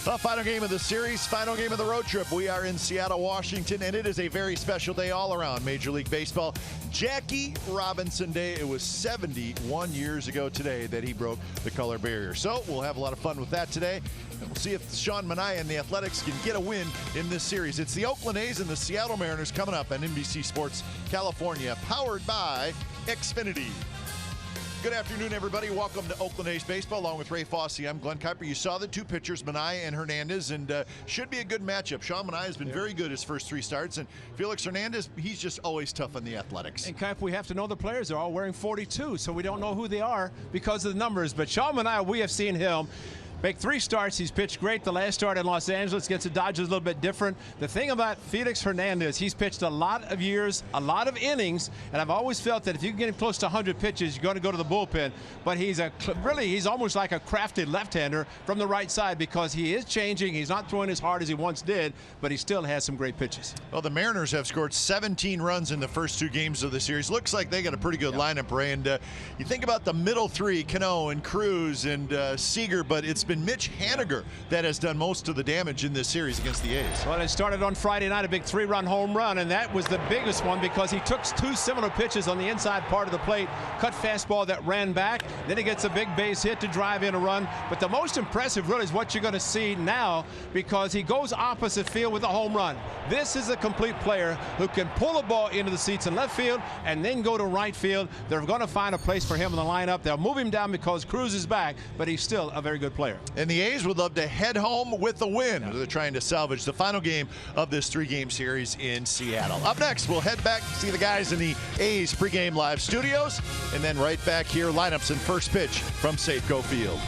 The final game of the series, final game of the road trip. We are in Seattle, Washington, and it is a very special day all around Major League Baseball. Jackie Robinson Day. It was 71 years ago today that he broke the color barrier. So we'll have a lot of fun with that today. And we'll see if Sean Manaea and the Athletics can get a win in this series. It's the Oakland A's and the Seattle Mariners coming up on NBC Sports California, powered by Xfinity. Good afternoon, everybody. Welcome to Oakland A's Baseball, along with Ray Fosse. I'm Glenn Kuiper. You saw the two pitchers, Manaea and Hernandez, and should be a good matchup. Sean Manaea has been very good his first three starts, and Felix Hernandez, he's just always tough on the Athletics. And Kuiper, we have to know the players. They're all wearing 42, so we don't know who they are because of the numbers. But Sean Manaea, we have seen him make three starts. He's pitched great. The last start in Los Angeles against the Dodgers a little bit different. The thing about Felix Hernandez, he's pitched a lot of years, a lot of innings, and I've always felt that if you can get him close to 100 pitches, you're going to go to the bullpen. But he's almost like a crafted left-hander from the right side because he is changing. He's not throwing as hard as he once did, but he still has some great pitches. Well, the Mariners have scored 17 runs in the first two games of the series. Looks like they got a pretty good lineup, Ray. And you think about the middle three, Cano and Cruz and Seager, but it's been Mitch Haniger that has done most of the damage in this series against the A's. Well, it started on Friday night, a big three-run home run, and that was the biggest one because he took two similar pitches on the inside part of the plate, cut fastball that ran back, then he gets a big base hit to drive in a run. But the most impressive really is what you're going to see now because he goes opposite field with a home run. This is a complete player who can pull a ball into the seats in left field and then go to right field. They're going to find a place for him in the lineup. They'll move him down because Cruz is back, but he's still a very good player. And the A's would love to head home with the win. They're trying to salvage the final game of this three-game series in Seattle. Up next, we'll head back to see the guys in the A's pregame live studios, and then right back here, lineups and first pitch from Safeco Field.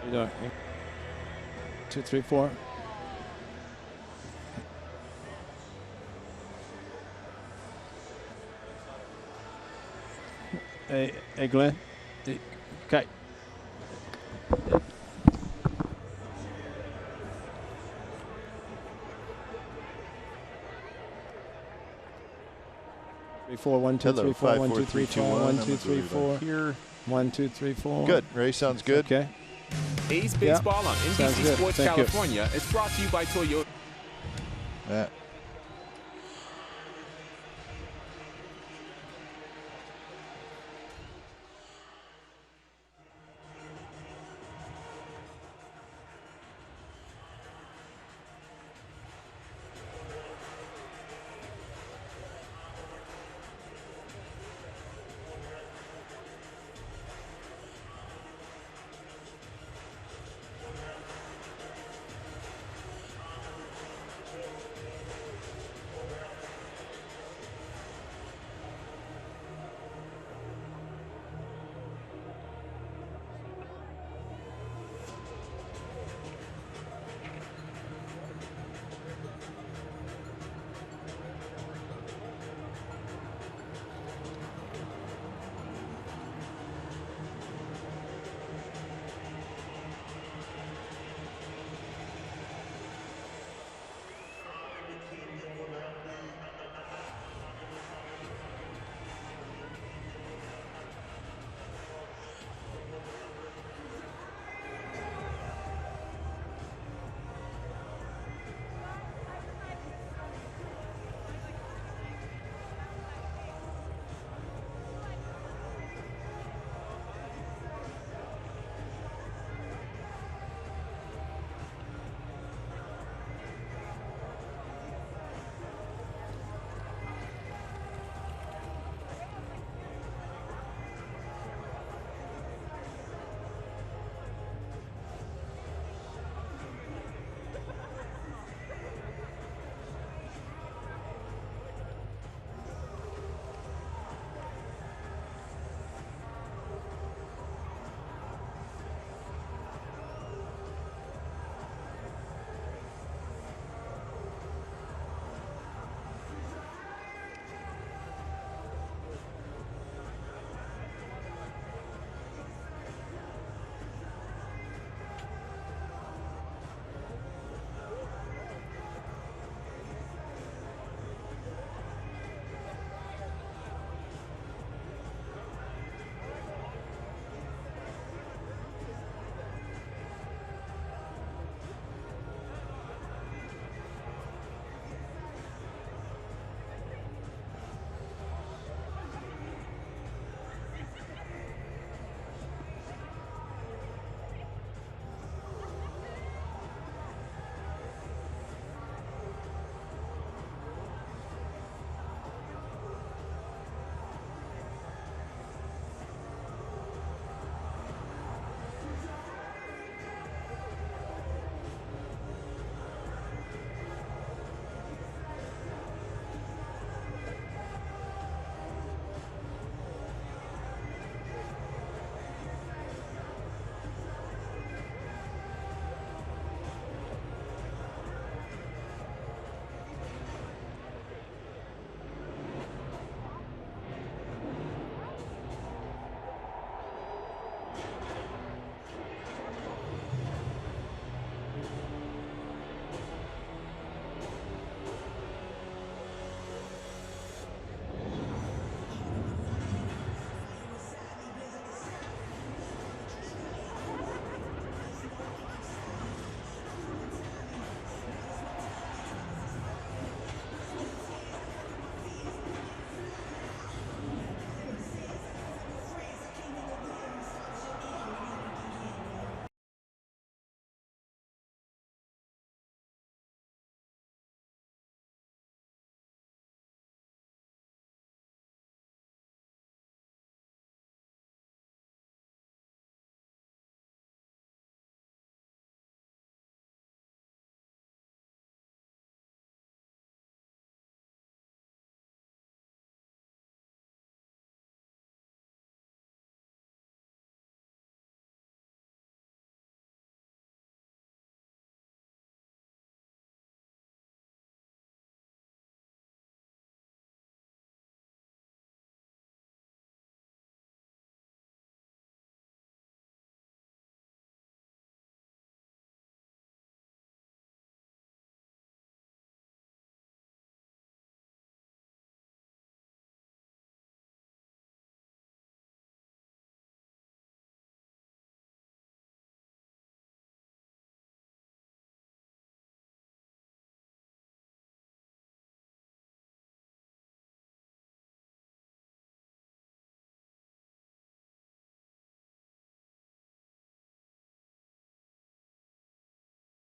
How you doing? 2, 3, 4. Hey, Glenn. Okay. Three, 4, 1, 2, 3, 4, 1, 2, 3, 4, 1, 2, 3, 4. Here. 1, 2, 3, 4. Good. Ray, sounds good. Okay. A's Baseball on NBC Sports Thank California. It's brought to you by Toyota.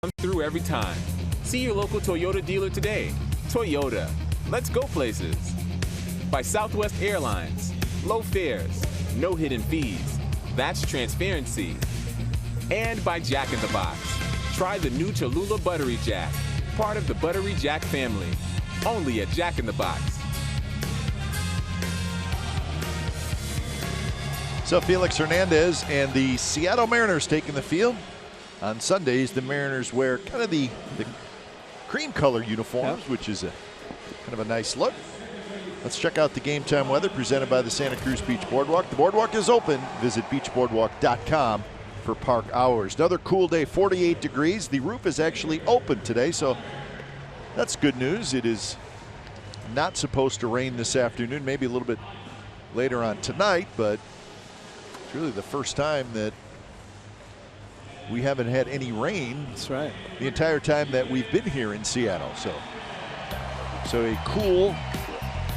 come through every time. See your local Toyota dealer today. Toyota, let's go places. By Southwest Airlines, low fares, no hidden fees. That's transparency. And by Jack in the Box. Try the new Cholula Buttery Jack, part of the Buttery Jack family. Only at Jack in the Box. So Felix Hernandez and the Seattle Mariners taking the field. On Sundays, the Mariners wear kind of the cream color uniforms, which is kind of a nice look. Let's check out the game time weather presented by the Santa Cruz Beach Boardwalk. The boardwalk is open. Visit beachboardwalk.com for park hours. Another cool day, 48 degrees. The roof is actually open today, so that's good news. It is not supposed to rain this afternoon, maybe a little bit later on tonight, but it's really the first time that we haven't had any rain. That's right. The entire time that we've been here in Seattle. So a cool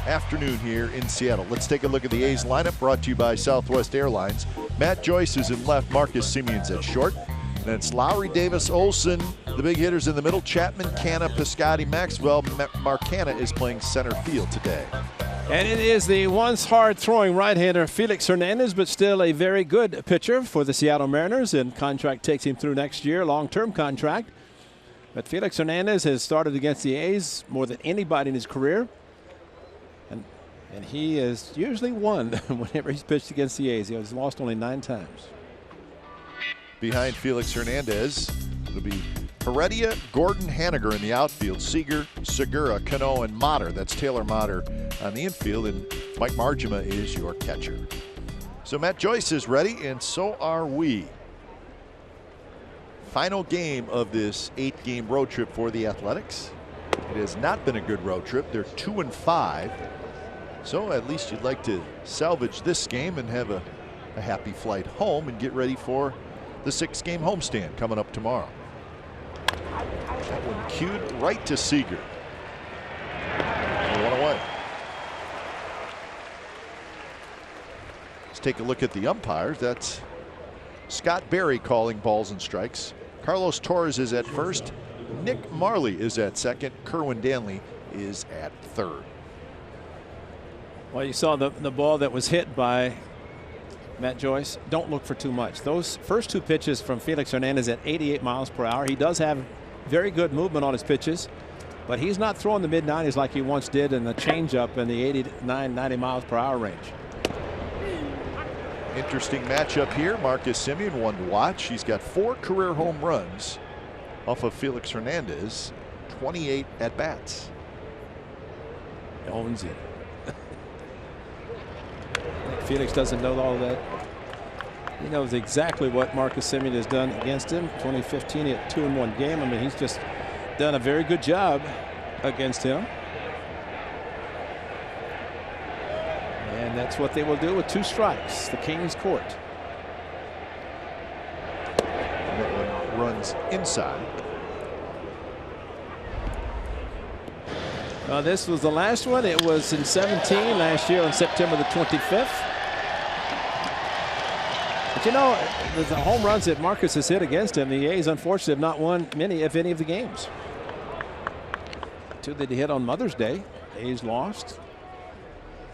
afternoon here in Seattle. Let's take a look at the A's lineup brought to you by Southwest Airlines. Matt Joyce is in left, Marcus Simeon's at short. And it's Lowry, Davis, Olson, the big hitters in the middle. Chapman, Canna, Piscotty, Maxwell. Marcana is playing center field today. And it is the once hard-throwing right-hander Felix Hernandez, but still a very good pitcher for the Seattle Mariners, and contract takes him through next year, long-term contract. But Felix Hernandez has started against the A's more than anybody in his career, and he has usually won whenever he's pitched against the A's. He has lost only 9 times. Behind Felix Hernandez, it'll be Heredia, Gordon, Haniger in the outfield, Seager, Segura, Cano, and Motter. That's Taylor Motter on the infield, and Mike Margema is your catcher. So Matt Joyce is ready, and so are we. Final game of this 8-game road trip for the Athletics. It has not been a good road trip. They're 2-5. So at least you'd like to salvage this game and have a happy flight home and get ready for the 6-game homestand coming up tomorrow. That one cued right to Seager. One away. Let's take a look at the umpires. That's Scott Berry calling balls and strikes. Carlos Torres is at first. Nick Marley is at second. Kerwin Danley is at third. Well, you saw the ball that was hit by Matt Joyce. Don't look for too much. Those first 2 pitches from Felix Hernandez at 88 miles per hour. He does have very good movement on his pitches, but he's not throwing the mid-90s like he once did in the changeup in the 89, 90 miles per hour range. Interesting matchup here. Marcus Simeon, one to watch. He's got 4 career home runs off of Felix Hernandez, 28 at-bats. Owns it. Felix doesn't know all that. He knows exactly what Marcus Simeon has done against him. 2015, he had 2-in-1 game. I mean, he's just done a very good job against him. And that's what they will do with 2 strikes. The King's Court. And that one runs inside. This was the last one. It was in 17 last year on September the 25th. But you know, the home runs that Marcus has hit against him, the A's unfortunately have not won many, if any, of the games. 2 that he hit on Mother's Day. The A's lost.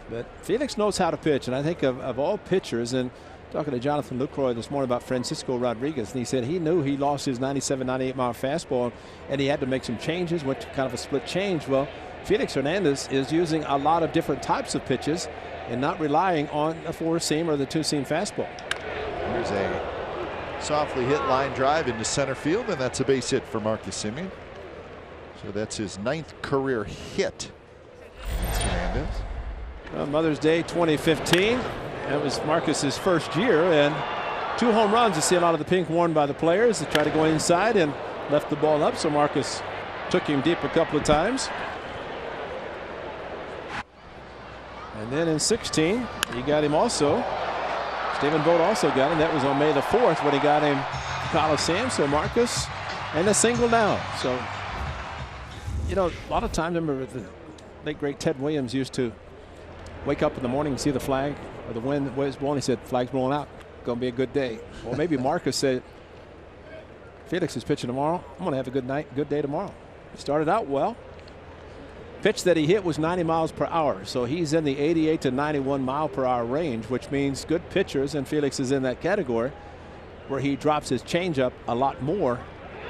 But Felix knows how to pitch, and I think of all pitchers, and talking to Jonathan Lucroy this morning about Francisco Rodriguez, and he said he knew he lost his 97, 98-mile fastball, and he had to make some changes, went to kind of a split change. Well, Felix Hernandez is using a lot of different types of pitches and not relying on a 4-seam or the 2-seam fastball. There's a softly hit line drive into center field, and that's a base hit for Marcus Simeon. So that's his 9th career hit. That's Hernandez. Mother's Day 2015. That was Marcus's first year, and 2 home runs. You see a lot of the pink worn by the players. They tried to go inside and left the ball up, so Marcus took him deep a couple of times. And then in 16, he got him also. Stephen Vogt also got him. That was on May the 4th when he got him Coliseum. So Marcus and a single down. So, you know, a lot of times, I remember the late great Ted Williams used to wake up in the morning and see the flag or the wind was blowing. He said, "Flag's blowing out. Going to be a good day." Well, maybe Marcus said, Felix is pitching tomorrow. I'm going to have a good day tomorrow. Started out well. Pitch that he hit was 90 miles per hour, so he's in the 88 to 91 mile per hour range, which means good pitchers, and Felix is in that category where he drops his changeup a lot more.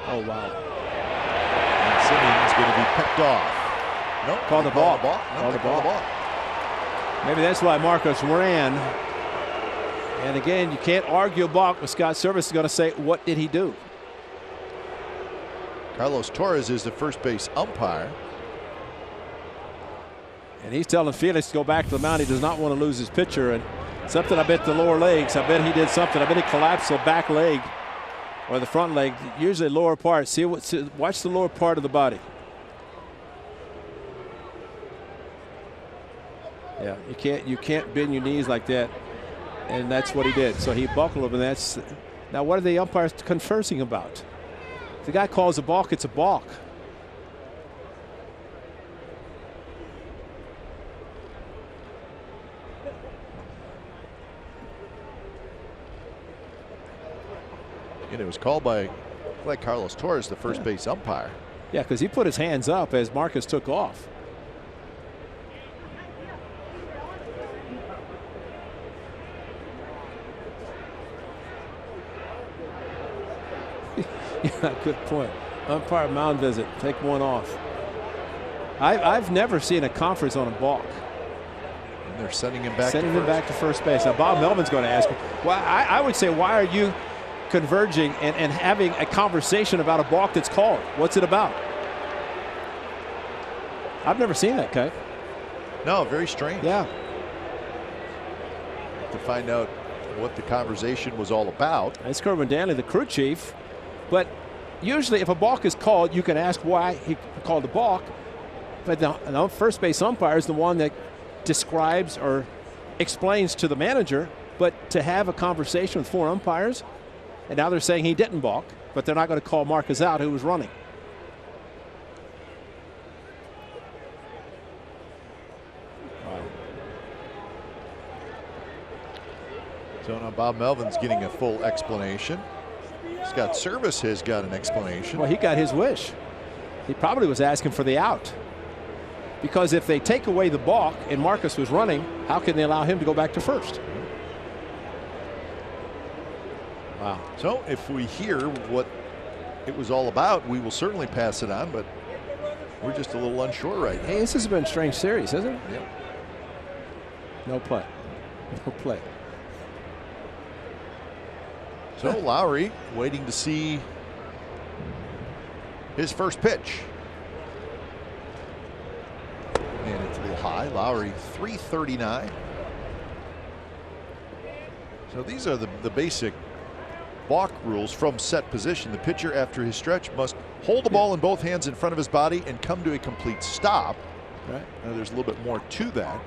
Oh, wow. And Simeon's going to be picked off. Nope. Call the ball. Call the ball. Maybe that's why Marcus ran. And again, you can't argue a balk, but Scott Service is going to say, what did he do? Carlos Torres is the first base umpire. And he's telling Felix to go back to the mound. He does not want to lose his pitcher. And something, I bet the lower legs. I bet he did something. I bet he collapsed the back leg or the front leg. Usually lower part. Watch the lower part of the body. Yeah, you can't bend your knees like that. And that's what he did. So he buckled him, and that's. Now, what are the umpires conversing about? If the guy calls a balk, it's a balk. And it was called by Carlos Torres, the first base umpire. Yeah, because he put his hands up as Marcus took off. Yeah, good point. Umpire mound visit. Take one off. I've never seen a conference on a balk. And they're sending him back. Sending him back to first base. Now Bob Melvin's going to ask him. Well, I would say, why are you converging and having a conversation about a balk that's called? What's it about? I've never seen that, Kite. No, very strange. Yeah. To find out what the conversation was all about. It's Kerwin Danley, the crew chief. But usually if a balk is called, you can ask why he called a balk. But the first base umpire is the one that describes or explains to the manager. But to have a conversation with 4 umpires, and now they're saying he didn't balk, but they're not going to call Marcus out, who was running. Wow. So now Bob Melvin's getting a full explanation. Scott Service has got an explanation. Well, he got his wish. He probably was asking for the out. Because if they take away the balk and Marcus was running, how can they allow him to go back to first? Wow. So if we hear what it was all about, we will certainly pass it on, but we're just a little unsure right now. Hey, this has been a strange series, hasn't it? Yep. No play. No play. So Lowry waiting to see his first pitch. And it's a little high. Lowry 339. So these are the basic balk rules from set position. The pitcher, after his stretch, must hold the ball in both hands in front of his body and come to a complete stop. Right. Now there's a little bit more to that.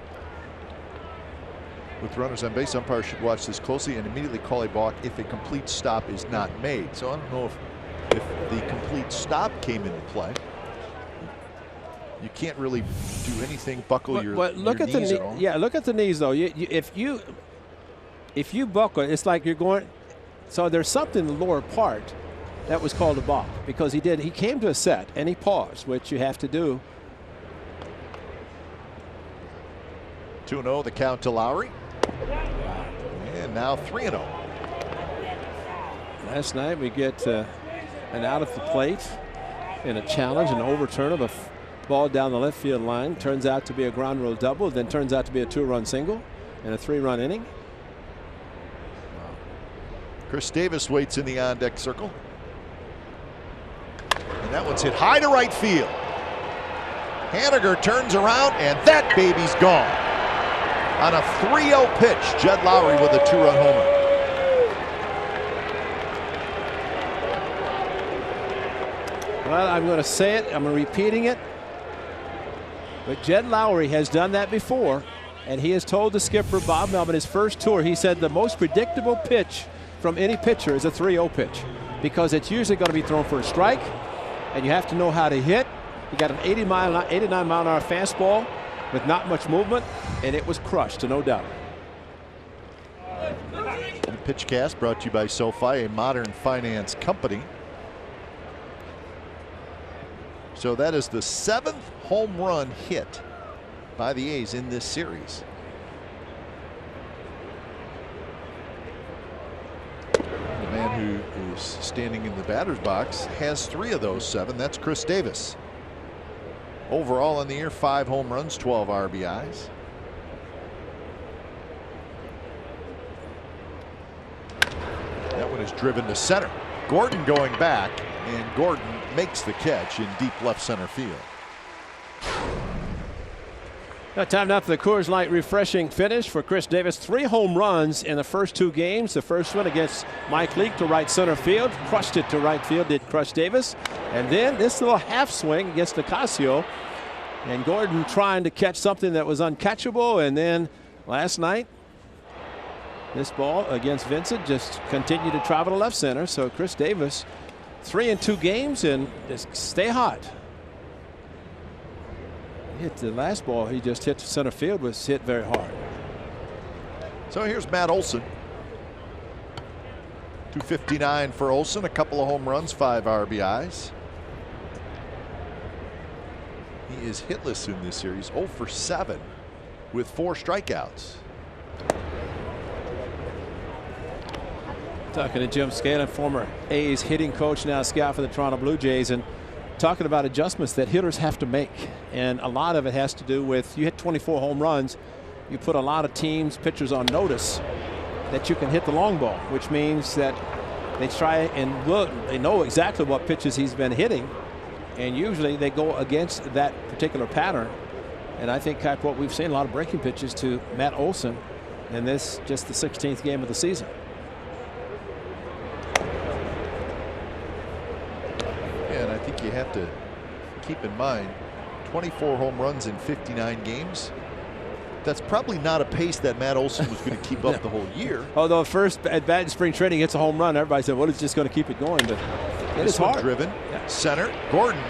With runners on base, umpires should watch this closely and immediately call a balk if a complete stop is not made. So I don't know if the complete stop came into play. You can't really do anything, buckle your knees at all. Yeah, look at the knees though. If you buckle, it's like you're going. So there's something in the lower part that was called a balk because he came to a set and he paused, which you have to do. 2-0 the count to Lowry. And now 3-0. Last night we get an out at the plate and a challenge, an overturn of a ball down the left field line. Turns out to be a ground rule double, then turns out to be a 2-run single and a 3-run inning. Chris Davis waits in the on-deck circle. And that one's hit high to right field. Haniger turns around, and that baby's gone. On a 3-0 pitch, Jed Lowry with a 2-run homer. Well, I'm going to say it. I'm repeating it. But Jed Lowry has done that before, and he has told the skipper, Bob Melvin, his first tour, he said the most predictable pitch from any pitcher is a 3-0 pitch because it's usually going to be thrown for a strike, and you have to know how to hit. You got an 89-mile-an-hour fastball with not much movement, and it was crushed, no doubt. The Pitchcast brought to you by SoFi, a modern finance company. So that is the 7th home run hit by the A's in this series. The man who is standing in the batter's box has 3 of those 7. That's Chris Davis. Overall in the year, 5 home runs, 12 RBIs. That one is driven to center. Gordon going back, and Gordon makes the catch in deep left center field. Now time now for the Coors Light refreshing finish for Chris Davis. 3 home runs in the first 2 games. The first one against Mike Leake to right center field. Crushed it to right field, did Crush Davis. And then this little half swing against Ocasio. And Gordon trying to catch something that was uncatchable. And then last night, this ball against Vincent just continued to travel to left center. So Chris Davis, 3 in 2 games, and just stay hot. Hit the last ball he just hit to center field was hit very hard. So here's Matt Olson. 259 for Olson, a couple of home runs, 5 RBIs. He is hitless in this series, 0 for 7 with 4 strikeouts. Talking to Jim Scanlon, former A's hitting coach, now scout for the Toronto Blue Jays, and talking about adjustments that hitters have to make. And a lot of it has to do with, you hit 24 home runs, you put a lot of teams, pitchers on notice that you can hit the long ball, which means that they try and look, they know exactly what pitches he's been hitting, and usually they go against that particular pattern. And I think what we've seen, a lot of breaking pitches to Matt Olson in this, just the 16th game of the season. And I think you have to keep in mind 24 home runs in 59 games. That's probably not a pace that Matt Olson was going to keep up the whole year. Although first at bat in spring training hits a home run, everybody said, well, it's just going to keep it going. But it is hard. Driven. Yeah. Center. Gordon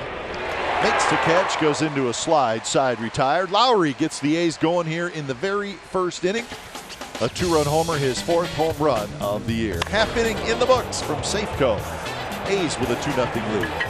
makes the catch, goes into a slide, side retired. Lowry gets the A's going here in the very first inning. A 2-run homer, his 4th home run of the year. Half inning in the books from Safeco. A's with a 2-0 lead.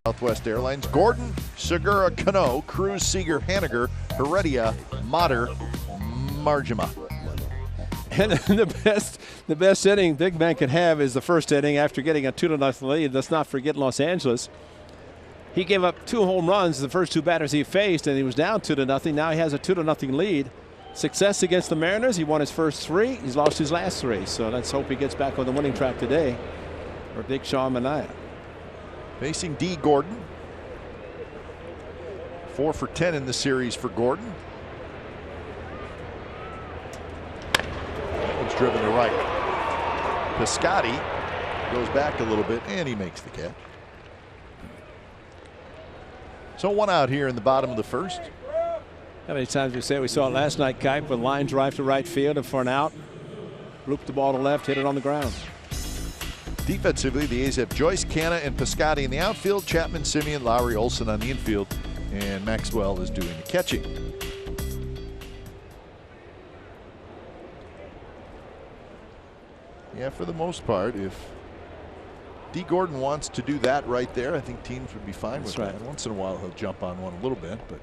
Southwest Airlines, Gordon, Segura, Cano, Cruz, Seager, Haniger, Heredia, Mater, Margima. And the best inning big man can have is the first inning after getting a 2-0 lead. Let's not forget Los Angeles. He gave up 2 home runs the first 2 batters he faced, and he was down 2-0. Now he has a 2-0 lead. Success against the Mariners. He won his first 3. He's lost his last 3. So let's hope he gets back on the winning track today for Big Sean Manaea. Facing D. Gordon. 4 for 10 in the series for Gordon. That one's driven to right. Piscotti goes back a little bit, and he makes the catch. So 1 out here in the bottom of the first. How many times we said we saw it last night, Kipe, with line drive to right field and for an out. Looped the ball to left, hit it on the ground. Defensively, the A's have Joyce, Canna, and Piscotty in the outfield. Chapman, Simeon, Lowry, Olson on the infield. And Maxwell is doing the catching. Yeah, for the most part, if D. Gordon wants to do that right there, I think teams would be fine with that. Once in a while, he'll jump on one a little bit, but.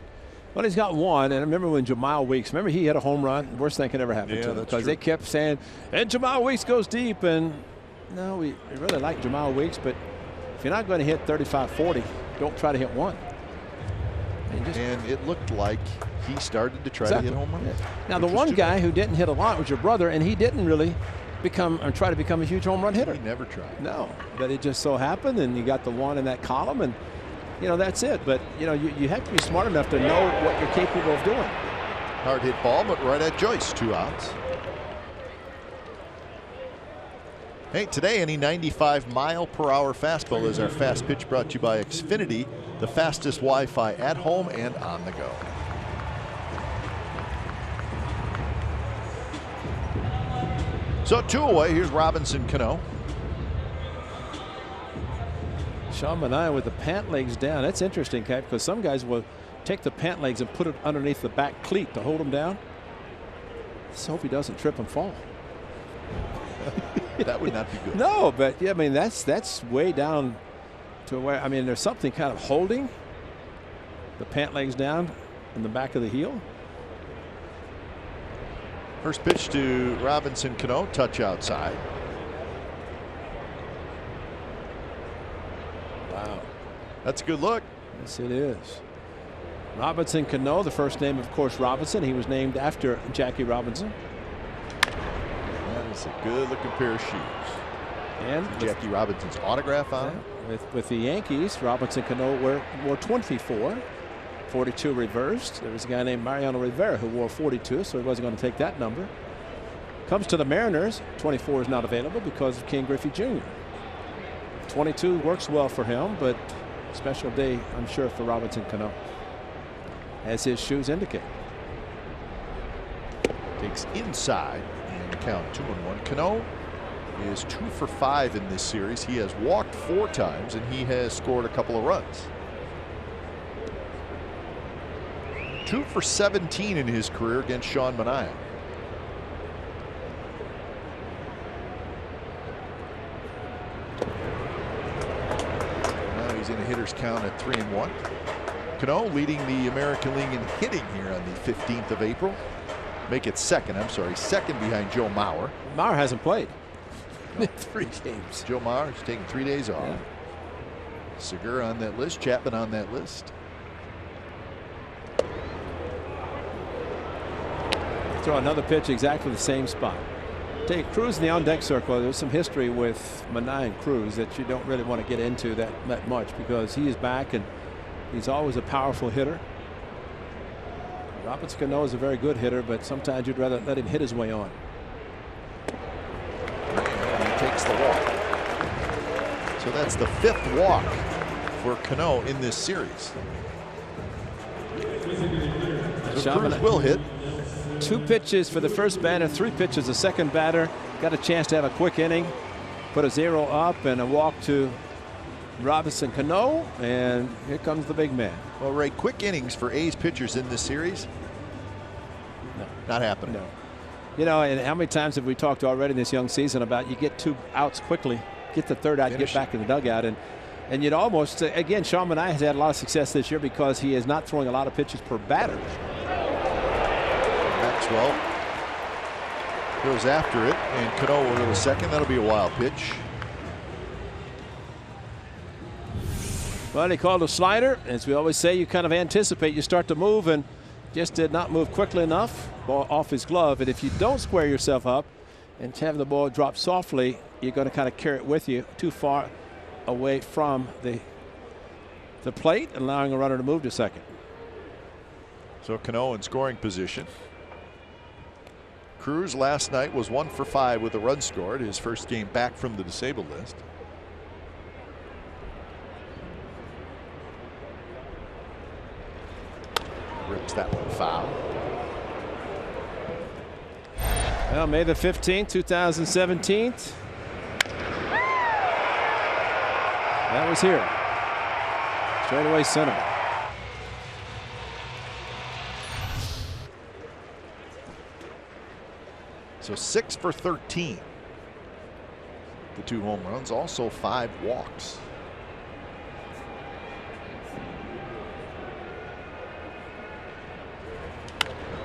Well, he's got one, and I remember when Jamal Weeks, remember he hit a home run? Worst thing could ever happen to him, because they kept saying, and Jamal Weeks goes deep, and no, we really like Jamal Weeks, but if you're not going to hit 35-40, don't try to hit one. And it looked like he started to try to hit home runs. Now, the one guy who didn't hit a lot was your brother, and he didn't really become or try to become a huge home run hitter. He never tried. No, but it just so happened, and you got the one in that column, and you know, that's it. But, you know, you have to be smart enough to know what you're capable of doing. Hard hit ball, but right at Joyce. 2 outs. Hey, today any 95-mile-per-hour fastball is our fast pitch, brought to you by Xfinity, the fastest Wi-Fi at home and on the go. So 2 away. Here's Robinson Cano. Sean Manaea with the pant legs down. That's interesting, Cap, because some guys will take the pant legs and put it underneath the back cleat to hold them down. Let's hope he doesn't trip and fall. That would not be good. No, but yeah, I mean that's way down to where, I mean, there's something kind of holding the pant legs down in the back of the heel. First pitch to Robinson Cano, touch outside. Wow. That's a good look. Yes, it is. Robinson Cano, the first name, of course, Robinson. He was named after Jackie Robinson. That is a good looking pair of shoes. And Jackie Robinson's autograph on it. With the Yankees, Robinson Cano wore 24. 42 reversed. There was a guy named Mariano Rivera who wore 42, so he wasn't going to take that number. Comes to the Mariners. 24 is not available because of King Griffey Jr. 22 works well for him, but special day, I'm sure, for Robinson Cano, as his shoes indicate. Takes inside and count 2-1. Cano is 2 for 5 in this series. He has walked 4 times and he has scored a couple of runs. 2 for 17 in his career against Sean Manaea. Now he's in a hitter's count at 3-1. Cano leading the American League in hitting here on the 15th of April. Make it second behind Joe Mauer. Mauer hasn't played in 3 games. Joe Mauer is taking 3 days off. Yeah. Segura on that list, Chapman on that list. Throw another pitch exactly the same spot. Take Cruz in the on-deck circle. There's some history with Manaea and Cruz that you don't really want to get into that much, because he is back and he's always a powerful hitter. Robinson Cano is a very good hitter, but sometimes you'd rather let him hit his way on. And he takes the walk. So that's the 5th walk for Cano in this series. So Cruz will hit. 2 pitches for the first batter, 3 pitches the second batter. Got a chance to have a quick inning. Put a 0 up and a walk to Robinson Cano, and here comes the big man. Well, Ray, quick innings for A's pitchers in this series? No. Not happening. No. You know, and how many times have we talked already this young season about you get 2 outs quickly, get the 3rd out, get back in the dugout, and you'd almost, again, Sean Manaea has had a lot of success this year because he is not throwing a lot of pitches per batter. Maxwell goes after it, and Cano will go to second. That'll be a wild pitch. Well, he called a slider. As we always say, you kind of anticipate, you start to move, and just did not move quickly enough. Ball off his glove, and if you don't square yourself up and have the ball drop softly, you're going to kind of carry it with you too far away from the plate, allowing a runner to move to second. So Cano in scoring position. Cruz last night was 1 for 5 with a run scored, his first game back from the disabled list. that one foul. Well, May the 15th, 2017. That was here. Straightaway center. So 6 for 13. The 2 home runs, also 5 walks.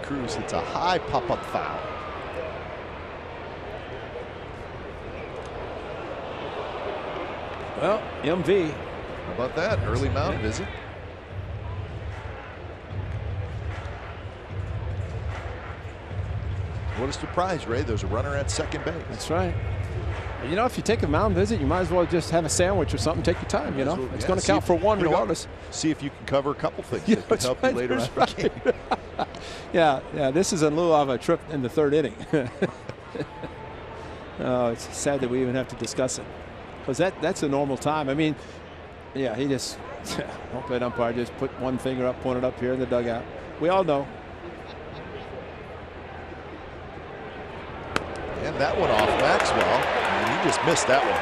Cruz hits a high pop-up foul. Well, MV. How about that? Early mound visit. What a surprise, Ray. There's a runner at second base. That's right. You know, if you take a mound visit, you might as well just have a sandwich or something. Take your time, you know. Well, it's going to count for one regardless. See if you can cover a couple things that could help you later on in the game. Yeah, this is in lieu of a trip in the 3rd inning. Oh, it's sad that we even have to discuss it. Because that's a normal time. I mean, yeah, he just, home plate umpire just put one finger up, pointed up here in the dugout. We all know. And that one off Maxwell. And he just missed that one.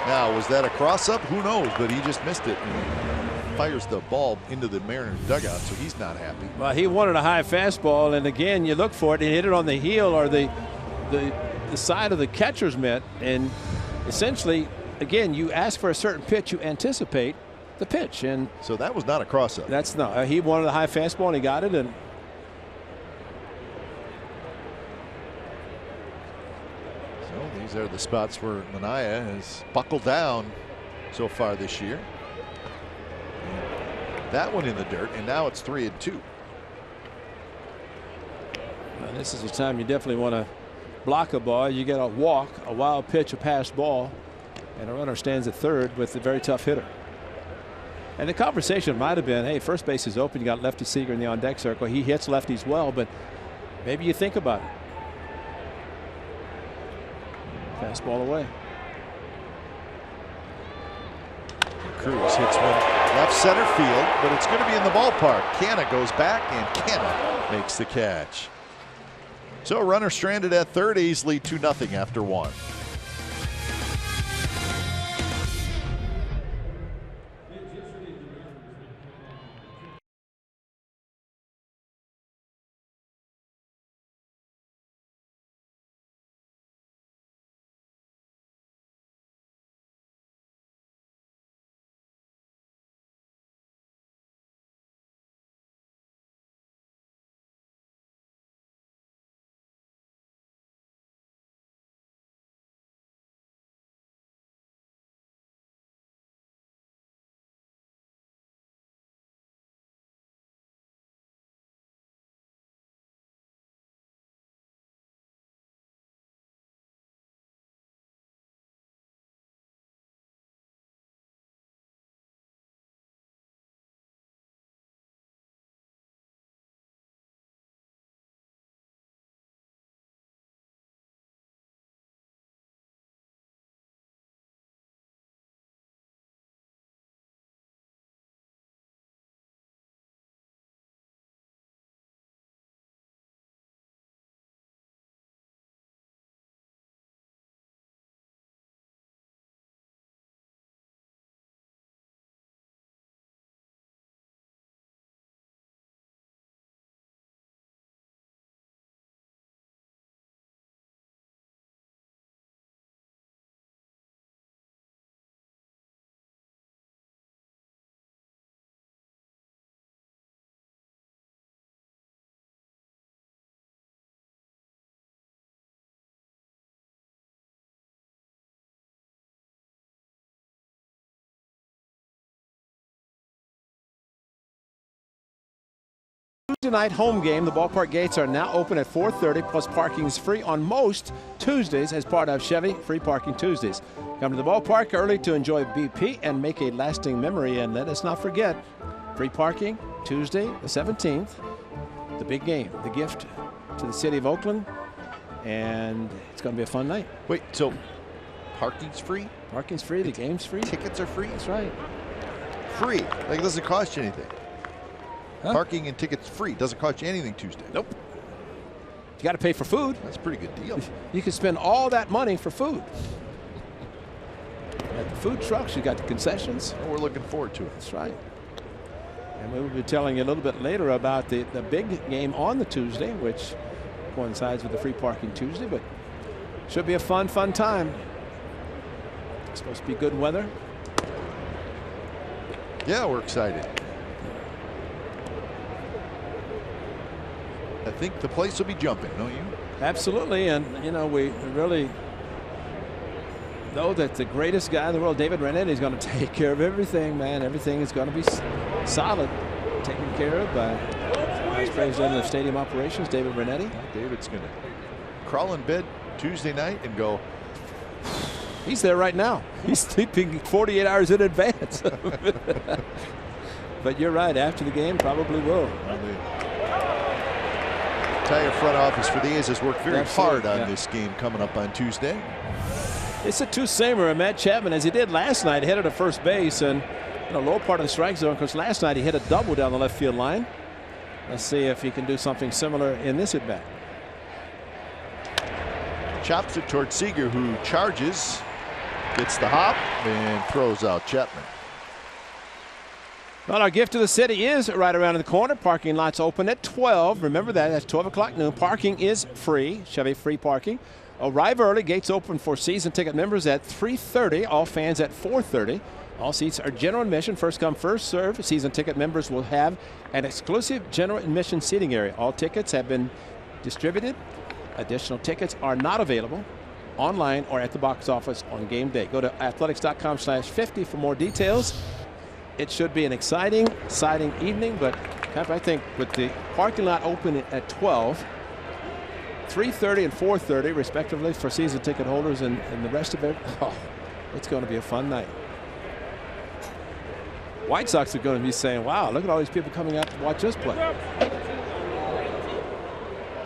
Now, was that a cross-up? Who knows? But he just missed it. And fires the ball into the Mariners dugout, so he's not happy. Well, he wanted a high fastball, and again, you look for it and hit it on the heel or the side of the catcher's mitt, and essentially, again, you ask for a certain pitch, you anticipate the pitch, and so that was not a cross-up. That's no. He wanted a high fastball, and he got it, and so these are the spots where Manaea has buckled down so far this year. And that one in the dirt, and now it's 3-2. Well, this is the time you definitely want to block a ball. You get a walk, a wild pitch, a pass ball, and a runner stands at third with a very tough hitter. And the conversation might have been, hey, first base is open. You got lefty Seager in the on-deck circle. He hits lefties well, but maybe you think about it. Fastball away. Cruz hits one left center field, but it's going to be in the ballpark. Canna goes back, and Canna makes the catch. So a runner stranded at third, A's lead 2-0 after 1. Tuesday night home game. The ballpark gates are now open at 4:30, plus parking is free on most Tuesdays as part of Chevy Free Parking Tuesdays. Come to the ballpark early to enjoy BP and make a lasting memory. And let us not forget, free parking Tuesday the 17th, the big game, the gift to the city of Oakland, and it's going to be a fun night. Wait, so parking's free? Parking's free, the game's free. Tickets are free? That's right. Free. Like, it doesn't cost you anything. Parking and tickets free. Doesn't cost you anything Tuesday. Nope. You got to pay for food. That's a pretty good deal. You can spend all that money for food. At the food trucks, you got the concessions. Well, we're looking forward to it. That's right. And we will be telling you a little bit later about the big game on the Tuesday, which coincides with the free parking Tuesday, but should be a fun time. It's supposed to be good weather. Yeah, we're excited. I think the place will be jumping, don't you? Absolutely, and you know, we really know that the greatest guy in the world, David Renetti, is going to take care of everything, man. Everything is going to be solid, taken care of by Vice President of Stadium Operations, David Renetti. David's going to crawl in bed Tuesday night and go. He's there right now. He's sleeping 48 hours in advance. But you're right. After the game, probably will. Entire front office for the A's has worked very hard on yeah. this game coming up on Tuesday. It's a two-seamer, and Matt Chapman, as he did last night, headed to first base and in the lower part of the strike zone, because last night he hit a double down the left field line. Let's see if he can do something similar in this at-bat. Chops it towards Seager, who charges, gets the hop, and throws out Chapman. Well, our gift to the city is right around the corner. Parking lots open at 12. Remember that. That's 12 o'clock noon. Parking is free. Chevy free parking. Arrive early. Gates open for season ticket members at 3:30. All fans at 4:30. All seats are general admission. First come, first serve. Season ticket members will have an exclusive general admission seating area. All tickets have been distributed. Additional tickets are not available online or at the box office on game day. Go to athletics.com/50 for more details. It should be an exciting evening, but I think with the parking lot open at 12, 3:30 and 4:30 respectively for season ticket holders, and the rest of it, it's going to be a fun night. White Sox are going to be saying, wow, look at all these people coming out to watch us play.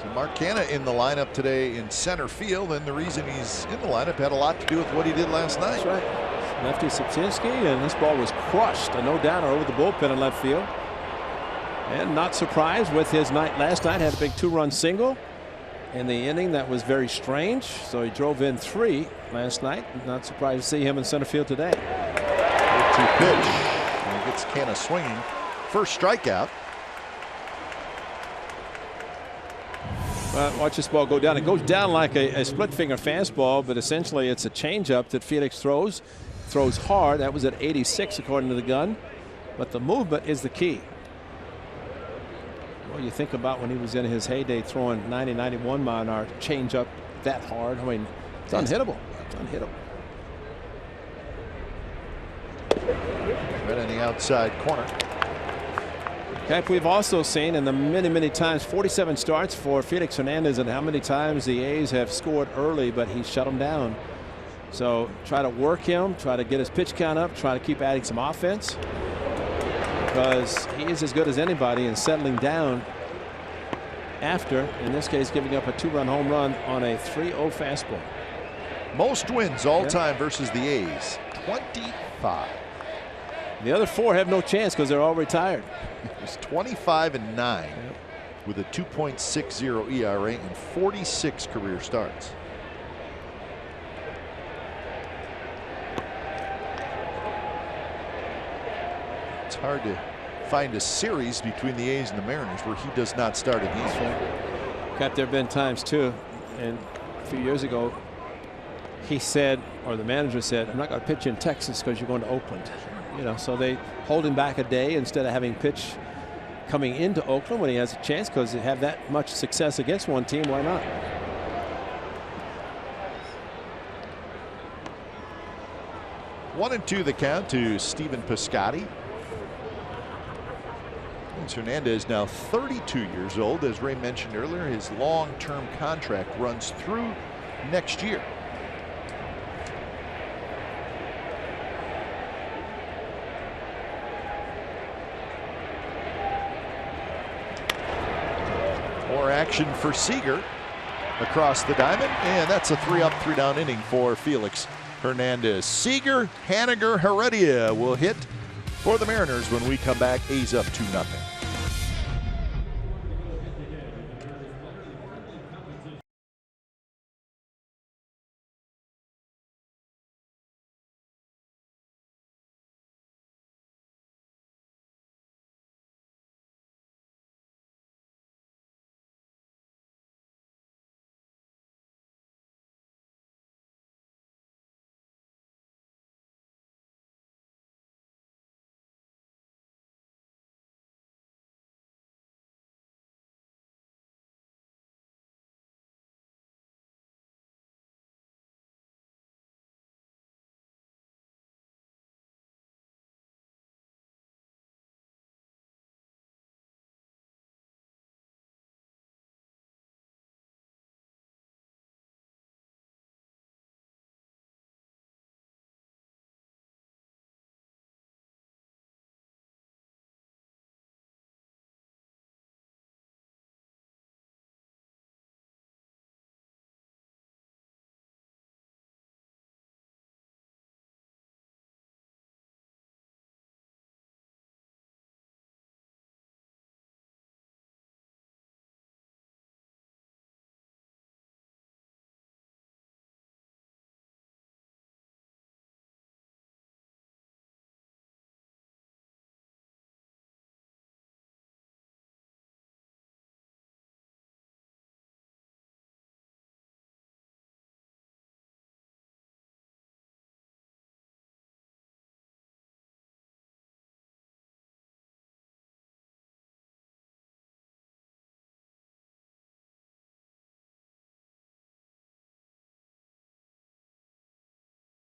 So Mark Canha in the lineup today in center field, and the reason he's in the lineup had a lot to do with what he did last night. That's right. Lefty Sapsinski, and this ball was crushed, a no-downer over the bullpen in left field. And not surprised with his night last night, had a big two-run single in the inning that was very strange. So he drove in 3 last night. Not surprised to see him in center field today. 0-2 pitch, and he gets Canha swinging. First strikeout. Watch this ball go down. It goes down like a split-finger fastball, but essentially it's a changeup that Felix throws hard. That was at 86 according to the gun, but the movement is the key. Well, you think about when he was in his heyday throwing 90, 91 mile an hour changeup that hard. I mean, it's unhittable. It's unhittable. Right on the outside corner. Cap, we've also seen in the many times 47 starts for Felix Hernandez, and how many times the A's have scored early, but he shut them down. So try to work him, try to get his pitch count up, try to keep adding some offense, because he is as good as anybody in settling down after, in this case, giving up a 2-run home run on a 3-0 fastball. Most wins all time versus the A's, 25. The other 4 have no chance because they're all retired. It's 25-9 with a 2.60 ERA and 46 career starts. It's hard to find a series between the A's and the Mariners where he does not start a game. Cap, there have been times too, and a few years ago he said, or the manager said, I'm not going to pitch in Texas because you're going to Oakland. You know, so they hold him back a day instead of having pitch coming into Oakland when he has a chance, because they have that much success against one team. Why not? One and 2 the count to Stephen Piscotty. Hernandez now 32 years old. As Ray mentioned earlier, his long-term contract runs through next year. More action for Seager across the diamond, and that's a 3-up, 3-down inning for Felix Hernandez. Seager, Haniger, Heredia will hit for the Mariners when we come back. A's up 2-0.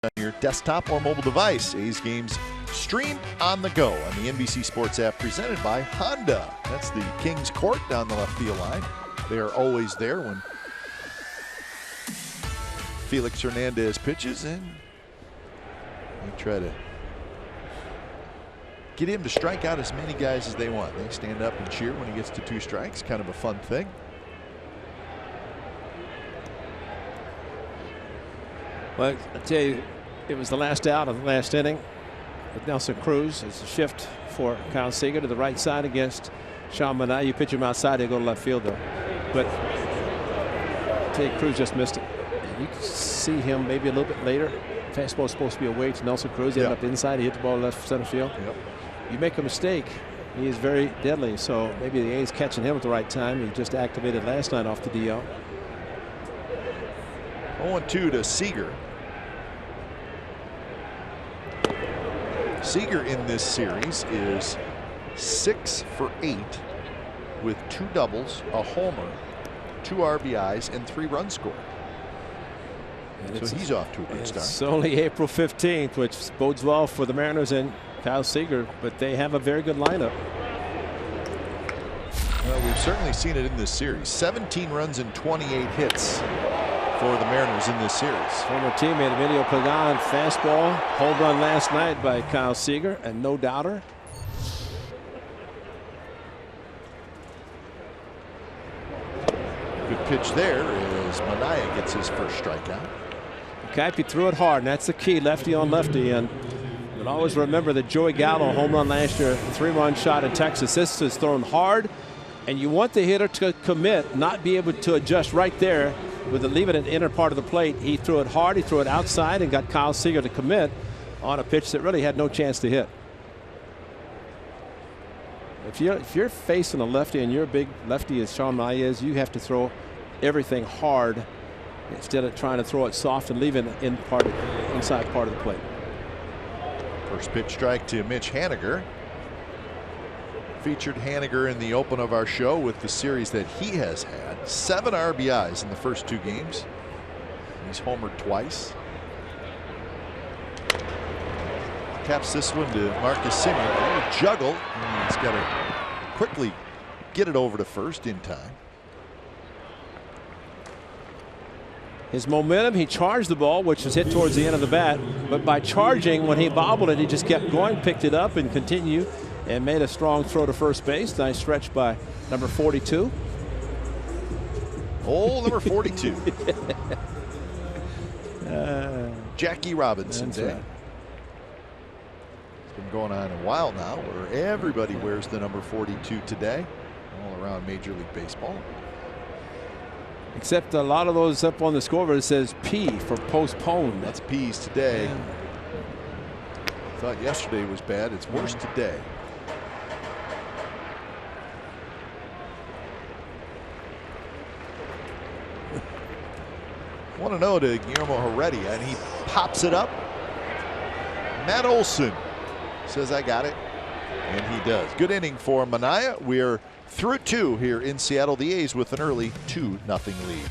on your desktop or mobile device. A's games streamed on the go on the NBC Sports app, presented by Honda. That's the Kings Court down the left field line. They are always there when Felix Hernandez pitches, and they try to get him to strike out as many guys as they want. They stand up and cheer when he gets to 2 strikes. Kind of a fun thing. Well, I tell you, it was the last out of the last inning with Nelson Cruz. It's a shift for Kyle Seager to the right side against Sean Manaea. You pitch him outside, he'll go to left field though. But I tell you, Cruz just missed it. You can see him maybe a little bit later. Fastball is supposed to be away to Nelson Cruz. He ended up inside. He hit the ball left center field. You make a mistake, he is very deadly. So maybe the A's catching him at the right time. He just activated last night off the DL. 0-2 to Seager. Seager in this series is 6 for 8 with 2 doubles, a homer, 2 RBIs, and 3 runs scored. So he's off to a good start. It's only April 15th, which bodes well for the Mariners and Kyle Seager, but they have a very good lineup. Well, we've certainly seen it in this series. 17 runs and 28 hits for the Mariners in this series. Former teammate Emilio Pagan, fastball, home run last night by Kyle Seager, and no doubter. Good pitch there as Manaea gets his first strikeout. Keipe threw it hard, and that's the key, lefty on lefty. And but always remember that Joey Gallo home run last year, 3-run shot in Texas. This is thrown hard, and you want the hitter to commit, not be able to adjust right there with it leaving it inner part of the plate. He threw it hard, he threw it outside, and got Kyle Seager to commit on a pitch that really had no chance to hit. If you're facing a lefty and you're a big lefty as Sean Manaea is, you have to throw everything hard instead of trying to throw it soft and leaving it inside part of the plate. First pitch strike to Mitch Haniger. Featured Haniger in the open of our show with the series that he has had. 7 RBIs in the first 2 games. He's homered twice. Taps this one to Marcus Semien. A little juggle. And he's got to quickly get it over to first in time. His momentum, he charged the ball, which was hit towards the end of the bat. But by charging, when he bobbled it, he just kept going, picked it up, and continued, and made a strong throw to first base. Nice stretch by number 42. Oh, number 42. Jackie Robinson Day. Right. It's been going on a while now where everybody wears the number 42 today, all around Major League Baseball. Except a lot of those up on the scoreboard, it says P for postponed. That's P's today. Thought yesterday was bad. It's worse today. Want to know to Guillermo Heredia, and he pops it up. Matt Olson says, I got it. And he does. Good inning for Manaea. We're through 2 here in Seattle. The A's with an early 2-0 lead.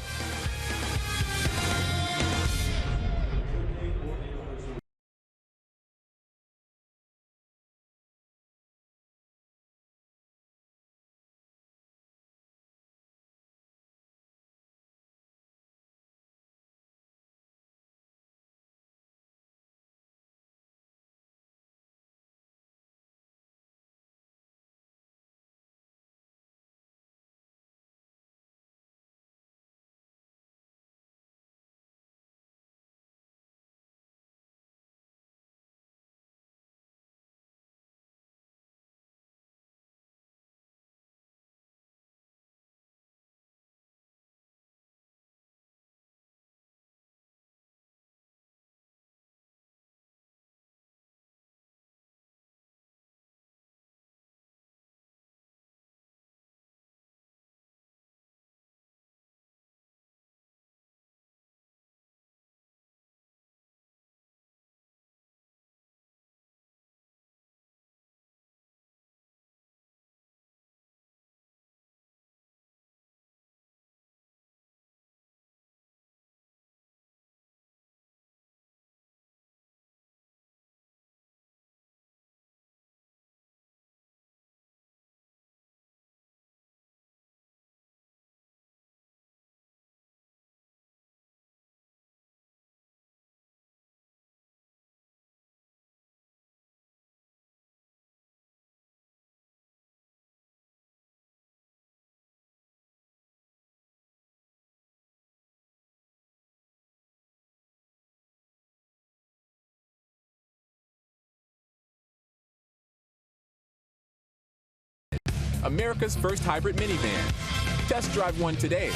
America's first hybrid minivan. Test drive one today.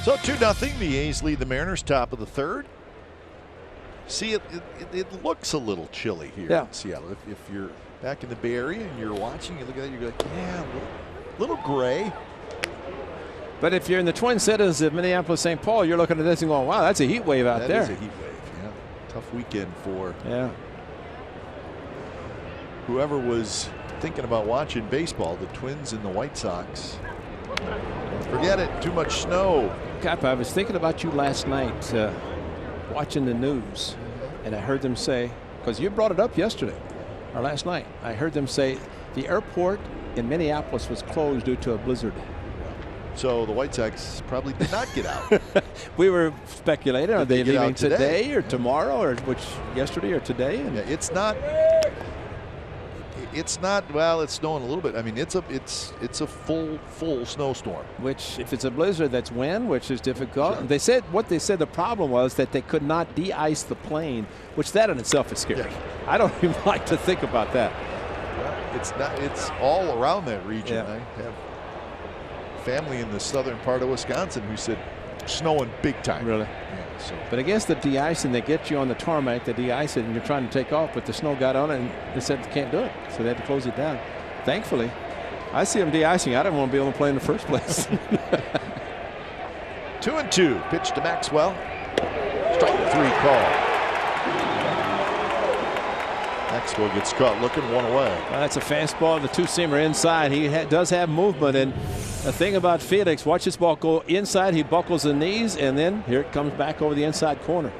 So 2-0, the A's lead the Mariners, top of the third. See, it looks a little chilly here in Seattle. If you're back in the Bay Area and you're watching, you look at it, you're like, yeah, a little gray. But if you're in the Twin Cities of Minneapolis, St. Paul, you're looking at this and going, wow, that's a heat wave out there. That is a heat wave, yeah. Tough weekend for whoever was thinking about watching baseball, the Twins and the White Sox. Forget it, too much snow. Cap, I was thinking about you last night watching the news, and I heard them say, because you brought it up yesterday or last night, I heard them say the airport in Minneapolis was closed due to a blizzard. So the White Sox probably did not get out. We were speculating, are they leaving today or tomorrow, or yesterday or today? And it's not. Well, it's snowing a little bit. I mean, it's a full snowstorm. Which, if it's a blizzard, that's wind, which is difficult. Sure. They said the problem was that they could not de-ice the plane, which that in itself is scary. Yeah. I don't even like to think about that. Well, it's not. It's all around that region. Yeah. I have family in the southern part of Wisconsin who said snowing big time. Really? Yeah, so. But I guess the de-icing, they get you on the tarmac, they de-ice it, and you're trying to take off, but the snow got on it, and they said they can't do it, so they had to close it down. Thankfully, I see them de-icing. I didn't want to be on the plane in the first place. 2-2. Pitch to Maxwell. Strike 3 call. Maxwell gets caught looking, one away. Well, that's a fastball. The two-seamer inside. He does have movement, and the thing about Felix, watch this ball go inside. He buckles the knees, and then here it comes back over the inside corner.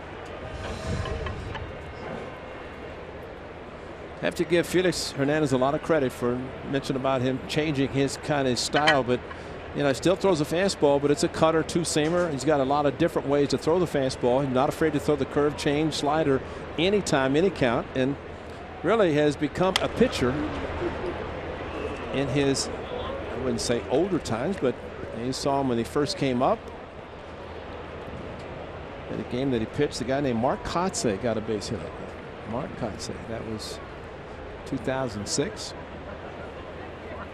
Have to give Felix Hernandez a lot of credit for mentioning about him changing his kind of style, but still throws a fastball, but it's a cutter, two-seamer. He's got a lot of different ways to throw the fastball. He's not afraid to throw the curve, change, slider, anytime, any count, and really has become a pitcher in his, I wouldn't say older times, but you saw him when he first came up. In a game that he pitched, the guy named Mark Kotze got a base hit. Mark Kotze, that was 2006.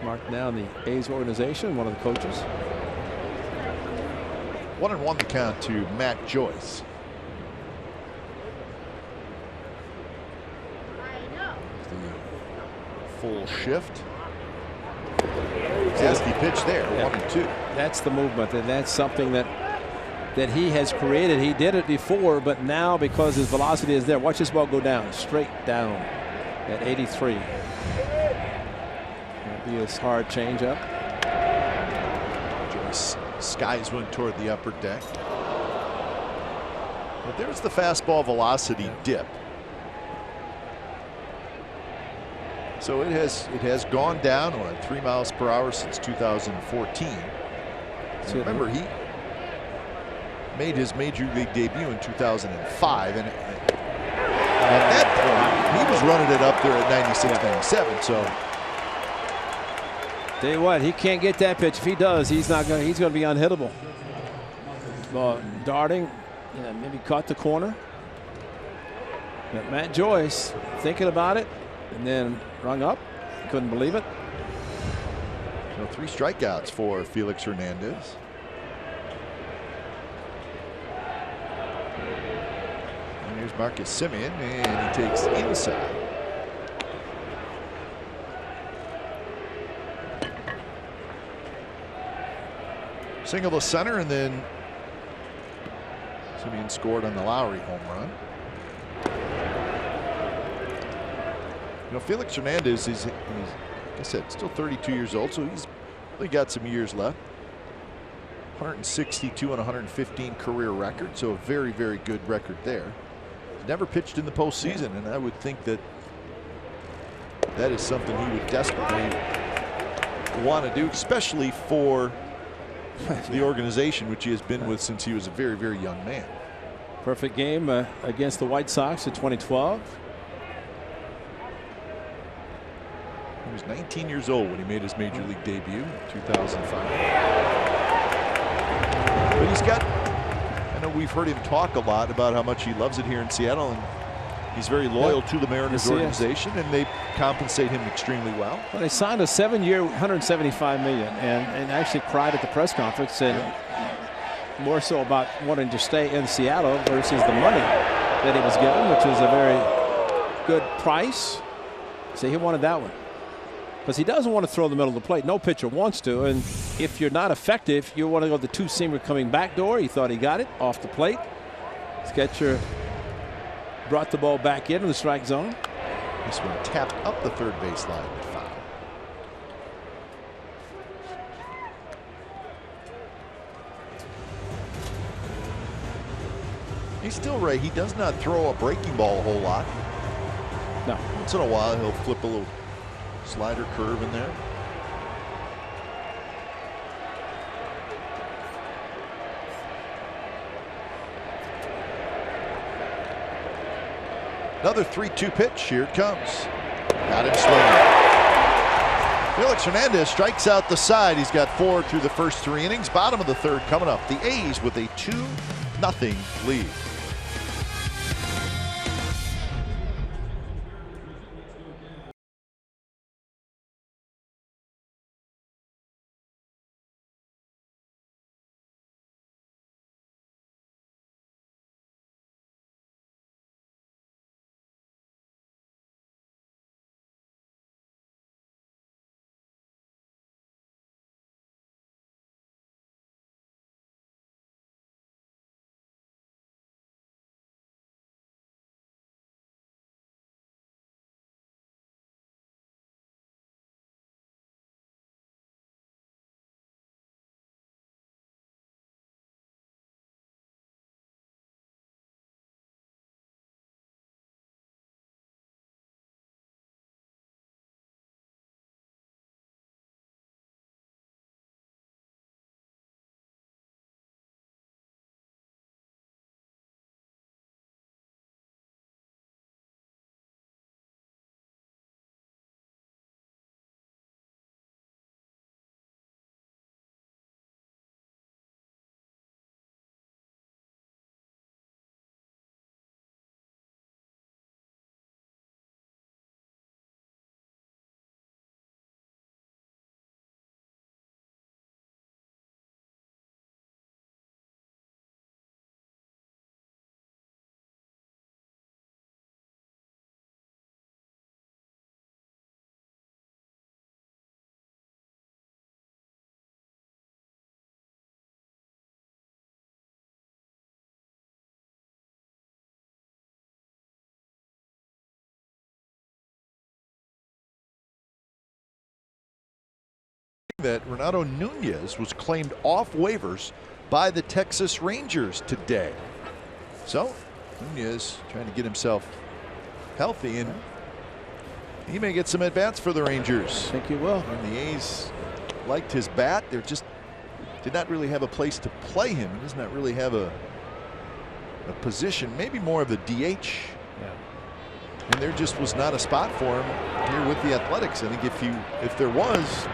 Mark now in the A's organization, one of the coaches. 1-1 the count to Matt Joyce. Full shift. Nasty pitch there. 1-2. That's the movement, and that's something that he has created. He did it before, but now because his velocity is there, watch this ball go down, straight down at 83. That'll be his hard changeup. Joyce skies one toward the upper deck. But there's the fastball velocity dip. So it has gone down 3 miles per hour since 2014. So remember, he made his major league debut in 2005, and at that point he was running it up there at 96, 97. So tell you what, he can't get that pitch. If he does, he's going to be unhittable. Ball darting, maybe caught the corner. But Matt Joyce thinking about it, and then rung up. Couldn't believe it. So 3 strikeouts for Felix Hernandez. And here's Marcus Semien, and he takes inside. Single to center, and then Semien scored on the Lowry home run. Felix Hernandez is, like I said, still 32 years old, so he's really got some years left. 162 and 115 career record, so a very, very good record there. He's never pitched in the postseason, and I would think that is something he would desperately want to do, especially for the organization, which he has been with since he was a very, very young man. Perfect game against the White Sox in 2012. He was 19 years old when he made his major league debut in 2005. But he's got, I know we've heard him talk a lot about how much he loves it here in Seattle, and He's very loyal to the Mariners organization, and they compensate him extremely well. Well, they signed a 7-year, $175 million, and actually cried at the press conference, and more so about wanting to stay in Seattle versus the money that he was given, which was a very good price. So he wanted that one. Because he doesn't want to throw the middle of the plate. No pitcher wants to. And if you're not effective, you want to go the two-seamer coming back door. He thought he got it off the plate. Sketcher brought the ball back into the strike zone. This one tapped up the third base line and foul. He's still right. He does not throw a breaking ball a whole lot. No. Once in a while, he'll flip a little slider curve in there. Another 3-2 pitch. Here it comes. Got him swinging. Felix Hernandez strikes out the side. He's got 4 through the first 3 innings. Bottom of the third coming up. The A's with a 2-0 lead. That Renato Nunez was claimed off waivers by the Texas Rangers today. So Nunez trying to get himself healthy, and he may get some at-bats for the Rangers. I think he will. And the A's liked his bat. They just did not really have a place to play him. He does not really have a position, maybe more of a DH. Yeah. And there just was not a spot for him here with the Athletics. I think if there was,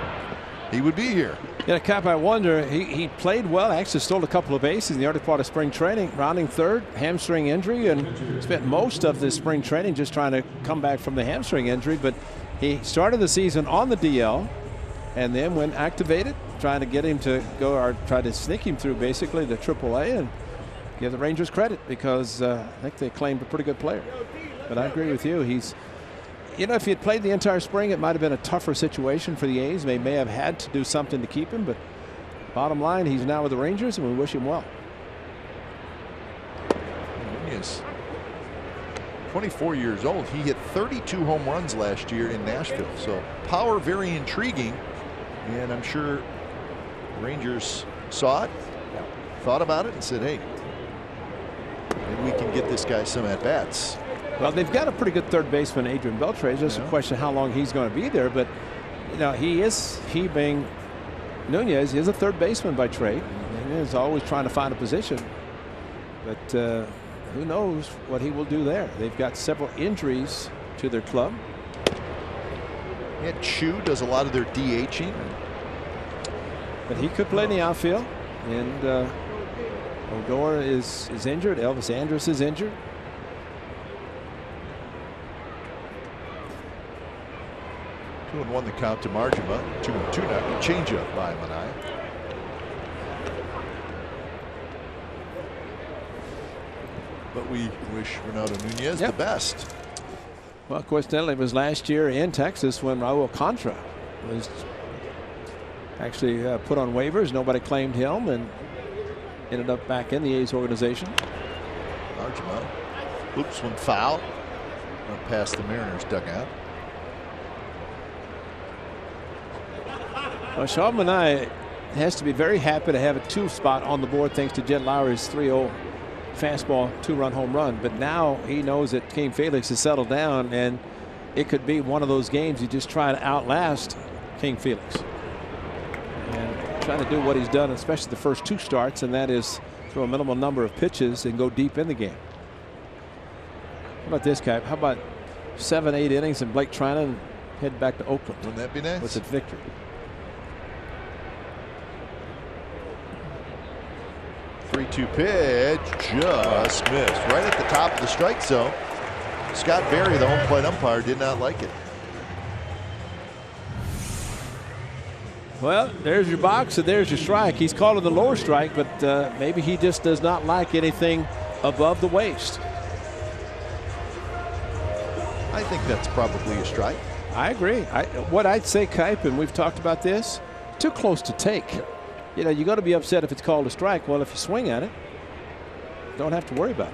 he would be here. Yeah, Cap, I wonder, he played well, actually stole a couple of bases in the early part of spring training, rounding third, hamstring injury, and spent most of the spring training just trying to come back from the hamstring injury. But he started the season on the DL, and then when activated, trying to get him to go, or try to sneak him through basically to AAA, and give the Rangers credit because I think they claimed a pretty good player. But I agree with you. He's, you know, if he had played the entire spring, it might have been a tougher situation for the A's. They may have had to do something to keep him, but bottom line, he's now with the Rangers, and we wish him well. He is 24 years old. He hit 32 home runs last year in Nashville. So power very intriguing, and I'm sure the Rangers saw it, thought about it, and said, hey, maybe we can get this guy some at-bats. Well, they've got a pretty good third baseman, Adrian Beltre. It's just a question of how long he's going to be there. But, you know, he being Nunez, he is a third baseman by trade. And he's always trying to find a position. But who knows what he will do there. They've got several injuries to their club. Yeah, Chu does a lot of their DHing. But he could play in the outfield. And Odor is injured. Elvis Andrus is injured. 2-1 the count to Marjima. 2-2 now. Changeup by Manai. But we wish Ronaldo Nunez the best. Well, coincidentally, it was last year in Texas when Raul Contra was actually put on waivers. Nobody claimed him and ended up back in the A's organization. Marjima oops, one foul. Up past the Mariners dugout. Well, Sean Manai has to be very happy to have a 2 spot on the board thanks to Jed Lowry's 3-0 fastball 2-run home run. But now he knows that King Felix has settled down, and it could be one of those games you just try to outlast King Felix and try to do what he's done, especially the first 2 starts, and that is throw a minimal number of pitches and go deep in the game. How about this guy? How about 7-8 innings and Blake Trinan head back to Oakland? Wouldn't that be nice? With a victory. 3-2 pitch, just missed. Right at the top of the strike zone. Scott Berry, the home plate umpire, did not like it. Well, there's your box and there's your strike. He's calling the lower strike, but maybe he just does not like anything above the waist. I think that's probably a strike. I agree. What I'd say, Kipe, and we've talked about this, too close to take. You know, you're going to be upset if it's called a strike. Well, if you swing at it, don't have to worry about it.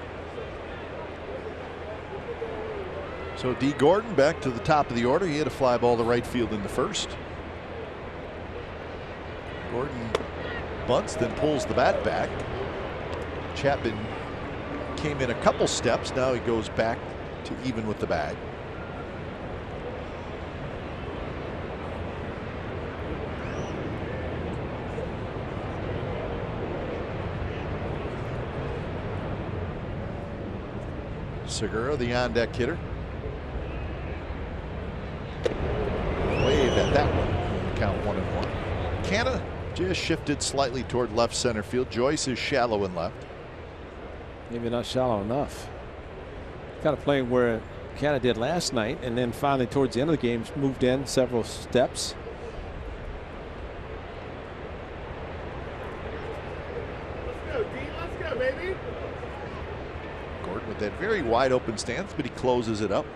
So D. Gordon back to the top of the order. He hit a fly ball to right field in the first. Gordon bunts, then pulls the bat back. Chapman came in a couple steps. Now he goes back to even with the bag. Segura, the on-deck hitter. Waved at that one. Count 1-1. Canna just shifted slightly toward left center field. Joyce is shallow in left. Maybe not shallow enough. Kind of playing where Canna did last night, and then finally towards the end of the game moved in several steps. Let's go, baby. Gordon with that very wide open stance, but he closes it up.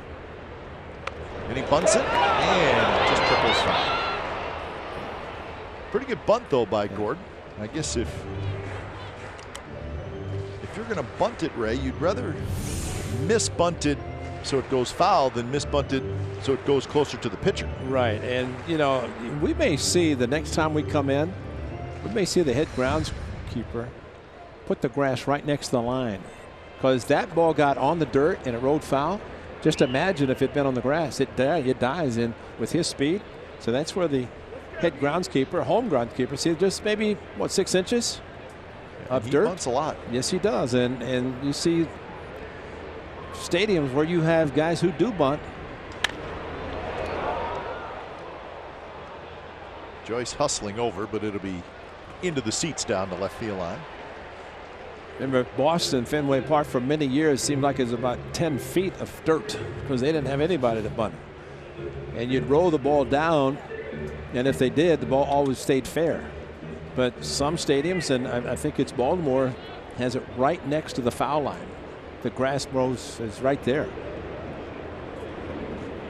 And he bunts it, and it just triples foul. Pretty good bunt though by Gordon. I guess if you're going to bunt it, Ray, you'd rather miss bunted so it goes foul than miss bunted so it goes closer to the pitcher. Right, and you know, we may see the next time we come in, we may see the head groundskeeper put the grass right next to the line, because that ball got on the dirt and it rolled foul. Just imagine if it'd been on the grass, it dies in with his speed. So that's where the head groundskeeper, home groundskeeper, see just maybe what, 6 inches of dirt. He bunts a lot. Yes, he does, and you see stadiums where you have guys who do bunt. Joyce hustling over, but it'll be into the seats down the left field line. Remember, Boston, Fenway Park, for many years seemed like it was about 10 feet of dirt because they didn't have anybody to bunt. And you'd roll the ball down, and if they did, the ball always stayed fair. But some stadiums, and I think it's Baltimore, has it right next to the foul line. The grass grows is right there.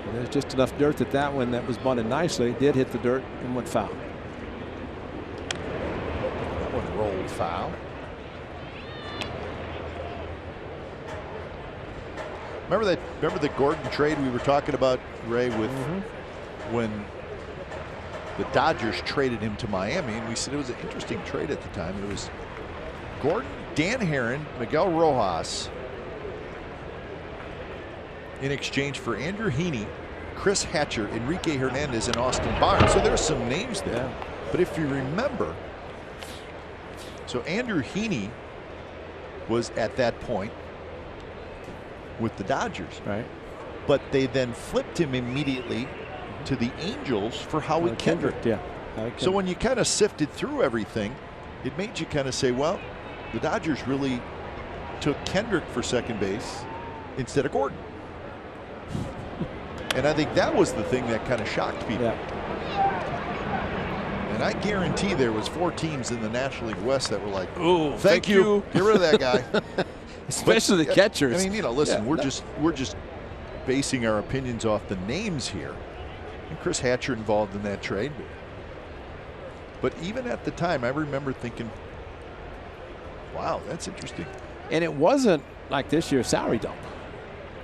And there's just enough dirt that one that was bunted nicely did hit the dirt and went foul. That one rolled foul. Remember the Gordon trade we were talking about, Ray, with when the Dodgers traded him to Miami, and we said it was an interesting trade at the time. It was Gordon, Dan Herron, Miguel Rojas in exchange for Andrew Heaney, Chris Hatcher, Enrique Hernandez, and Austin Barnes. So there's some names there. Yeah. But if you remember, so Andrew Heaney was at that point with the Dodgers. Right. But they then flipped him immediately to the Angels for Howie Kendrick. Yeah. So when you kind of sifted through everything, it made you kind of say, well, the Dodgers really took Kendrick for second base instead of Gordon. And I think that was the thing that kind of shocked people. Yeah. And I guarantee there was 4 teams in the National League West that were like, "Ooh, thank you. Get rid of that guy." Especially the catchers. I mean, you know, listen, Yeah, we're just basing our opinions off the names here. And Chris Hatcher involved in that trade. But even at the time, I remember thinking, wow, that's interesting. And it wasn't like this year's salary dump.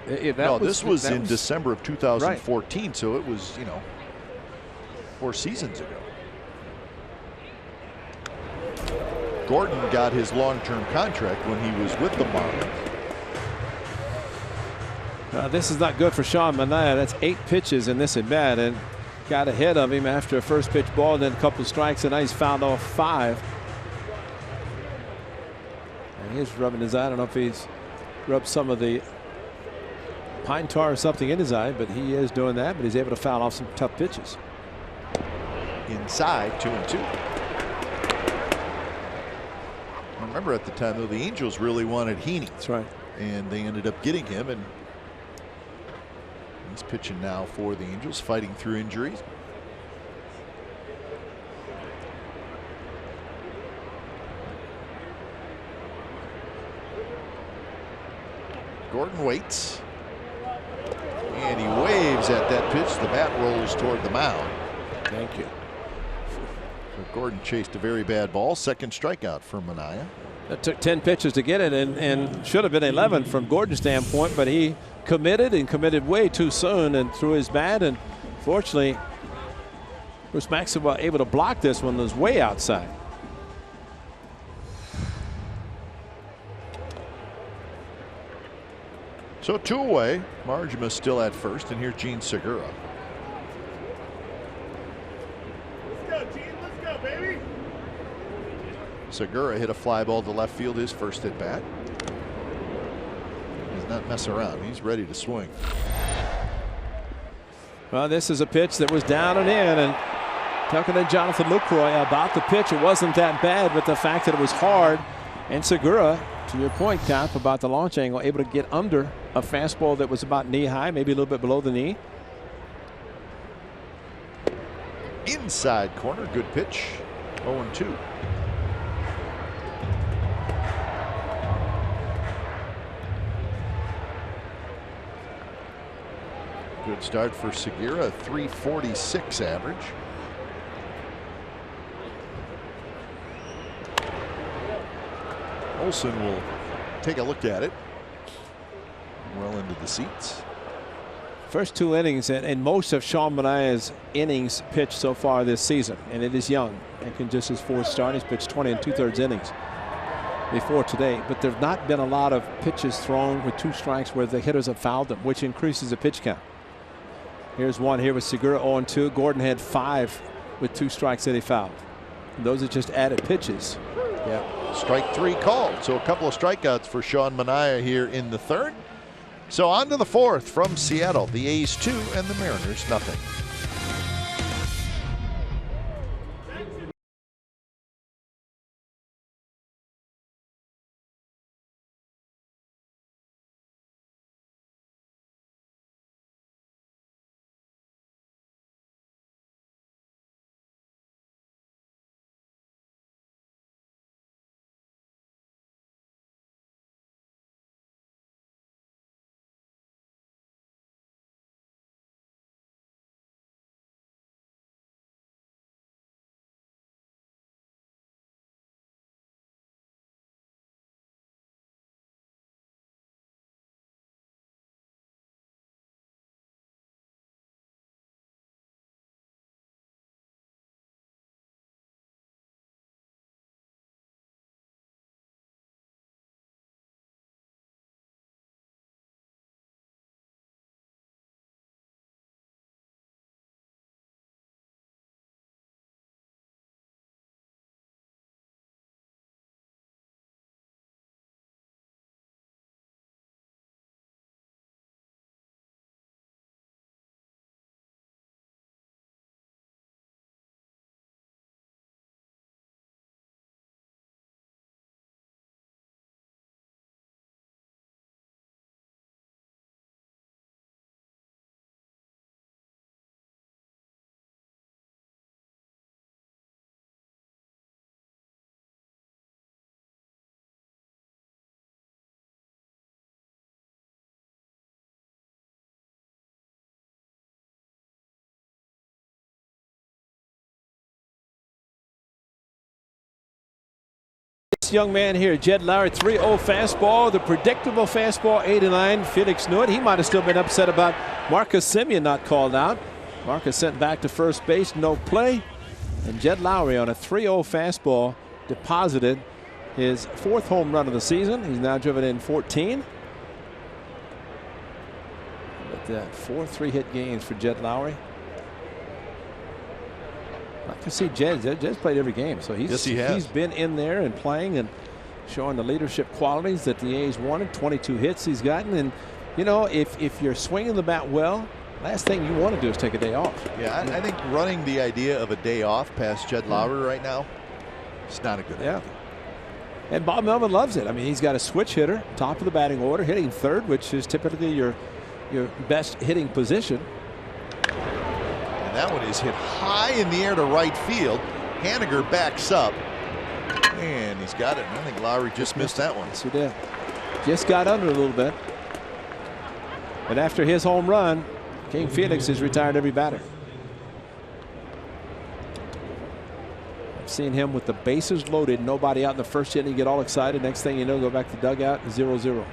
This was in December of 2014, right. So it was, you know, 4 seasons ago. Gordon got his long-term contract when he was with the Marlins. This is not good for Sean Manaea. That's 8 pitches in this at bat, and got ahead of him after a first pitch ball, then a couple of strikes, and now he's fouled off 5. And he's rubbing his eye. I don't know if he's rubbed some of the pine tar or something in his eye, but he is doing that. But he's able to foul off some tough pitches. Inside, 2-2. I remember at the time, though, the Angels really wanted Heaney. That's right. And they ended up getting him, and he's pitching now for the Angels, fighting through injuries. Gordon waits. And he waves at that pitch. The bat rolls toward the mound. Thank you. So Gordon chased a very bad ball. Second strikeout for Manaea. It took 10 pitches to get it, and should have been 11 from Gordon's standpoint, but he committed way too soon and threw his bat, and fortunately Bruce Maxwell able to block this one. That was way outside. So 2 away. Margema still at first, and here's Gene Segura. Let's go, Gene. Let's go, baby. Segura hit a fly ball to left field, his first at bat. He's not messing around. He's ready to swing. Well, this is a pitch that was down and in, and talking to Jonathan Lucroy about the pitch, it wasn't that bad, but the fact that it was hard, and Segura, to your point, Cap, about the launch angle, able to get under a fastball that was about knee high, maybe a little bit below the knee. Inside corner, good pitch. 0-2. Good start for Segura, 346 average. Olsen will take a look at it. Well into the seats. First 2 innings, and most of Sean Manaea's innings pitched so far this season, and it is young. And just his 4th start, he's pitched 20 2/3 innings before today. But there's not been a lot of pitches thrown with 2 strikes where the hitters have fouled them, which increases the pitch count. Here's one here with Segura 0-2. Gordon had 5 with 2 strikes that he fouled. And those are just added pitches. Yeah. Strike 3 called. So a couple of strikeouts for Sean Manaea here in the 3rd. So on to the 4th from Seattle. The A's 2 and the Mariners nothing. young man here, Jed Lowry, 3-0 fastball, the predictable fastball, 89. Felix knew it. He might have still been upset about Marcus Semien not called out. Marcus sent back to first base, no play. And Jed Lowry on a 3-0 fastball deposited his 4th home run of the season. He's now driven in 14. But 4 3-hit games for Jed Lowry. I can see Jed's played every game, so he's been in there and playing and showing the leadership qualities that the A's wanted. 22 hits he's gotten, and you know, if you're swinging the bat well, last thing you want to do is take a day off. Yeah, I think running the idea of a day off past Jed Lowry right now, it's not a good idea. And Bob Melvin loves it. I mean, he's got a switch hitter, top of the batting order, hitting third, which is typically your best hitting position. And that one is hit high in the air to right field. Haniger backs up, and he's got it. And I think Lowry just missed that one. Yes, he did. Just got under a little bit. But after his home run, King Felix has retired every batter. I've seen him with the bases loaded, nobody out in the first inning, get all excited. Next thing you know, go back to the dugout, 0-0.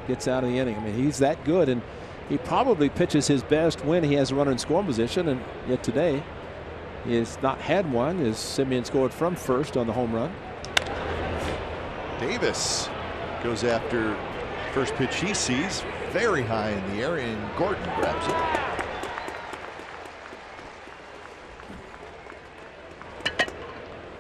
Gets out of the inning. I mean, he's that good, and he probably pitches his best when he has a runner in scoring position, and yet today he has not had one as Semien scored from first on the home run. Davis goes after first pitch he sees, very high in the air, and Gordon grabs it.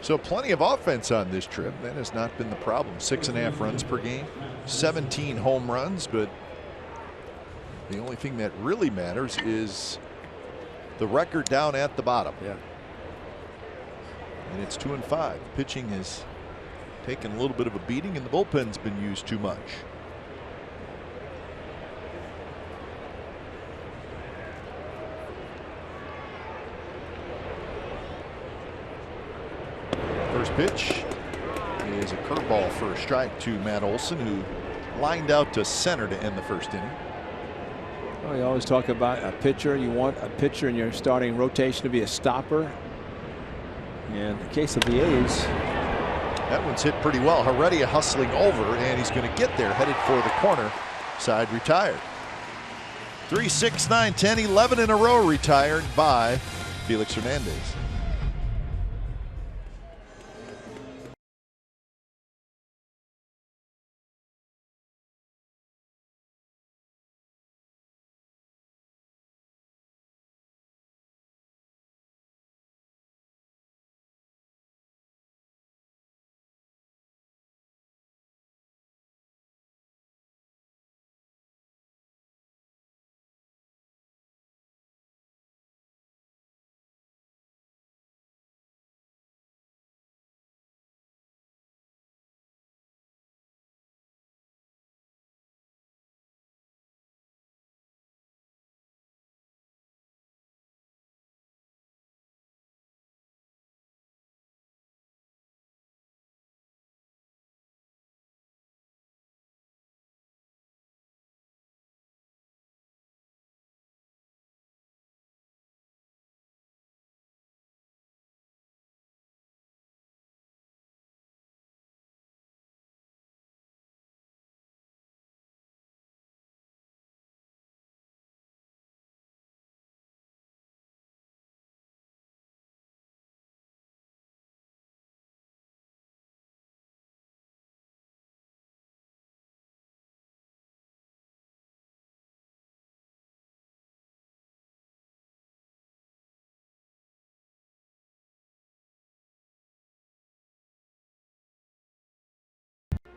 So plenty of offense on this trip. That has not been the problem. 6.5 runs per game, 17 home runs, but the only thing that really matters is the record down at the bottom. Yeah. And it's 2-5. Pitching has taken a little bit of a beating, and the bullpen's been used too much. First pitch is a curveball for a strike to Matt Olson, who lined out to center to end the first inning. Well, you always talk about a pitcher. You want a pitcher in your starting rotation to be a stopper. In the case of the A's, that one's hit pretty well. Heredia hustling over, and he's going to get there, headed for the corner. Side retired. 3, 6, 9, 10, 11 in a row retired by Felix Hernandez.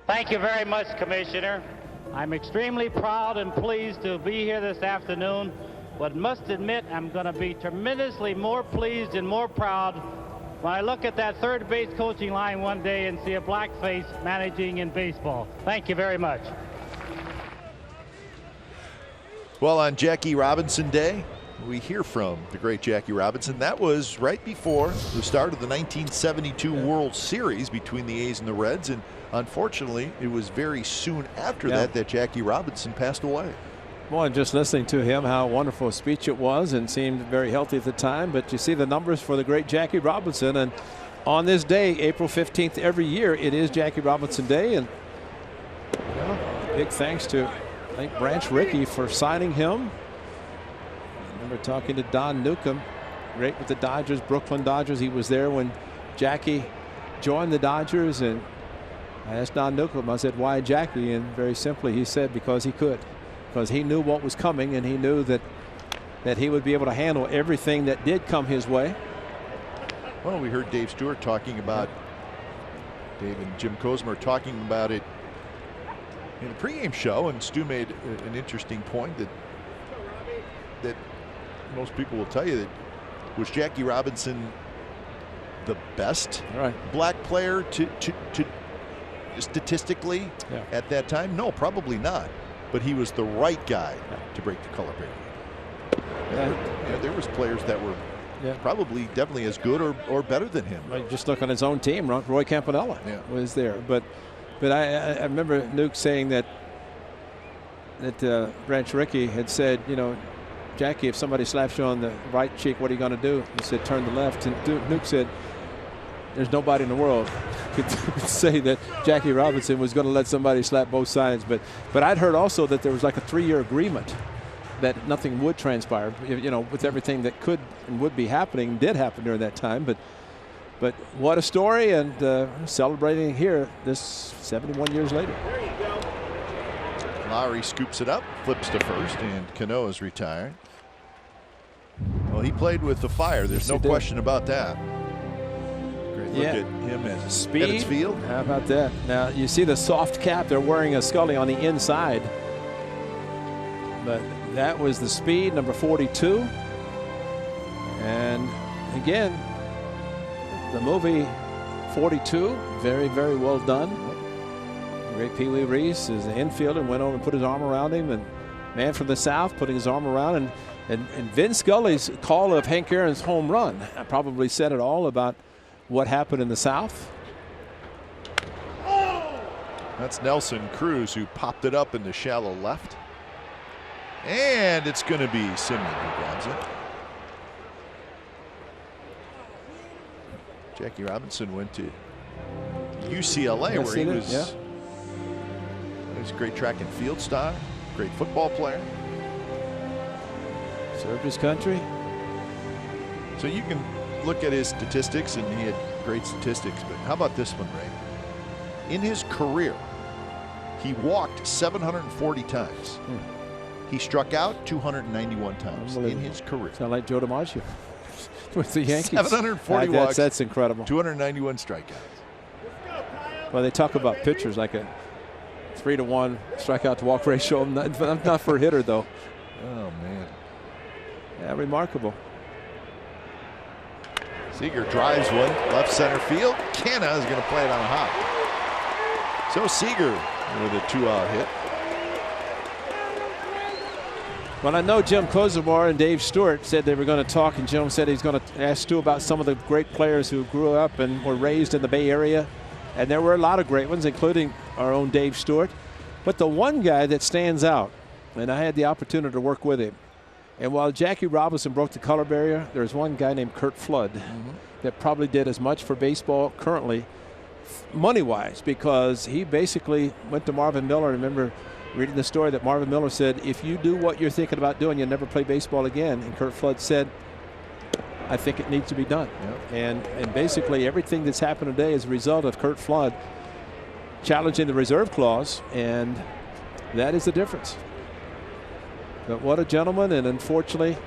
Thank you very much, Commissioner. I'm extremely proud and pleased to be here this afternoon, but must admit I'm going to be tremendously more pleased and more proud when I look at that third base coaching line one day and see a black face managing in baseball. Thank you very much. Well, on Jackie Robinson Day, we hear from the great Jackie Robinson. That was right before the start of the 1972 World Series between the A's and the Reds, and unfortunately it was very soon after that Jackie Robinson passed away. Well, and just listening to him, how wonderful a speech it was, and seemed very healthy at the time. But you see the numbers for the great Jackie Robinson, and on this day, April 15th, every year, it is Jackie Robinson Day. And big thanks to, I think, Branch Rickey for signing him. I remember talking to Don Newcomb, great with the Dodgers, Brooklyn Dodgers. He was there when Jackie joined the Dodgers. And I asked Don Newcomb, I said, why Jackie? And very simply, he said, because he could. Because he knew what was coming, and he knew that he would be able to handle everything that did come his way. Well, we heard Dave Stewart talking about, Dave and Jim Cosmer talking about it in the pregame show, and Stu made an interesting point that most people will tell you that was Jackie Robinson the best black player to statistically at that time? No, probably not. But he was the right guy to break the color barrier. There was players that were probably definitely as good or better than him. Just look on his own team. Roy Campanella was there. But I remember Nuke saying that Branch Rickey had said, you know, Jackie, if somebody slaps you on the right cheek, what are you going to do? He said, turn the left. And Nuke said, there's nobody in the world could say that Jackie Robinson was going to let somebody slap both sides. But I'd heard also that there was like a 3-year agreement that nothing would transpire, you know, with everything that could and would be happening, did happen during that time. But what a story, and celebrating here this 71 years later. Lowry scoops it up, flips to first, and Cano is retired. Well, he played with the Fire. There's no question about that. Great look at him at speed. Field. How about that? Now you see the soft cap. They're wearing a Scully on the inside, but that was the speed, number 42. And again, the movie 42, very, very well done. Great Pee Wee Reese is an infielder, went over and put his arm around him, and man from the South putting his arm around, and Vin Scully's call of Hank Aaron's home run probably said it all about what happened in the South. That's Nelson Cruz, who popped it up in the shallow left. And it's going to be Simeon who grabs it. Jackie Robinson went to UCLA, where he was a great track and field star, great football player. Served his country. So you can look at his statistics, and he had great statistics, but how about this one, Ray? In his career, he walked 740 times. He struck out 291 times in his career. Sound like Joe DiMaggio with the Yankees. 740 walks. That's incredible. 291 strikeouts. Well, they talk about pitchers like a 3-to-1 strikeout to walk ratio. Not for a hitter, though. Oh, man. Yeah, remarkable. Seager drives one left center field. Canna is going to play it on a hop. So Seager with a 2-out hit. Well, I know Jim Kosovar and Dave Stewart said they were going to talk, and Jim said he's going to ask Stu about some of the great players who grew up and were raised in the Bay Area. And there were a lot of great ones, including our own Dave Stewart. But the one guy that stands out, and I had the opportunity to work with him, and while Jackie Robinson broke the color barrier, there's one guy named Curt Flood that probably did as much for baseball currently, money-wise, because he basically went to Marvin Miller. I remember reading the story that Marvin Miller said, if you do what you're thinking about doing, you'll never play baseball again. And Curt Flood said, I think it needs to be done. And basically everything that's happened today is a result of Curt Flood challenging the reserve clause, and that is the difference. But what a gentleman, and unfortunately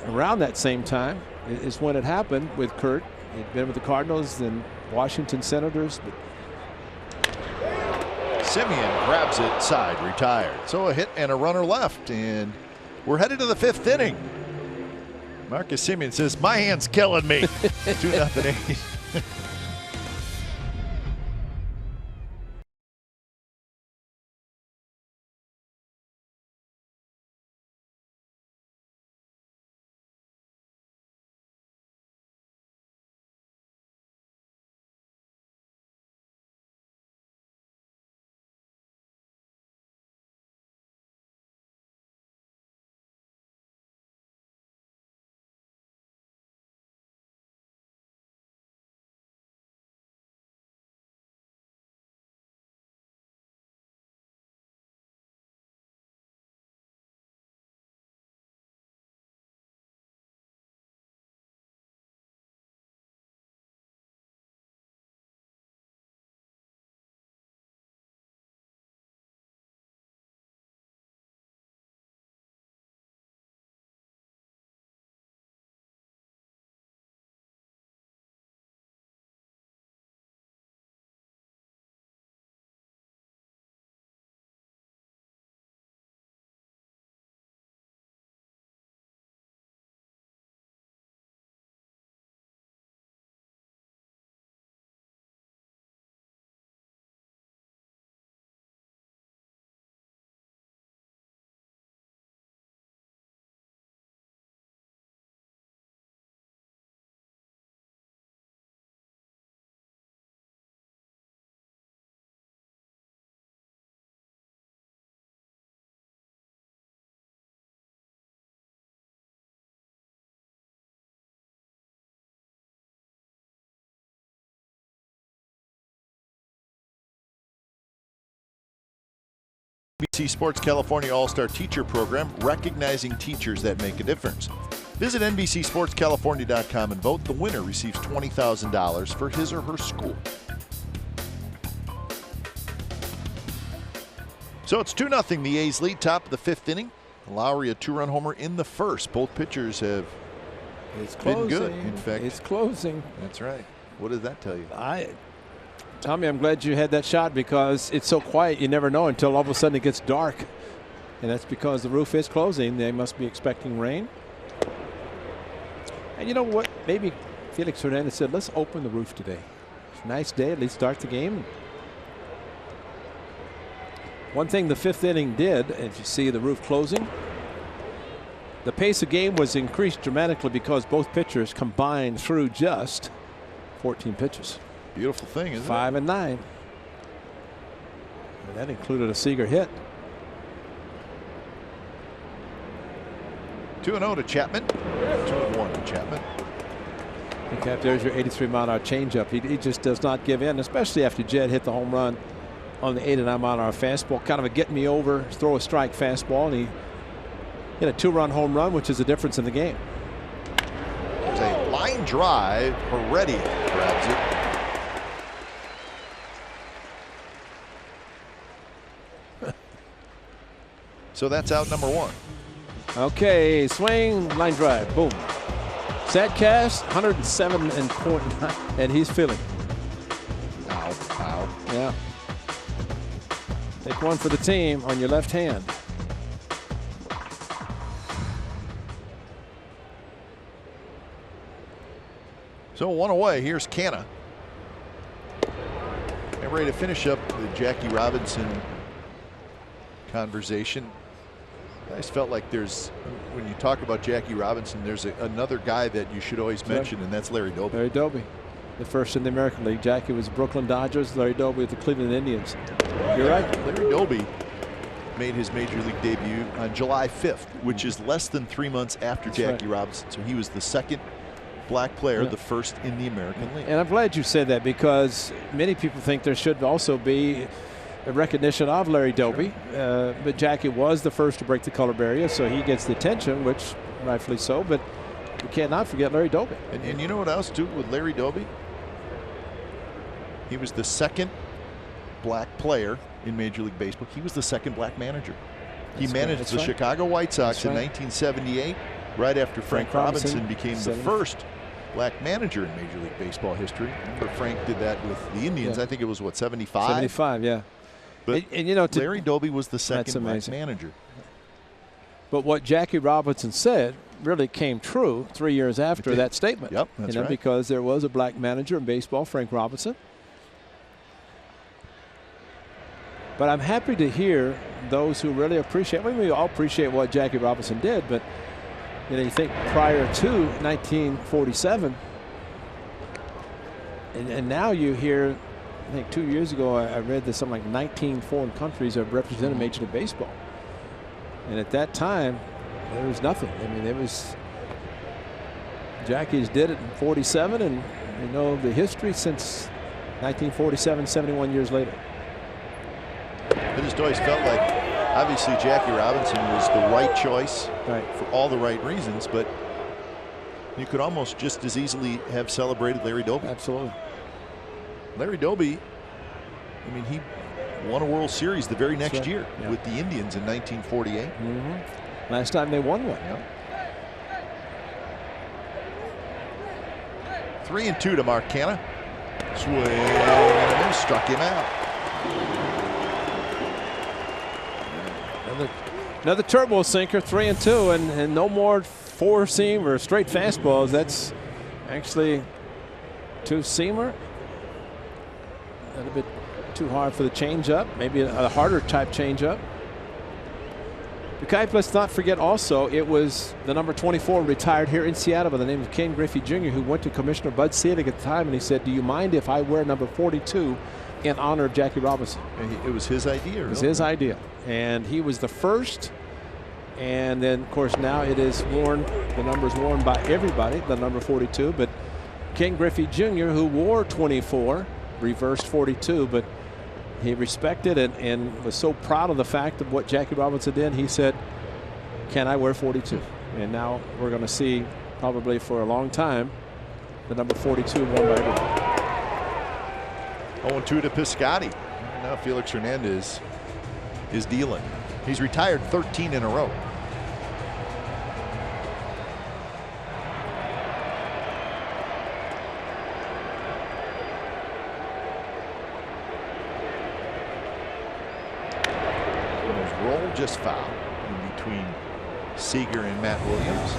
around that same time is when it happened with Curt. He'd been with the Cardinals and Washington Senators. Simeon grabs it, side, retired. So a hit and a runner left, and we're headed to the 5th inning. Marcus Semien says, my hand's killing me. 2-0. NBC Sports California All-Star Teacher Program, recognizing teachers that make a difference. Visit NBCSportsCalifornia.com and vote. The winner receives $20,000 for his or her school. So it's 2-0. The A's lead, top of the 5th inning. Lowry a 2-run homer in the first. Both pitchers have been good. In fact, it's closing. That's right. What does that tell you? Tommy, I'm glad you had that shot because it's so quiet. You never know until all of a sudden it gets dark. And that's because the roof is closing. They must be expecting rain. And you know what? Maybe Felix Hernandez said, let's open the roof today. It's a nice day. At least start the game. One thing the 5th inning did, if you see the roof closing, the pace of game was increased dramatically because both pitchers combined through just 14 pitches. Beautiful thing, isn't it? 5 and 9. And that included a Seager hit. 2-0 to Chapman. 2-1 to Chapman. And Cap, there's your 83-mile-an-hour changeup. He just does not give in, especially after Jed hit the home run on the 89-mile-an-hour fastball. Kind of a get me over, throw a strike fastball, and he hit a 2-run home run, which is the difference in the game. There's a line drive. Heredia grabs it. So that's out number 1. Okay, swing, line drive, boom. Statcast, 107.9, and he's feeling. Ow, ow. Yeah. Take one for the team on your left hand. So 1 away. Here's Canna. And ready to finish up the Jackie Robinson conversation. I just felt like when you talk about Jackie Robinson, there's another guy that you should always mention, and that's Larry Doby. Larry Doby, the first in the American League. Jackie was Brooklyn Dodgers. Larry Doby with the Cleveland Indians. You're right. Larry Doby made his major league debut on July 5th, which is less than 3 months after Jackie Robinson. So he was the second black player, the first in the American League. And I'm glad you said that because many people think there should also be a recognition of Larry Doby, but Jackie was the first to break the color barrier, so he gets the attention, which rightfully so, but we cannot forget Larry Doby. And you know what else, too, with Larry Doby? He was the second black player in Major League Baseball. He was the second black manager. He managed the Chicago White Sox in 1978, right after Frank Robinson became the first black manager in Major League Baseball history. Remember, Frank did that with the Indians. I think it was, what, 75? 75, yeah. But and you know, Larry Doby was the second black manager. But what Jackie Robinson said really came true 3 years after that statement. Yep, that's right. Because there was a black manager in baseball, Frank Robinson. But I'm happy to hear those who really appreciate. We all appreciate what Jackie Robinson did, but you think prior to 1947, and now you hear. I think 2 years ago I read that something like 19 foreign countries have represented Major League Baseball. And at that time, there was nothing. I mean, it was Jackie's did it in 47, and you know the history since 1947, 71 years later. I just always felt like, obviously, Jackie Robinson was the right choice for all the right reasons, but you could almost just as easily have celebrated Larry Doby. Absolutely. Larry Doby, I mean, he won a World Series the very next year with the Indians in 1948. Last time they won one. 3-2 to Mark Canna. Swing and struck him out. Another turbo sinker, 3-2, and no more four seam or straight fastballs. That's actually two seamer. A little bit too hard for the changeup. Maybe a harder type changeup. Okay, let's not forget also it was the number 24 retired here in Seattle by the name of Ken Griffey Jr. who went to Commissioner Bud Selig at the time and he said, "Do you mind if I wear number 42 in honor of Jackie Robinson?" And it was his idea. It was his idea, and he was the first. And then, of course, now it is worn. The number is worn by everybody, the number 42. But Ken Griffey Jr., who wore 24, reversed 42. But he respected and was so proud of the fact of what Jackie Robinson did. He said, "Can I wear 42?" And now we're going to see, probably for a long time, the number 42 worn by everyone. 0-2 to Piscotty. Now Felix Hernandez is dealing. He's retired 13 in a row. Roll just foul in between Seager and Matt Williams.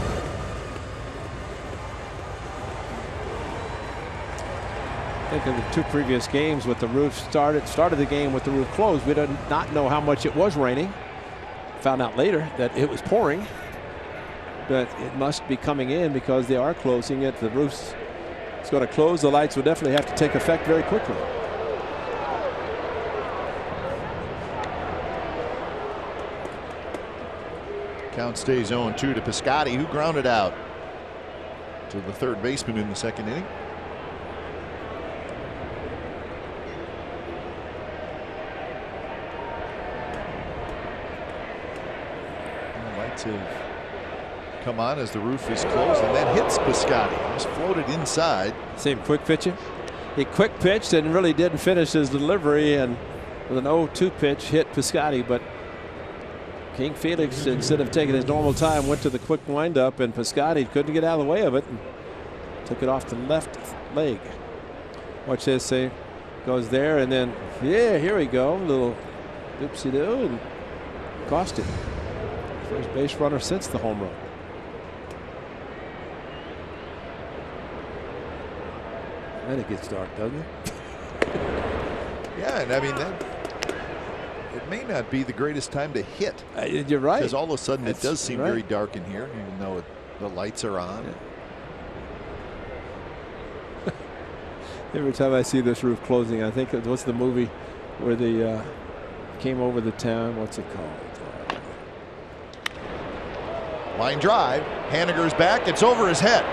I think of the two previous games with the roof started the game with the roof closed. We did not know how much it was raining. Found out later that it was pouring, but it must be coming in because they are closing it. The roof's going to close. The lights will definitely have to take effect very quickly. Count stays 0-2 to Piscotty, who grounded out to the third baseman in the second inning. And the lights have come on as the roof is closed, and that hits Piscotty. Just floated inside. Same quick pitching. He quick pitched and really didn't finish his delivery, and with an 0-2 pitch hit Piscotty, but King Felix, instead of taking his normal time, went to the quick windup, and Piscotty couldn't get out of the way of it and took it off the left leg. Watch this, see, goes there, and then, yeah, here we go, little doopsie-doo, and cost him. First base runner since the home run. And it gets dark, doesn't it? Yeah, and I mean, it may not be the greatest time to hit. You're right. Because all of a sudden it does seem right. very dark in here, even though the lights are on. Yeah. Every time I see this roof closing, I think what's the movie where they came over the town? What's it called? Line drive. Haniger's back. It's over his head.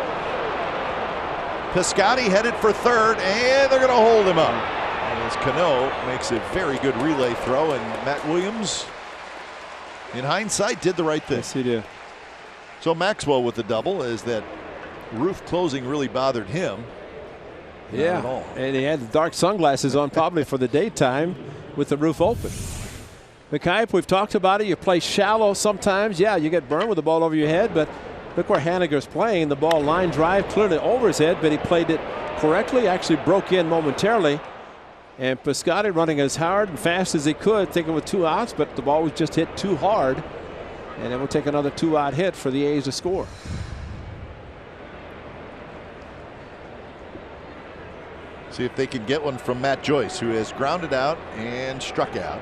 Piscotty headed for third, and they're going to hold him up. As Cano makes a very good relay throw, and Matt Williams, in hindsight, did the right thing. Yes, he did. So Maxwell with the double, as that roof closing really bothered him. Yeah, and he had the dark sunglasses on probably for the daytime with the roof open. McKipe, we've talked about it. You play shallow sometimes. Yeah, you get burned with the ball over your head, but look where Haniger's playing. The ball line drive clearly over his head, but he played it correctly, actually broke in momentarily. And Piscotty running as hard and fast as he could, thinking with 2 outs, but the ball was just hit too hard. And it will take another 2-out hit for the A's to score. See if they can get one from Matt Joyce, who has grounded out and struck out.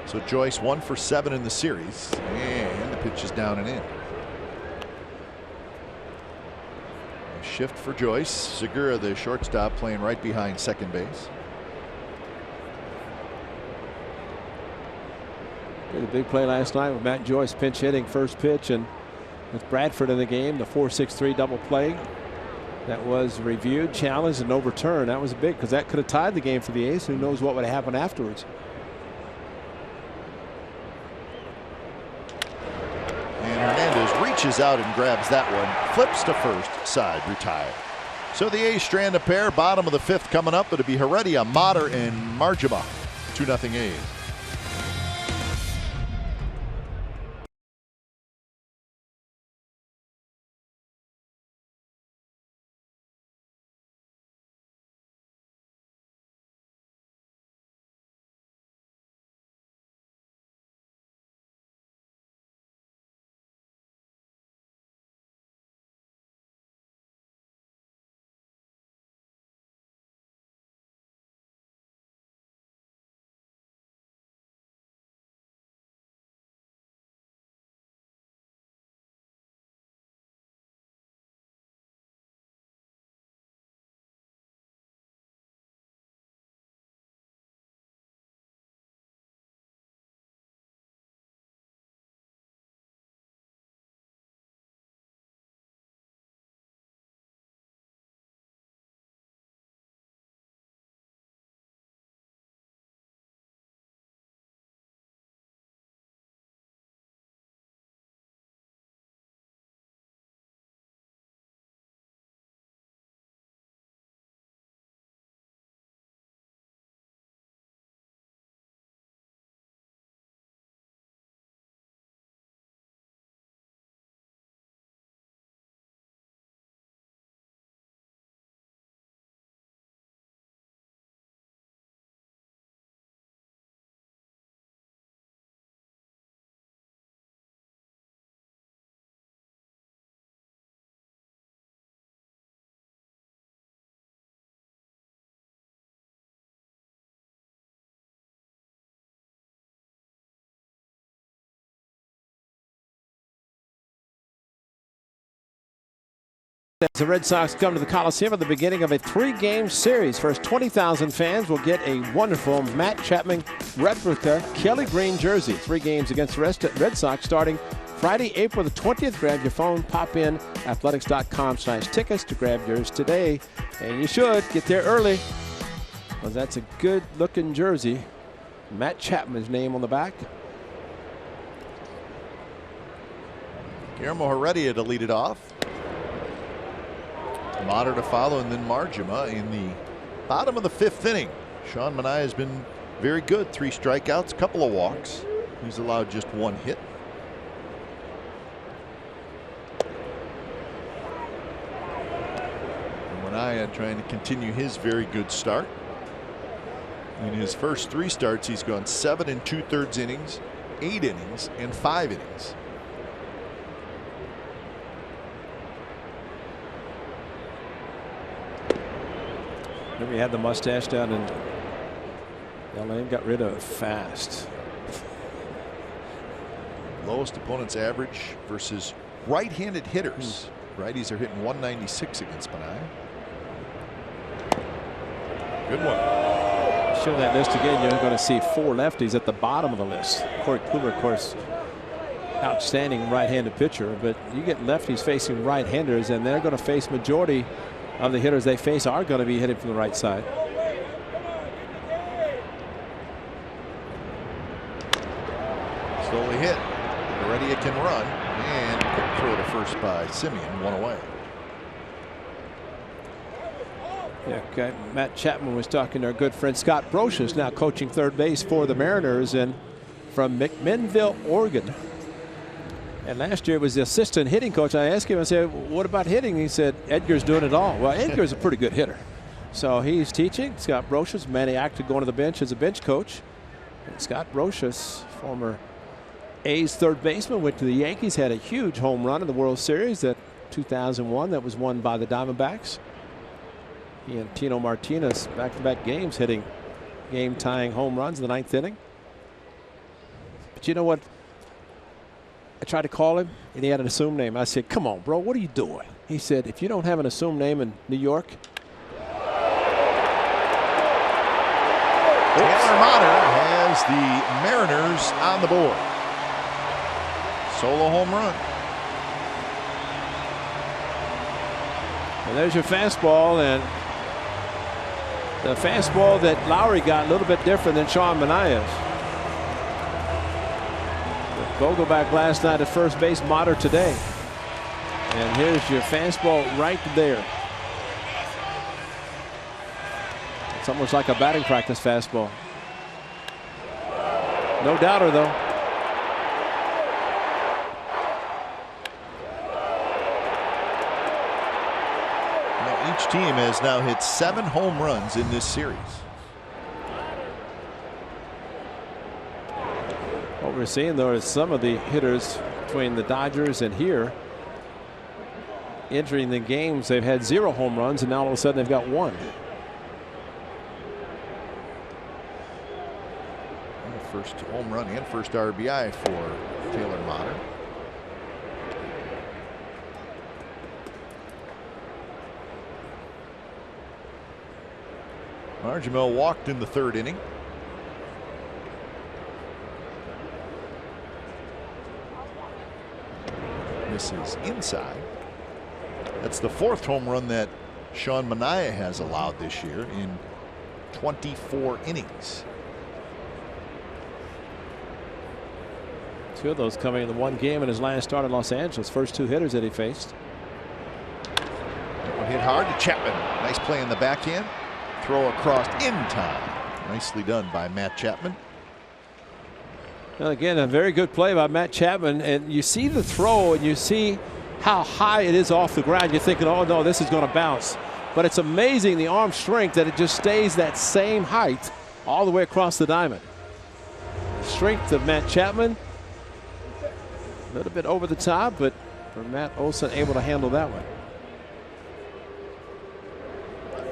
So Joyce 1 for 7 in the series, and the pitch is down and in. A shift for Joyce. Segura, the shortstop, playing right behind second base. Did a big play last night with Matt Joyce pinch hitting first pitch, and with Bradford in the game, the 4-6-3 double play that was reviewed, challenged, and overturned. That was big because that could have tied the game for the A's. Who knows what would have happened afterwards. And Hernandez reaches out and grabs that one, flips to first, side, retired. So the A's strand a pair, bottom of the 5th coming up. It'll be Heredia, Motter, and Marjama. 2-0 A's. As the Red Sox come to the Coliseum at the beginning of a 3-game series. First 20,000 fans will get a wonderful Matt Chapman replica Kelly Green jersey. 3 games against the Red Sox starting Friday, April the 20th. Grab your phone, pop in athletics.com/tickets to grab yours today. And you should get there early, because that's a good looking jersey. Matt Chapman's name on the back. Guillermo Heredia to lead it off. Mater to follow, and then Marjima in the bottom of the 5th inning. Sean Manaea has been very good. 3 strikeouts, couple of walks. He's allowed just 1 hit. Manaea trying to continue his very good start. In his first 3 starts, he's gone 7 2/3 innings, 8 innings, and 5 innings. Remember, he had the mustache down in LA and got rid of it fast. Lowest opponent's average versus right-handed hitters. Righties are hitting 196 against Pastime. Good one. Show that list again. You're going to see 4 lefties at the bottom of the list. Corey Kluber, of course, outstanding right-handed pitcher, but you get lefties facing right-handers, and they're going to face majority of the hitters they face are going to be hitting from the right side. Slowly hit. Heredia can run, and quick throw to first by Simeon, 1 away. Yeah, okay. Matt Chapman was talking to our good friend Scott Brocious, now coaching third base for the Mariners, and from McMinnville, Oregon. And last year was the assistant hitting coach. I asked him, I said, what about hitting? He said, Edgar's doing it all. Well, Edgar's a pretty good hitter. So he's teaching. Scott Brocious, Manny acted going to the bench as a bench coach. And Scott Brocious, former A's third baseman, went to the Yankees, had a huge home run in the World Series that 2001 that was won by the Diamondbacks. He and Tino Martinez back-to-back games hitting game-tying home runs in the 9th inning. But you know what? I tried to call him, and he had an assumed name. I said, come on, bro, what are you doing? He said, if you don't have an assumed name in New York. Taylor Mater has the Mariners on the board. Solo home run. And there's your fastball, and the fastball that Lowry got a little bit different than Sean Manaea's. Vogelbach last night at first base, Mater today. And here's your fastball right there. It's almost like a batting practice fastball. No doubter, though. Now, each team has now hit 7 home runs in this series. What we're seeing, though, is some of the hitters between the Dodgers and here entering the games, they've had 0 home runs, and now all of a sudden they've got 1. First home run and first RBI for Taylor Mater. Marjima walked in the 3rd inning. Misses inside. That's the 4th home run that Sean Manaea has allowed this year in 24 innings. 2 of those coming in the 1 game in his last start in Los Angeles. First 2 hitters that he faced. That one hit hard to Chapman. Nice play in the backhand. Throw across in time. Nicely done by Matt Chapman. Well, again, a very good play by Matt Chapman. And you see the throw, and you see how high it is off the ground. You're thinking, oh, no, this is going to bounce. But it's amazing the arm strength that it just stays that same height all the way across the diamond. Strength of Matt Chapman. A little bit over the top, but for Matt Olson able to handle that one.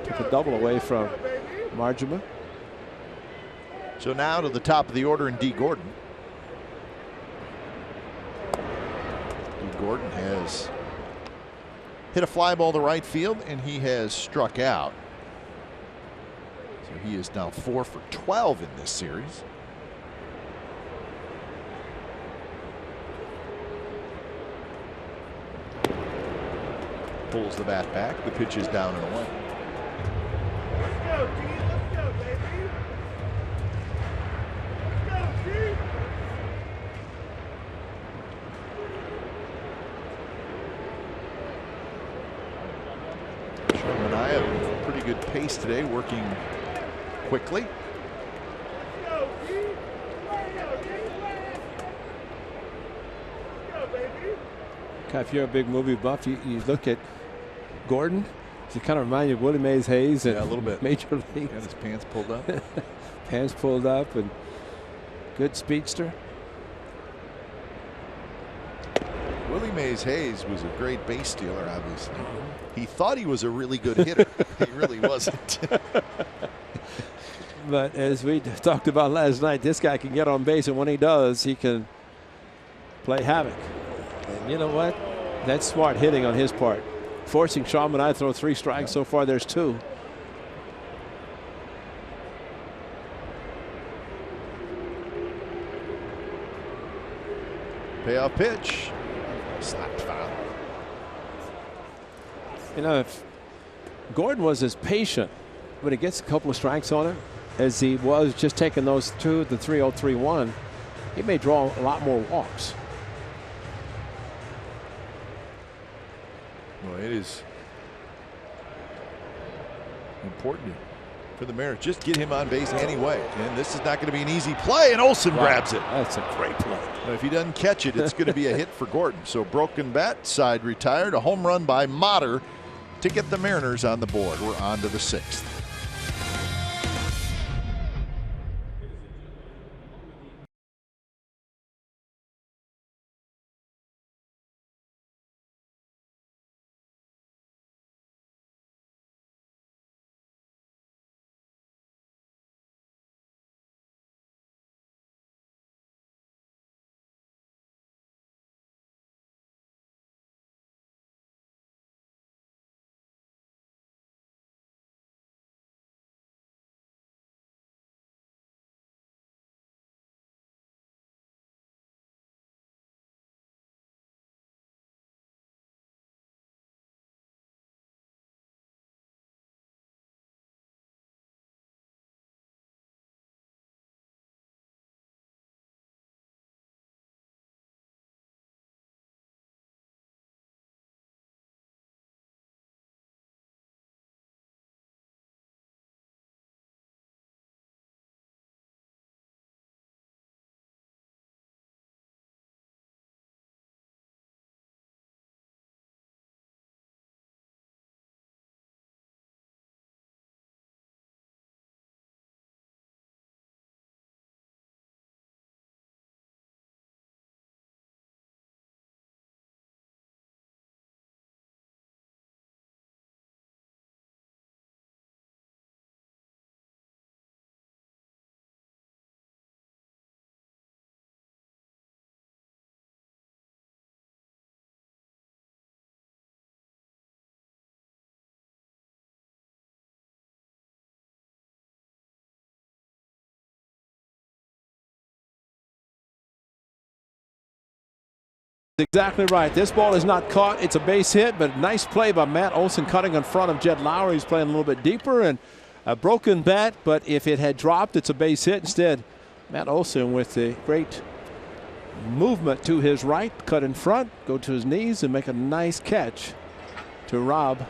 Took a double away from Marjima. So now to the top of the order in D. Gordon. D. Gordon has hit a fly ball to right field, and he has struck out. So he is now 4 for 12 in this series. Pulls the bat back. The pitch is down and away. Let's go, G. Let's go, baby. Let's go, G. Sherman, I have pretty good pace today, working quickly. Let's go, G. Let's go, baby. If you're a big movie buff, you look at Gordon. He kind of reminds you of Willie Mays Hayes and Yeah, a little bit. Major League. Got his pants pulled up. Pants pulled up and good speedster. Willie Mays Hayes was a great base stealer, obviously. He thought he was a really good hitter. He really wasn't. But as we talked about last night, this guy can get on base, and when he does, he can play havoc. And you know what? That's smart hitting on his part. Forcing Sean and I throw 3 strikes. So far, there's 2. Payoff pitch. Slapped foul. You know, if Gordon was as patient when he gets a couple of strikes on him as he was just taking those 2, the 3-0, 3-1, he may draw a lot more walks. Well, it is important for the Mariners. Just get him on base anyway. And this is not going to be an easy play, and Olsen grabs it. That's a great play. But if he doesn't catch it, it's going to be a hit for Gordon. So broken bat, side retired, a home run by Motter to get the Mariners on the board. We're on to the 6th. Exactly right. This ball is not caught. It's a base hit, but nice play by Matt Olson cutting in front of Jed Lowry. He's playing a little bit deeper, and a broken bat, but if it had dropped, it's a base hit. Instead, Matt Olson with a great movement to his right, cut in front, go to his knees, and make a nice catch to rob.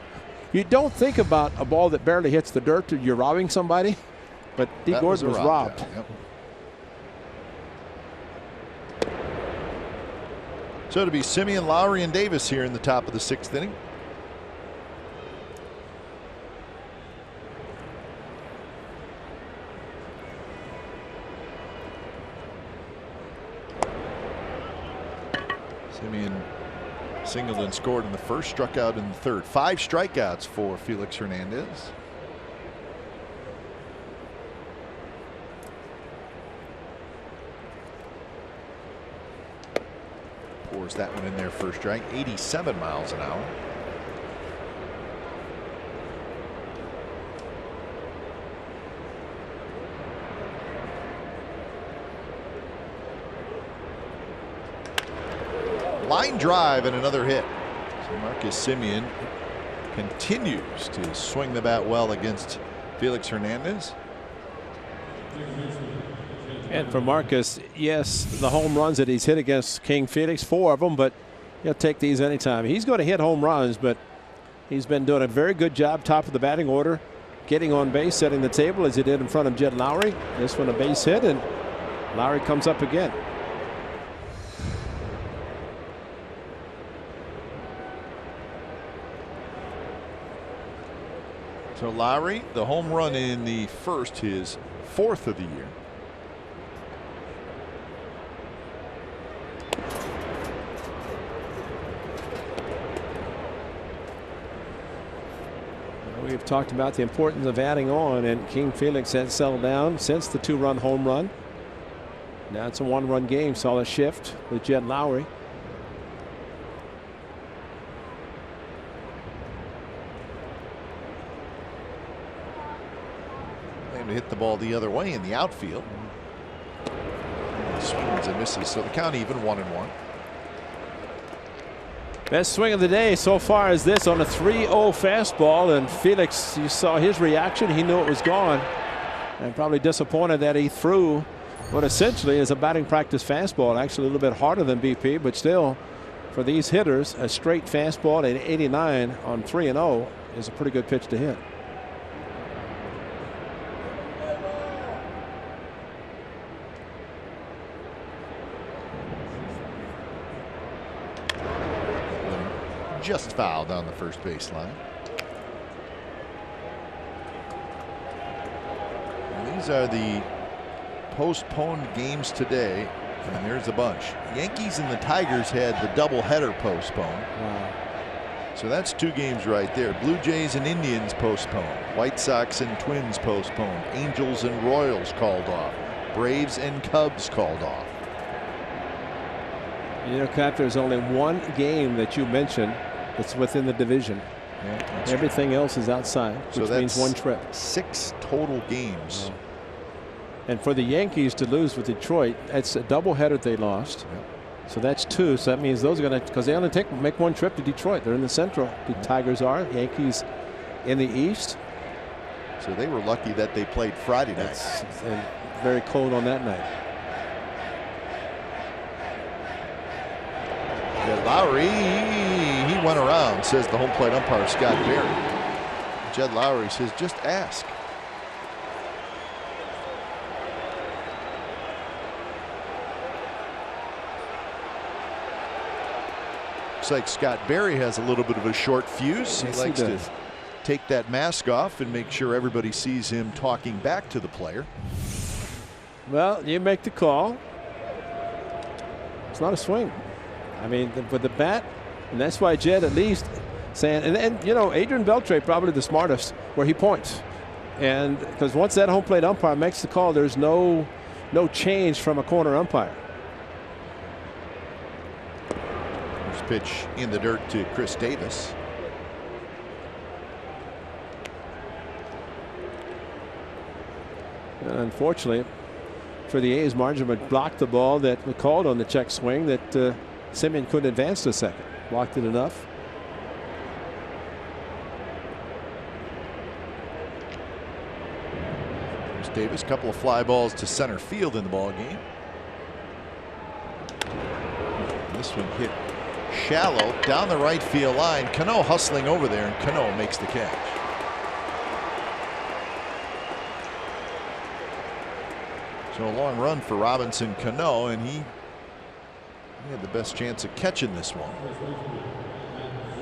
You don't think about a ball that barely hits the dirt, you're robbing somebody, but D. Gordon was robbed. Yep. So it'll be Simeon, Lowry, and Davis here in the top of the 6th inning. Simeon singled and scored in the first, struck out in the third. 5 strikeouts for Felix Hernandez. Pours that one in there, first strike. 87 miles an hour. line drive and another hit. So Marcus Semien continues to swing the bat well against Felix Hernandez. And for Marcus, yes, the home runs that he's hit against King Felix, 4 of them, but he'll take these anytime. He's going to hit home runs, but he's been doing a very good job top of the batting order, getting on base, setting the table as he did in front of Jed Lowry. This one a base hit, and Lowry comes up again. So Lowry, the home run in the first, his 4th of the year. We've talked about the importance of adding on, and King Felix has settled down since the 2-run home run. Now it's a 1-run game. Saw a shift with Jed Lowry. And to hit the ball the other way in the outfield. Swings and misses, so the count even 1-1. Best swing of the day so far is this on a 3-0 fastball, and Felix, you saw his reaction. He knew it was gone, and probably disappointed that he threw what essentially is a batting practice fastball. Actually a little bit harder than BP, but still, for these hitters, a straight fastball at 89 on 3-0 is a pretty good pitch to hit. Just fouled on the first baseline. And these are the postponed games today, and there's a bunch. Yankees and the Tigers had the doubleheader postponed. Wow. So that's 2 games right there. Blue Jays and Indians postponed. White Sox and Twins postponed. Angels and Royals called off. Braves and Cubs called off. You know, Cap, there's only 1 game that you mentioned that's within the division. Yeah, everything else is outside, which means 1 trip. 6 total games. Wow. And for the Yankees to lose with Detroit, that's a doubleheader they lost. Yep. So that's 2. So that means those are going to, because they only make 1 trip to Detroit. They're in the Central. The Tigers are. Yankees in the East. So they were lucky that they played Friday night. And very cold on that night. Yeah, Lowry, he went around, says the home plate umpire, Scott Berry. Jed Lowry says, just ask. Looks like Scott Berry has a little bit of a short fuse. Yes, he likes he to does. take that mask off and make sure everybody sees him talking back to the player. Well, you make the call. It's not a swing. I mean, with the bat, and that's why Jed at least saying, and you know, Adrian Beltre probably the smartest where he points, and because once that home plate umpire makes the call, there's no change from a corner umpire. First pitch in the dirt to Chris Davis. And unfortunately for the A's, Marginman blocked the ball that was called on the check swing that Semien couldn't advance to second. Blocked it enough. Chris Davis, couple of fly balls to center field in the ball game. This one hit shallow down the right field line. Cano hustling over there, and Cano makes the catch. So a long run for Robinson Cano, and he had the best chance of catching this one.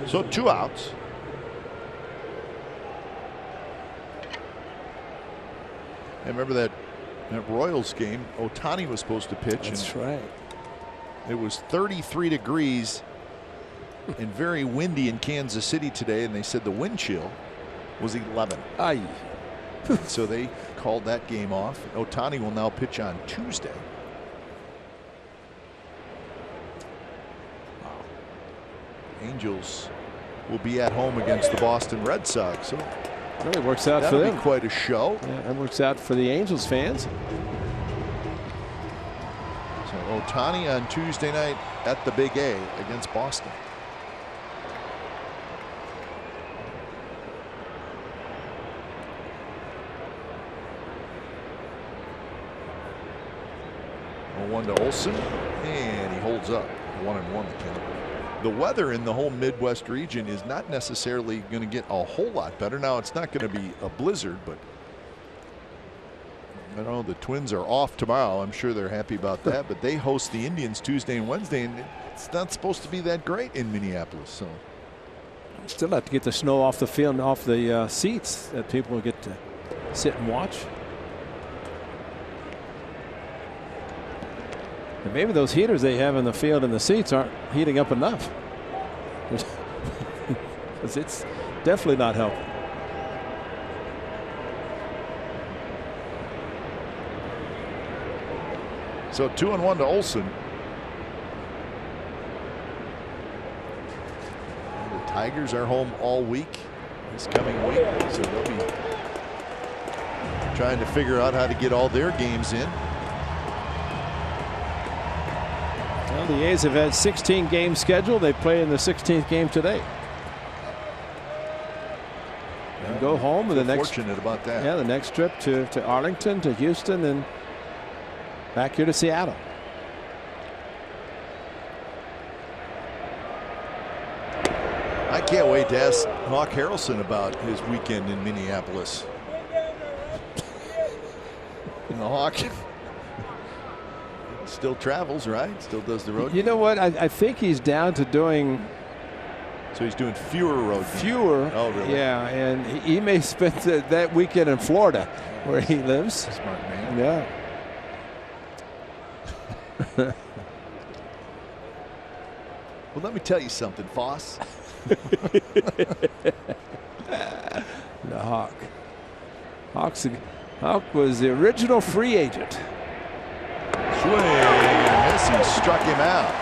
So 2 outs. And remember that Royals game, Ohtani was supposed to pitch. That's right. It was 33 degrees and very windy in Kansas City today, and they said the wind chill was 11. Aye. So they called that game off. Ohtani will now pitch on Tuesday. Angels will be at home against the Boston Red Sox. So it really works out for that'll them. be quite a show. Yeah, that works out for the Angels fans. So Ohtani on Tuesday night at the Big A against Boston. One to Olsen, and he holds up 1-1 the count. The weather in the whole Midwest region is not necessarily going to get a whole lot better. Now it's not going to be a blizzard, but I know the Twins are off tomorrow. I'm sure they're happy about that, but they host the Indians Tuesday and Wednesday, and it's not supposed to be that great in Minneapolis. So still have to get the snow off the field and off the seats that people will get to sit and watch. And maybe those heaters they have in the field and the seats aren't heating up enough. Because it's definitely not helping. So 2-1 to Olsen. And the Tigers are home all week this coming week, so they'll be trying to figure out how to get all their games in. Well, the A's have had 16 games scheduled. They play in the 16th game today. And go home with the next. Fortunate about that. Yeah, the next trip to Arlington, to Houston, and back here to Seattle. I can't wait to ask Hawk Harrelson about his weekend in Minneapolis. And the Hawk still travels, right? Still does the road. You know what? I think he's down to doing. So he's doing fewer road games. Fewer. Oh, really? Yeah, and he may spend that weekend in Florida, where he lives. Smart man. Yeah. Well, let me tell you something, Foss. The Hawk. Hawk was the original free agent. Swing and miss. He struck him out.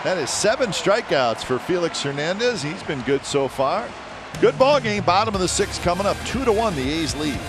That is 7 strikeouts for Felix Hernandez. He's been good so far. Good ball game. Bottom of the 6th coming up. 2-1 the A's lead.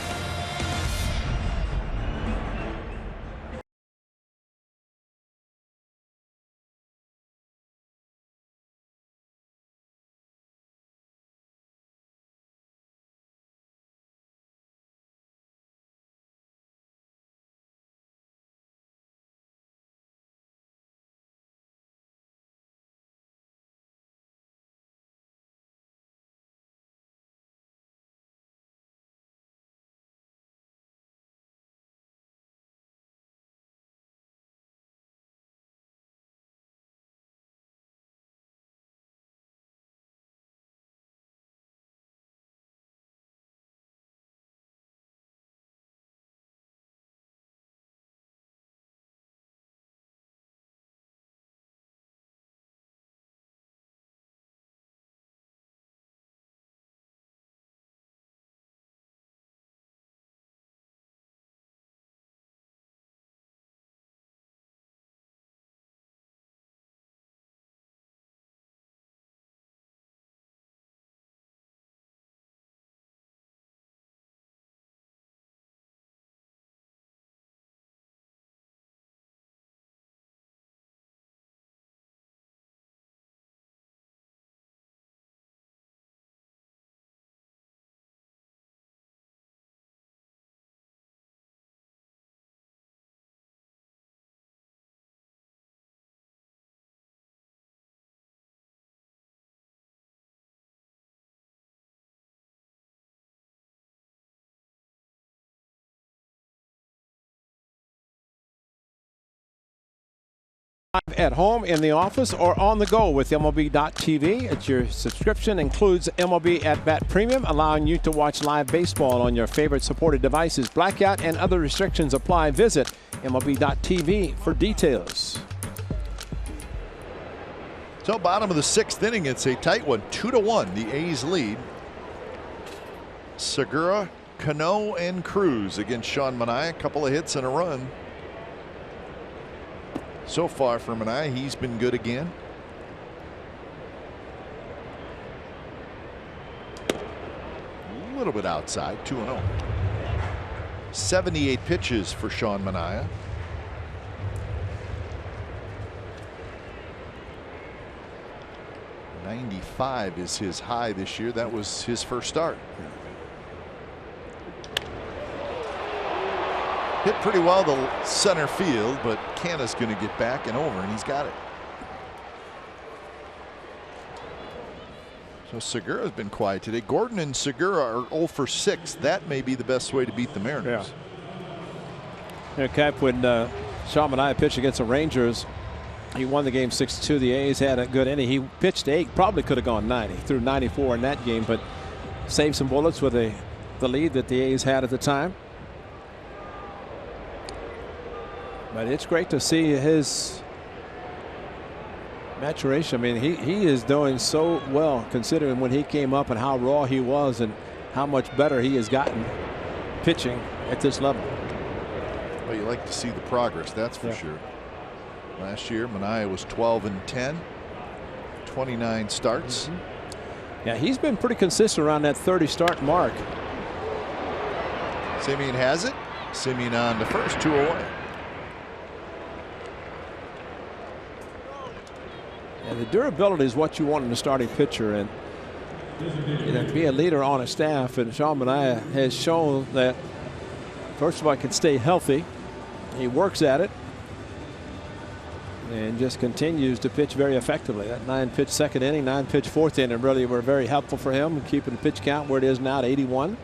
At home, in the office, or on the go with MLB.tv. It's your subscription includes MLB At Bat Premium, allowing you to watch live baseball on your favorite supported devices. Blackout and other restrictions apply. Visit MLB.tv for details. So bottom of the 6th inning, it's a tight one. 2-1 the A's lead. Segura, Cano, and Cruz against Sean Manaea. A couple of hits and a run. So far for Manaea, he's been good again. A little bit outside, 2-0. 78 pitches for Sean Manaea. 95 is his high this year. That was his first start. Hit pretty well to center field, but Canna's going to get back and over, and he's got it. So Segura's been quiet today. Gordon and Segura are 0 for 6. That may be the best way to beat the Mariners. Yeah, Cap, when Sean Manaea pitched against the Rangers, he won the game 6-2. The A's had a good inning. He pitched 8, probably could have gone 9. He threw 94 in that game, but saved some bullets with the lead that the A's had at the time. But it's great to see his maturation. I mean, he is doing so well considering when he came up and how raw he was and how much better he has gotten pitching at this level. Well, you like to see the progress, that's for sure. Last year, Manaea was 12-10, 29 starts. Yeah, he's been pretty consistent around that 30 start mark. Simeon has it. Simeon on to first, 2 away. And the durability is what you want in a starting pitcher, and to be a leader on a staff. And Sean Manaea has shown that, first of all, can stay healthy. He works at it and just continues to pitch very effectively. That 9-pitch second inning, 9-pitch fourth inning really were very helpful for him, keeping the pitch count where it is now at 81.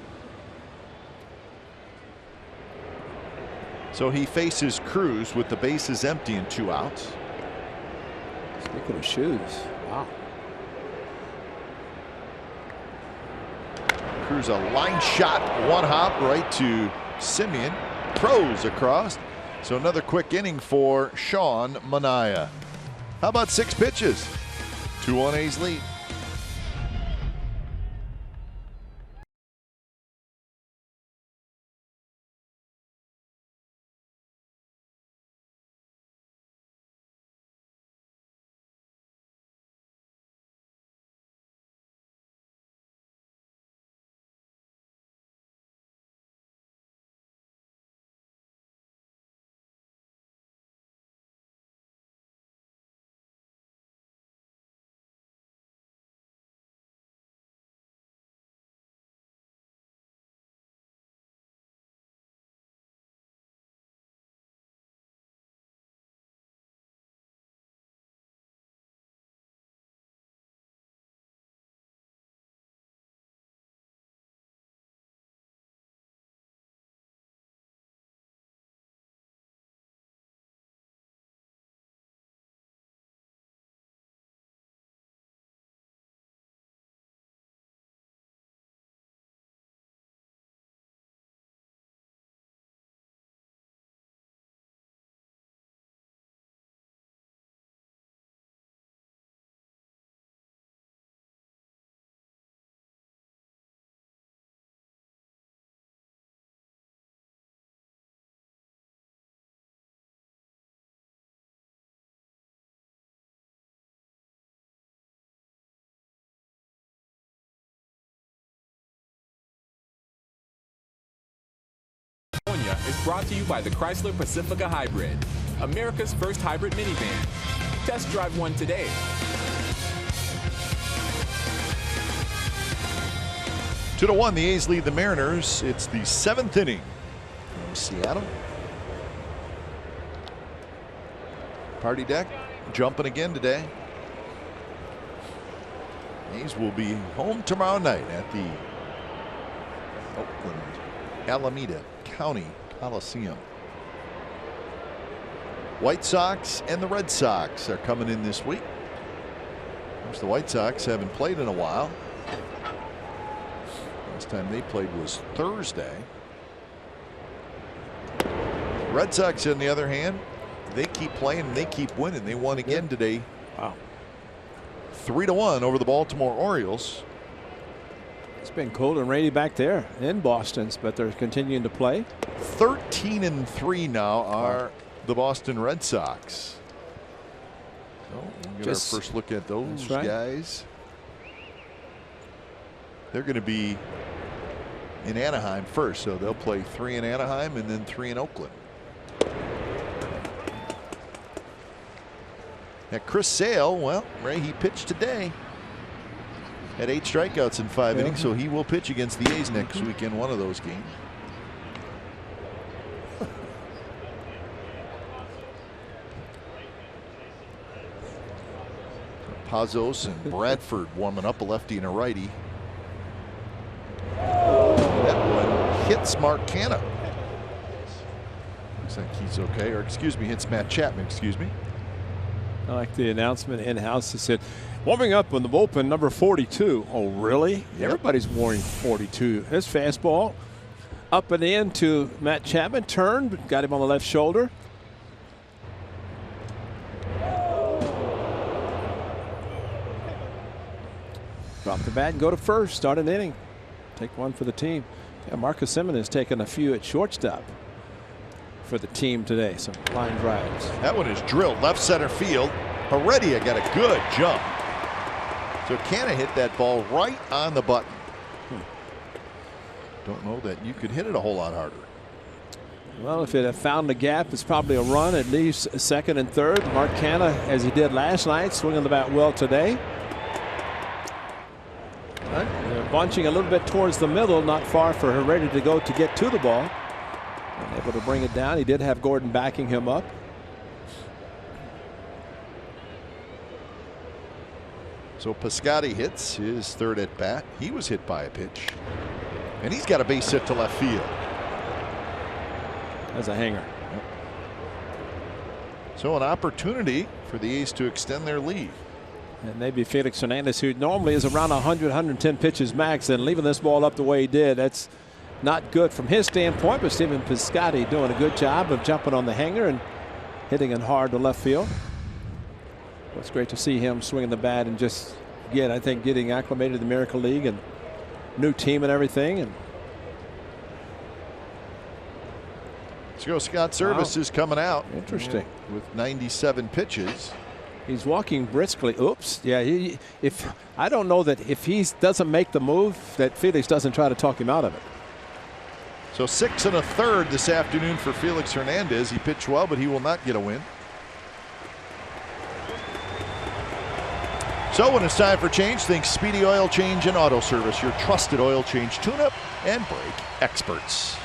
So he faces Cruz with the bases empty and 2 outs. Speaking of shoes, wow. Cruz a line shot, 1 hop right to Simeon. Throws across. So another quick inning for Sean Manaea. How about 6 pitches? 2-1 A's lead. Is brought to you by the Chrysler Pacifica Hybrid, America's first hybrid minivan. Test drive one today. Two to 1, the A's lead the Mariners. It's the 7th inning from Seattle. Party deck jumping again today. A's will be home tomorrow night at the Oakland Alameda County Coliseum. White Sox and the Red Sox are coming in this week. Of course, the White Sox haven't played in a while. Last time they played was Thursday. Red Sox, on the other hand, they keep playing and they keep winning. They won again today. Wow. 3-1 over the Baltimore Orioles. It's been cold and rainy back there in Boston, but they're continuing to play. 13-3 now are the Boston Red Sox. So we'll get our first look at those guys. They're going to be in Anaheim first, so they'll play 3 in Anaheim and then 3 in Oakland. Now Chris Sale, well, Ray, he pitched today. Had 8 strikeouts in 5 innings, so he will pitch against the A's next week in one of those games. Pazos and Bradford warming up, a lefty and a righty. That one hits Mark Canha. Looks like he's okay, or excuse me, hits Matt Chapman, excuse me. I like the announcement in-house. It said, warming up on the bullpen, number 42. Oh, really? Yep. Everybody's wearing 42. His fastball up and in to Matt Chapman. Turned, got him on the left shoulder. Drop the bat and go to first. Start an inning. Take one for the team. Yeah, Marcus Simmons has taken a few at shortstop for the team today. Some line drives. That one is drilled left center field. Heredia got a good jump. So Canha hit that ball right on the button. Don't know that you could hit it a whole lot harder. Well, if it had found the gap, it's probably a run, at least second and third. Mark Canha, as he did last night, swinging the bat well today. They're bunching a little bit towards the middle, not far for Heredia to go to get to the ball. And able to bring it down. He did have Gordon backing him up. So Piscotty hits his third at bat. He was hit by a pitch. And he's got a base hit to left field. As a hanger. Yep. So an opportunity for the A's to extend their lead. And maybe Felix Hernandez, who normally is around 100, 110 pitches max, and leaving this ball up the way he did, that's not good from his standpoint. But Stephen Piscotty doing a good job of jumping on the hanger and hitting it hard to left field. It's great to see him swinging the bat and just I think, getting acclimated to the Miracle League and new team and everything. And let's go. Scott Service is coming out. Interesting. With 97 pitches. He's walking briskly. Oops. Yeah. I don't know that if he doesn't make the move, that Felix doesn't try to talk him out of it. So 6 1/3 this afternoon for Felix Hernandez. He pitched well, but he will not get a win. So when it's time for change, think Speedy Oil Change and Auto Service, your trusted oil change, tune-up, and brake experts.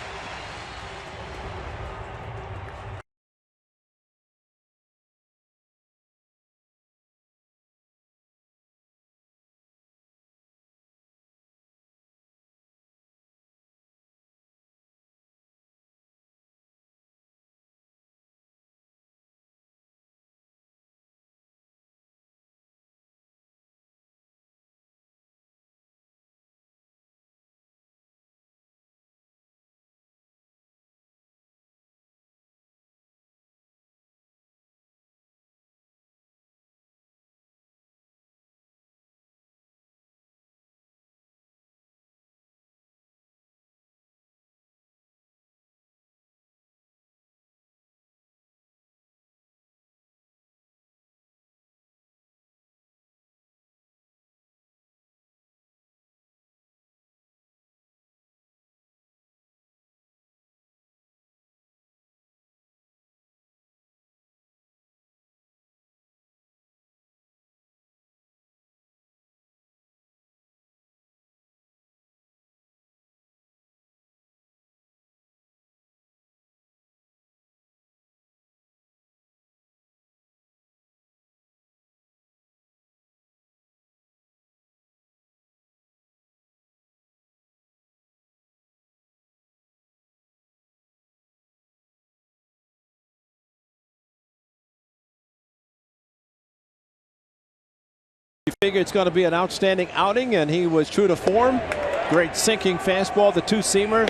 You figure it's going to be an outstanding outing, and he was true to form. Great sinking fastball, the two-seamer,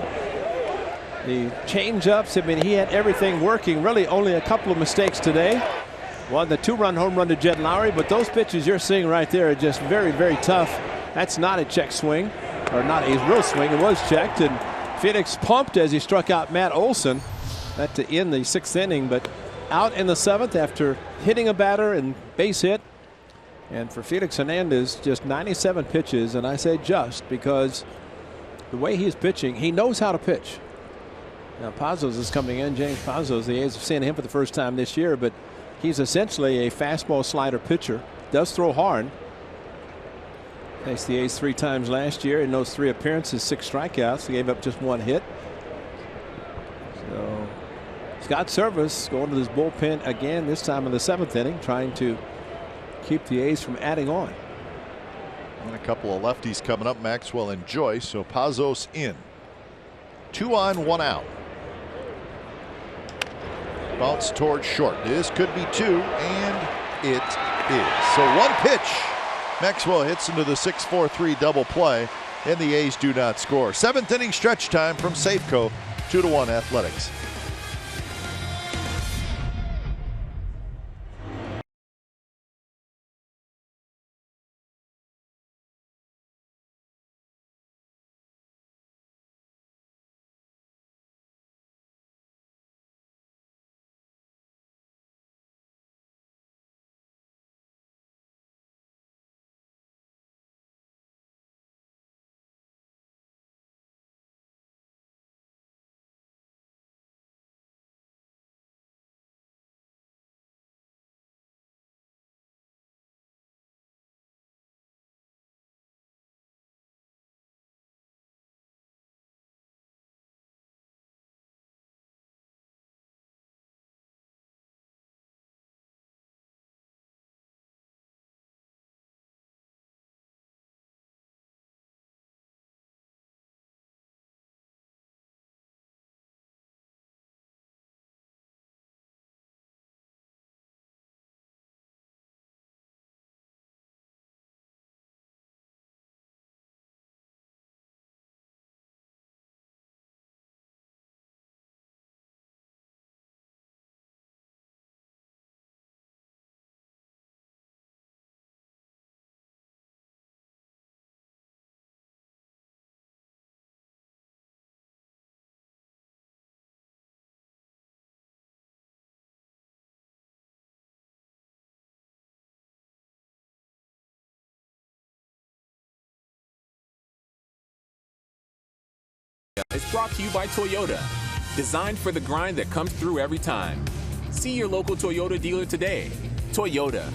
the change-ups. I mean, he had everything working. Really only a couple of mistakes today. One, the two-run home run to Jed Lowry, but those pitches you're seeing right there are just very, very tough. That's not a check swing, or not a real swing. It was checked, and Felix pumped as he struck out Matt Olson. That to end the 6th inning, but out in the 7th after hitting a batter and base hit. And for Felix Hernandez, just 97 pitches, and I say just because the way he's pitching, he knows how to pitch. Now Pazos is coming in. James Pazos, the A's have seen him for the first time this year, but he's essentially a fastball slider pitcher. Does throw hard. Faced the A's 3 times last year. In those 3 appearances, 6 strikeouts. He gave up just 1 hit. So Scott Service going to this bullpen again, this time in the 7th inning, trying to keep the A's from adding on. And a couple of lefties coming up, Maxwell and Joyce. So Pazos in. 2 on, 1 out. Bounce towards short. This could be 2, and it is. So 1 pitch. Maxwell hits into the 6-4-3 double play, and the A's do not score. 7th inning stretch time from Safeco, 2-1 Athletics. It's brought to you by Toyota, designed for the grind that comes through every time. See your local Toyota dealer today. Toyota,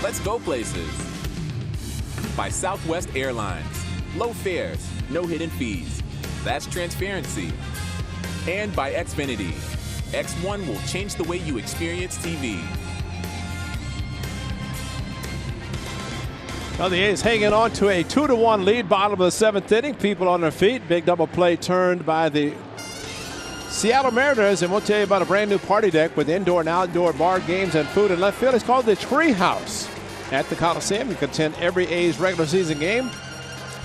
let's go places. By Southwest Airlines, low fares, no hidden fees. That's transparency. And by Xfinity, X1 will change the way you experience TV. Well, the A's hanging on to a 2-1 lead, bottom of the 7th inning. People on their feet. Big double play turned by the Seattle Mariners. And we'll tell you about a brand new party deck with indoor and outdoor bar games and food in left field. It's called the Treehouse at the Coliseum. You can attend every A's regular season game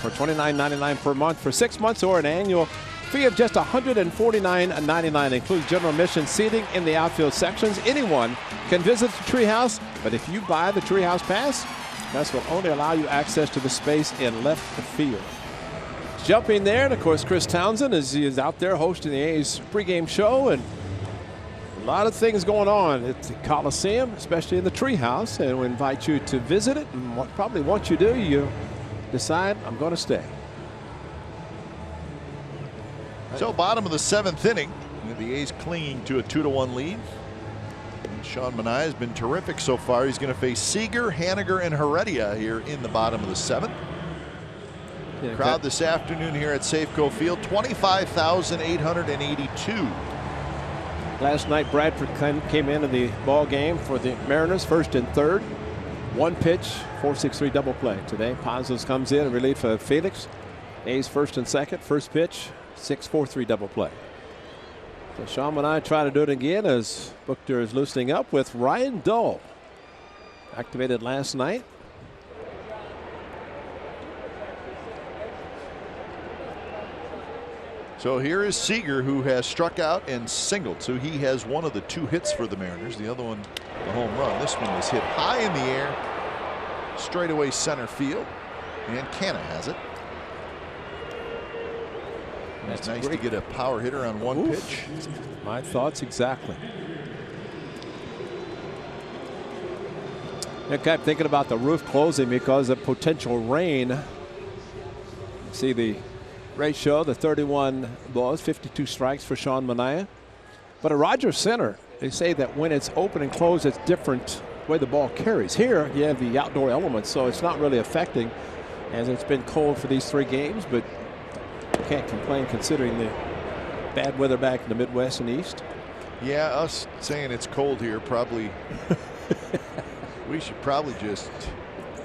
for $29.99 per month for 6 months, or an annual fee of just $149.99. Includes general admission seating in the outfield sections. Anyone can visit the Treehouse, but if you buy the Treehouse Pass, that will only allow you access to the space in left field. Jumping there, and of course Chris Townsend is out there hosting the A's pregame show, and a lot of things going on at the Coliseum, especially in the Treehouse, and we invite you to visit it. And probably once you do, you decide, I'm going to stay. So bottom of the 7th inning, the A's clinging to a 2-1 lead. Sean Manaea has been terrific so far. He's going to face Seager, Haniger, and Heredia here in the bottom of the 7th. Yeah, crowd this afternoon here at Safeco Field, 25,882. Last night, Bradford came into the ball game for the Mariners, 1st and 3rd. 1 pitch, 4-6-3 double play. Today, Pazos comes in relief of Felix. A's 1st and 2nd. 1st pitch, 6-4-3 double play. So Sean and I try to do it again as Buchter is loosening up with Ryan Dull. Activated last night. So here is Seager, who has struck out and singled. So he has one of the 2 hits for the Mariners. The other one, the home run. This one was hit high in the air, straightaway center field. And Canna has it. It's nice to get a power hitter on 1 pitch. My thoughts exactly. I kept thinking about the roof closing because of potential rain. See the ratio, the 31 balls, 52 strikes for Sean Manaea. But at Rogers Center, they say that when it's open and closed, it's different the way the ball carries. Here, you have the outdoor elements, so it's not really affecting as it's been cold for these 3 games, but can't complain considering the bad weather back in the Midwest and East. Yeah, us saying it's cold here probably. We should probably just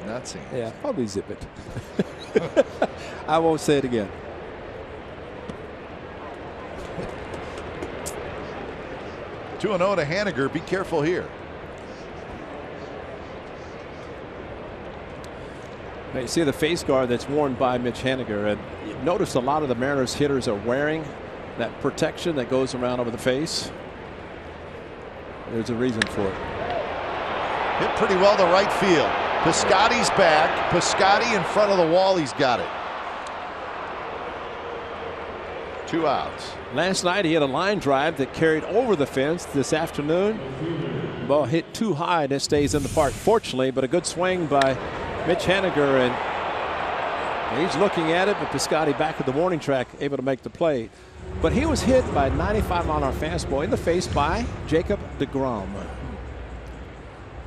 not say it. Yeah, probably zip it. I won't say it again. Two 2-0 to Haniger. Be careful here. Now you see the face guard that's worn by Mitch Haniger, and you notice a lot of the Mariners hitters are wearing that protection that goes around over the face. There's a reason for it. Hit pretty well to right field. Piscotty's back. Piscotty in front of the wall. He's got it. 2 outs. Last night he had a line drive that carried over the fence. This afternoon, ball hit too high and it stays in the park, fortunately, but a good swing by Mitch Haniger, and he's looking at it, but Piscotty back at the warning track, able to make the play. But he was hit by a 95-mile-an-hour fastball in the face by Jacob deGrom.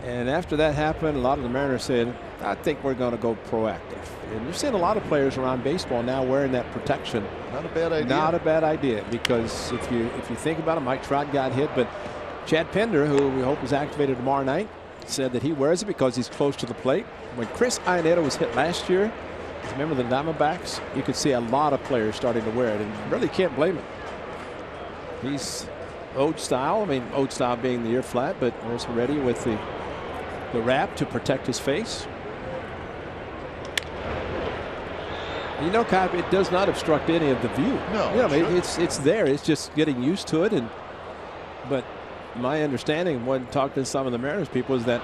And after that happened, a lot of the Mariners said, I think we're going to go proactive. And you're seeing a lot of players around baseball now wearing that protection. Not a bad idea. Not a bad idea, because if you think about it, Mike Trout got hit, but Chad Pender, who we hope is activated tomorrow night, said that he wears it because he's close to the plate. When Chris Iannetta was hit last year, remember the Diamondbacks, you could see a lot of players starting to wear it, and really can't blame him. He's Ode style. I mean, Ode style being the ear flat, but there's ready with the wrap to protect his face. You know, Kai, it does not obstruct any of the view. No, you know, it's there. It's just getting used to it. But my understanding when talking to some of the Mariners people is that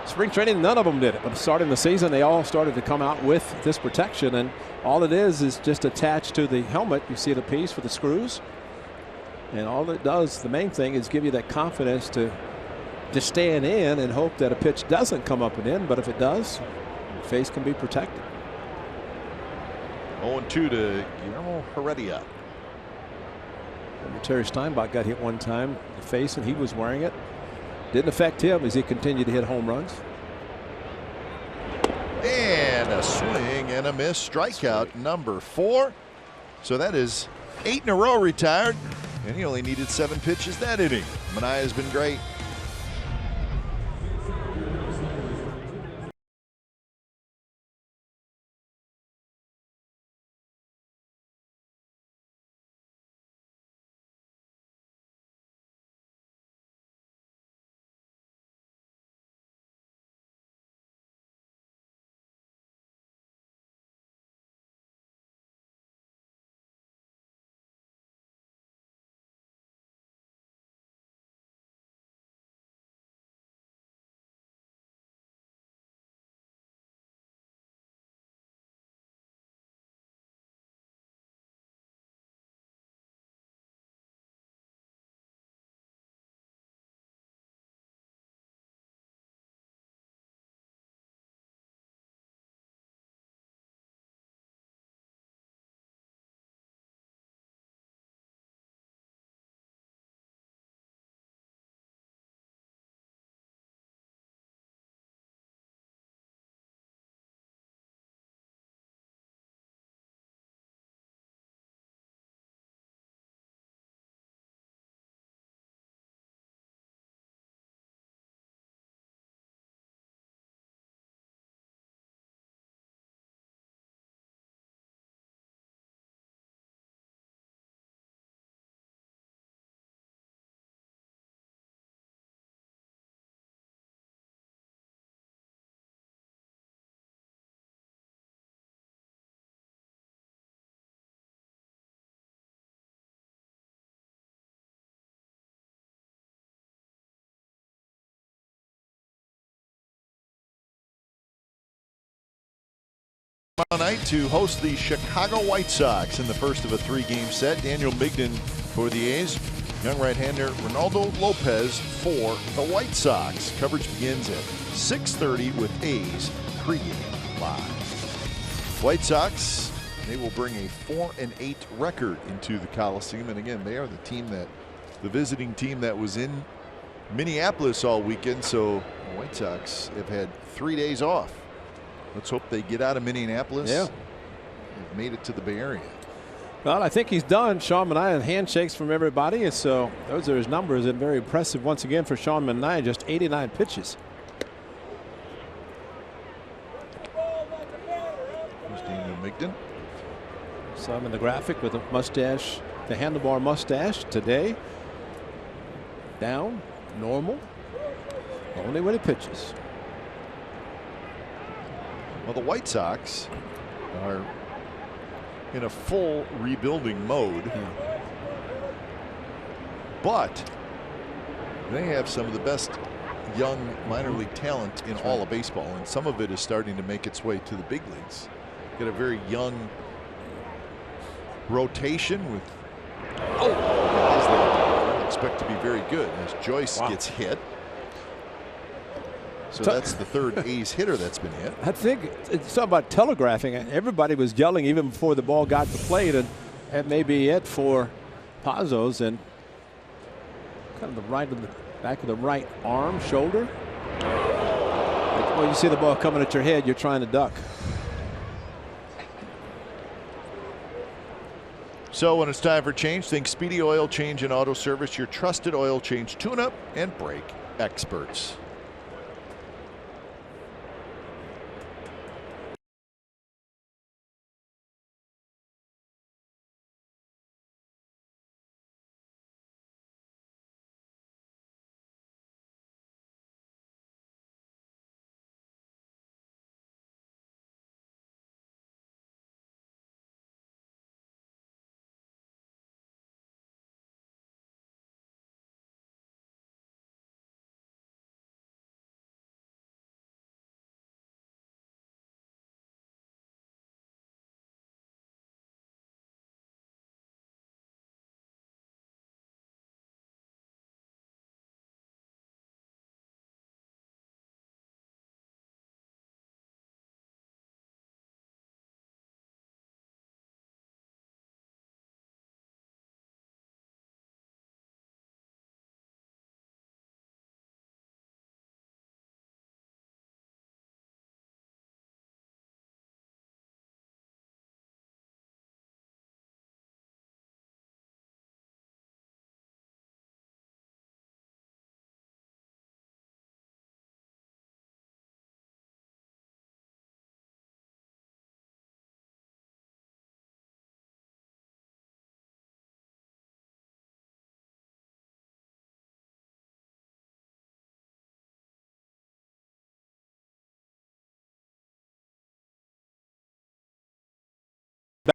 spring training, none of them did it. But starting the season, they all started to come out with this protection, and all it is just attached to the helmet. You see the piece with the screws, and all it does, the main thing, is give you that confidence to stand in and hope that a pitch doesn't come up and in. But if it does, your face can be protected. 0-2 to Guillermo Heredia. And Terry Steinbach got hit one time in the face, and he was wearing it. Didn't affect him as he continued to hit home runs. And a swing and a miss. Strikeout number 4. So that is 8 in a row retired, and he only needed 7 pitches that inning. Manaea has been great. Tomorrow night to host the Chicago White Sox in the first of a 3-game set. Daniel Migden for the A's. Young right-hander Ronaldo Lopez for the White Sox. Coverage begins at 6:30 with A's pregame live. White Sox, they will bring a 4-8 record into the Coliseum. And again, they are the visiting team that was in Minneapolis all weekend. So the White Sox have had 3 days off. Let's hope they get out of Minneapolis. Yeah. They've made it to the Bay Area. Well, I think he's done. Sean Manaea, handshakes from everybody. And so those are his numbers, and very impressive once again for Sean Manaea. Just 89 pitches. There's Daniel Migden. Saw him in the graphic with a mustache, the handlebar mustache today. Down, normal. Only when he pitches. Well, the White Sox are in a full rebuilding mode, but they have some of the best young minor league talent in all of baseball, and some of it is starting to make its way to the big leagues. Get a very young rotation with guys that I expect to be very good as Joyce gets hit. So that's the third A's hitter that's been hit. I think it's all about telegraphing. Everybody was yelling even before the ball got to the plate, and that may be it for Pazos. And kind of the right of the back of the right arm, shoulder. When you see the ball coming at your head, you're trying to duck. So when it's time for change, think Speedy Oil Change and Auto Service, your trusted oil change, tune-up, and brake experts.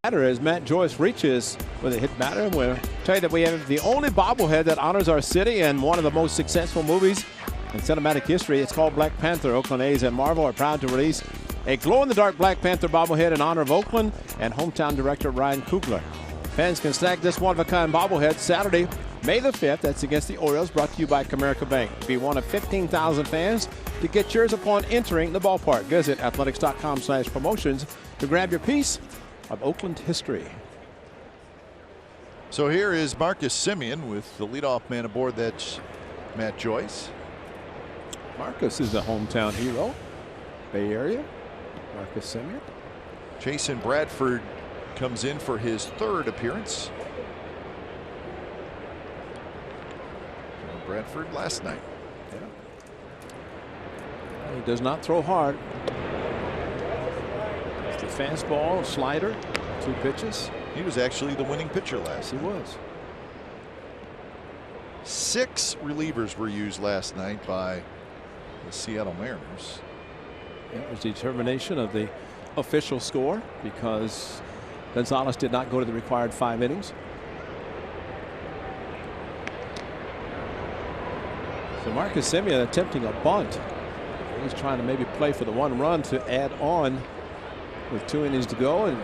Batter as Matt Joyce reaches with a hit batter. And we'll tell you that we have the only bobblehead that honors our city and one of the most successful movies in cinematic history. It's called Black Panther. Oakland A's and Marvel are proud to release a glow-in-the-dark Black Panther bobblehead in honor of Oakland and hometown director Ryan Coogler. Fans can snag this one-of-a-kind bobblehead Saturday, May the 5th. That's against the Orioles, brought to you by Comerica Bank. Be one of 15,000 fans to get yours upon entering the ballpark. Visit athletics.com/promotions to grab your piece of Oakland history. So here is Marcus Semien with the leadoff man aboard. That's Matt Joyce. Marcus is a hometown hero. Bay Area. Marcus Semien. Jason Bradford comes in for his third appearance. Bradford last night. Yeah. He does not throw hard. The fastball, slider, 2 pitches. He was actually the winning pitcher last night. He was. 6 relievers were used last night by the Seattle Mariners. It was determination of the official score because Gonzalez did not go to the required 5 innings. So Marcus Semien attempting a bunt. He's trying to maybe play for the 1 run to add on with 2 innings to go, and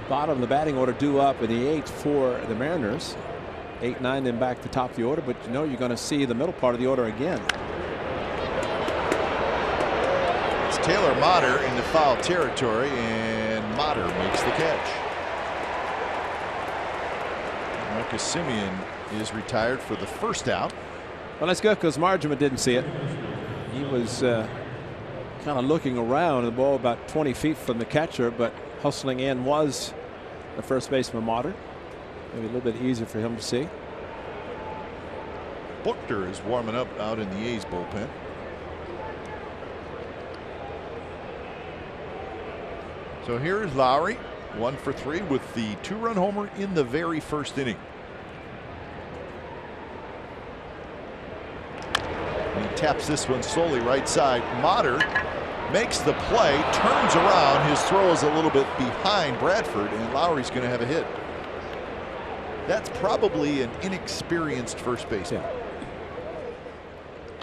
bottom of the batting order due up in the 8th for the Mariners. 8-9 then back to top of the order, but you know you're going to see the middle part of the order again. It's Taylor Motter in the foul territory, and Motter makes the catch. Marcus Semien is retired for the first out. Well, that's good because Margman didn't see it. He was kind kind of looking around, the ball about 20 feet from the catcher, but hustling in was the first baseman Motter. Maybe a little bit easier for him to see. Buchter is warming up out in the A's bullpen. So here's Lowry, 1 for 3 with the 2-run homer in the very first inning. And he taps this one slowly right side. Motter makes the play, turns around. His throw is a little bit behind Bradford, and Lowry's going to have a hit. That's probably an inexperienced first baseman.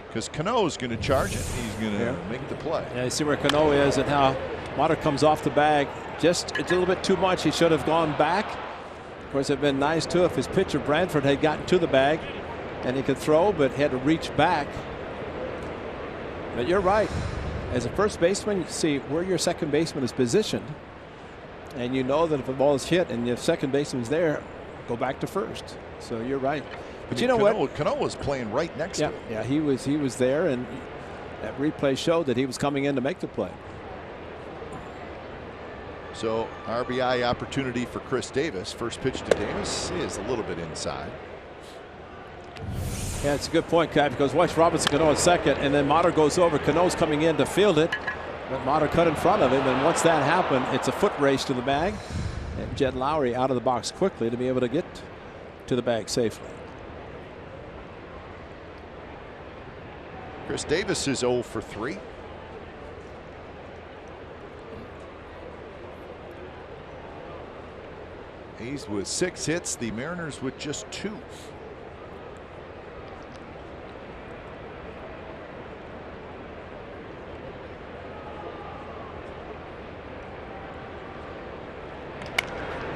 Because Cano is going to charge it. He's going to make the play. Yeah, you see where Cano is and how Motter comes off the bag. Just a little bit too much. He should have gone back. Of course, it'd been nice too if his pitcher Bradford had gotten to the bag and he could throw, but had to reach back. But you're right. As a first baseman, you see where your second baseman is positioned, and you know that if a ball is hit and your second baseman's there, go back to first. So you're right. But you know what? Cano was playing right next to him. Yeah, he was there, and that replay showed that he was coming in to make the play. So RBI opportunity for Chris Davis. First pitch to Davis is a little bit inside. Yeah, it's a good point, Cat, because watch Robinson Cano at second, and then Motter goes over. Cano's coming in to field it, but Motter cut in front of him, and once that happened, it's a foot race to the bag, and Jed Lowry out of the box quickly to be able to get to the bag safely. Chris Davis is 0 for 3. A's with 6 hits, the Mariners with just 2.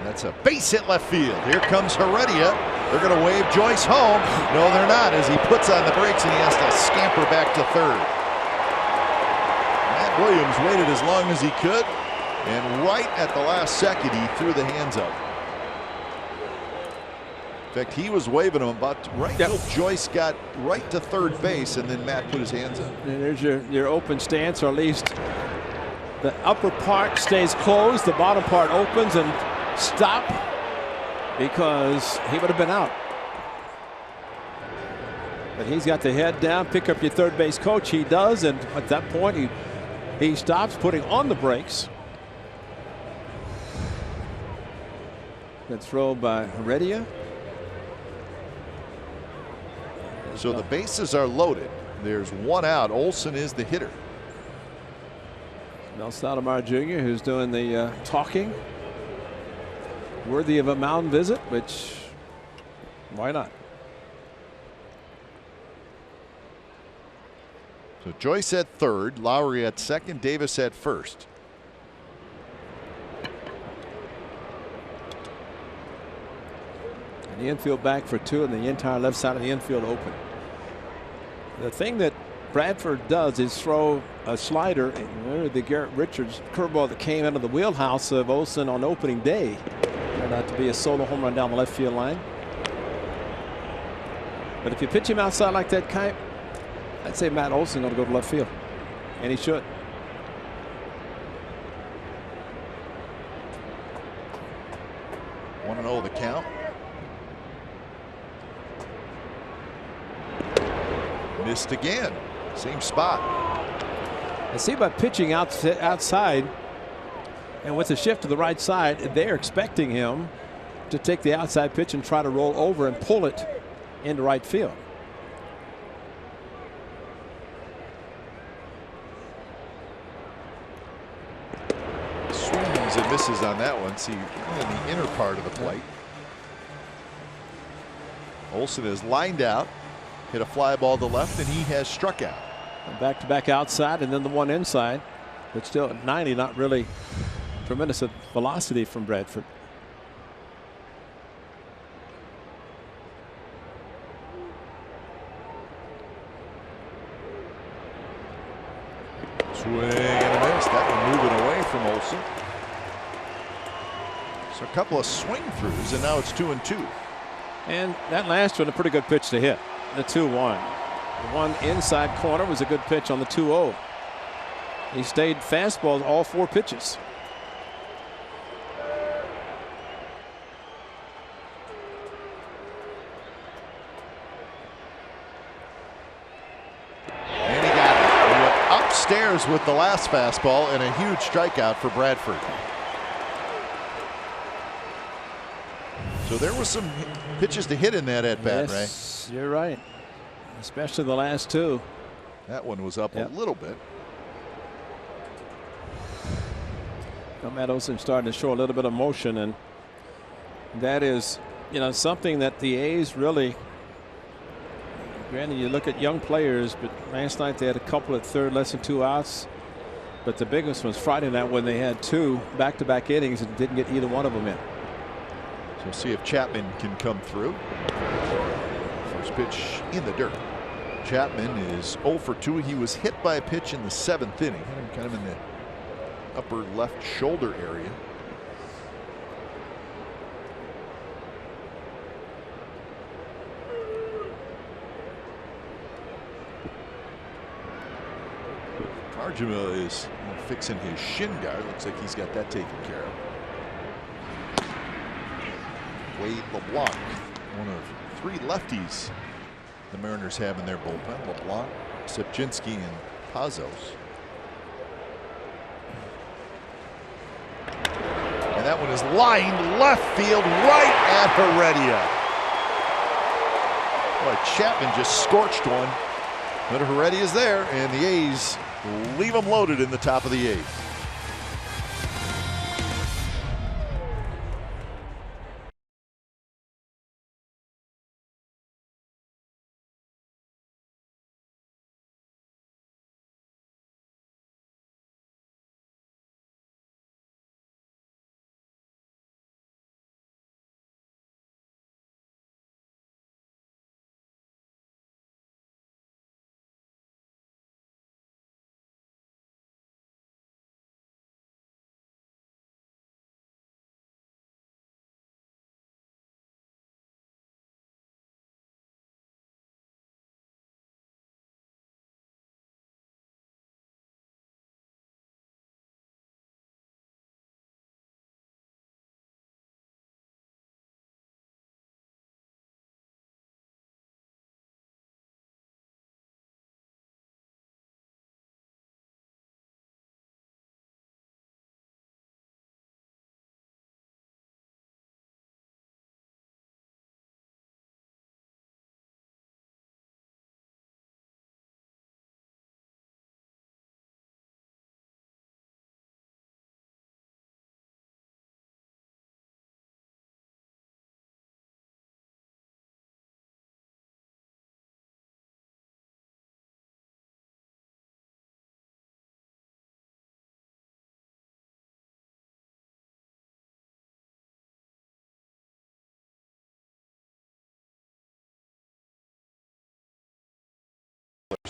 That's a base hit left field. Here comes Heredia. They're going to wave Joyce home. No, they're not, as he puts on the brakes and he has to scamper back to third. Matt Williams waited as long as he could, and right at the last second he threw the hands up. In fact, he was waving him about right till Joyce got right to third base, and then Matt put his hands up. And there's your open stance, or at least the upper part stays closed, the bottom part opens, and stop, because he would have been out. But he's got the head down, pick up your third base coach. He does, and at that point he stops, putting on the brakes. Good throw by Heredia. So the bases are loaded. There's 1 out. Olson is the hitter. Mel Stoudemire Jr., who's doing the talking. Worthy of a mound visit, which, why not? So Joyce at third, Lowry at second, Davis at first. And the infield back for 2, and the entire left side of the infield open. The thing that Bradford does is throw a slider, the Garrett Richards curveball that came out of the wheelhouse of Olson on opening day. Turned out to be a solo home run down the left field line. But if you pitch him outside like that, Kite, I'd say Matt Olson going to go to left field, and he should. Want to know the count? Missed again. Same spot. I see by pitching outside, and with the shift to the right side, they're expecting him to take the outside pitch and try to roll over and pull it into right field. Swings and misses on that one. See, in the inner part of the plate. Olson is lined out, hit a fly ball to left, and he has struck out. Back-to-back outside, and then the one inside, but still at 90, not really tremendous velocity from Bradford. Swing and a miss. That one moving away from Olson. So a couple of swing throughs, and now it's 2-2. And that last one, a pretty good pitch to hit. The 2-1. The one inside corner was a good pitch on the 2-0. He stayed fastball all 4 pitches. And he got it. He went upstairs with the last fastball and a huge strikeout for Bradford. So there was some pitches to hit in that at bat, yes, Ray. You're right. Especially the last 2. That one was up a little bit. Matt Olson starting to show a little bit of motion, and that is, something that the A's really. Granted, you look at young players, but last night they had a couple at third, less than 2 outs. But the biggest was Friday night when they had 2 back-to-back innings and didn't get either one of them in. So we'll see if Chapman can come through. First pitch in the dirt. Chapman is 0 for 2. He was hit by a pitch in the 7th inning. Hit him kind of in the upper left shoulder area. Marjima is fixing his shin guard. Looks like he's got that taken care of. Wade LeBlanc, one of 3 lefties the Mariners have in their bullpen. LeBlanc, Sepchinski, and Pazos. And that one is lined left field right at Heredia. Boy, Chapman just scorched one. But Heredia is there, and the A's leave them loaded in the top of the 8th.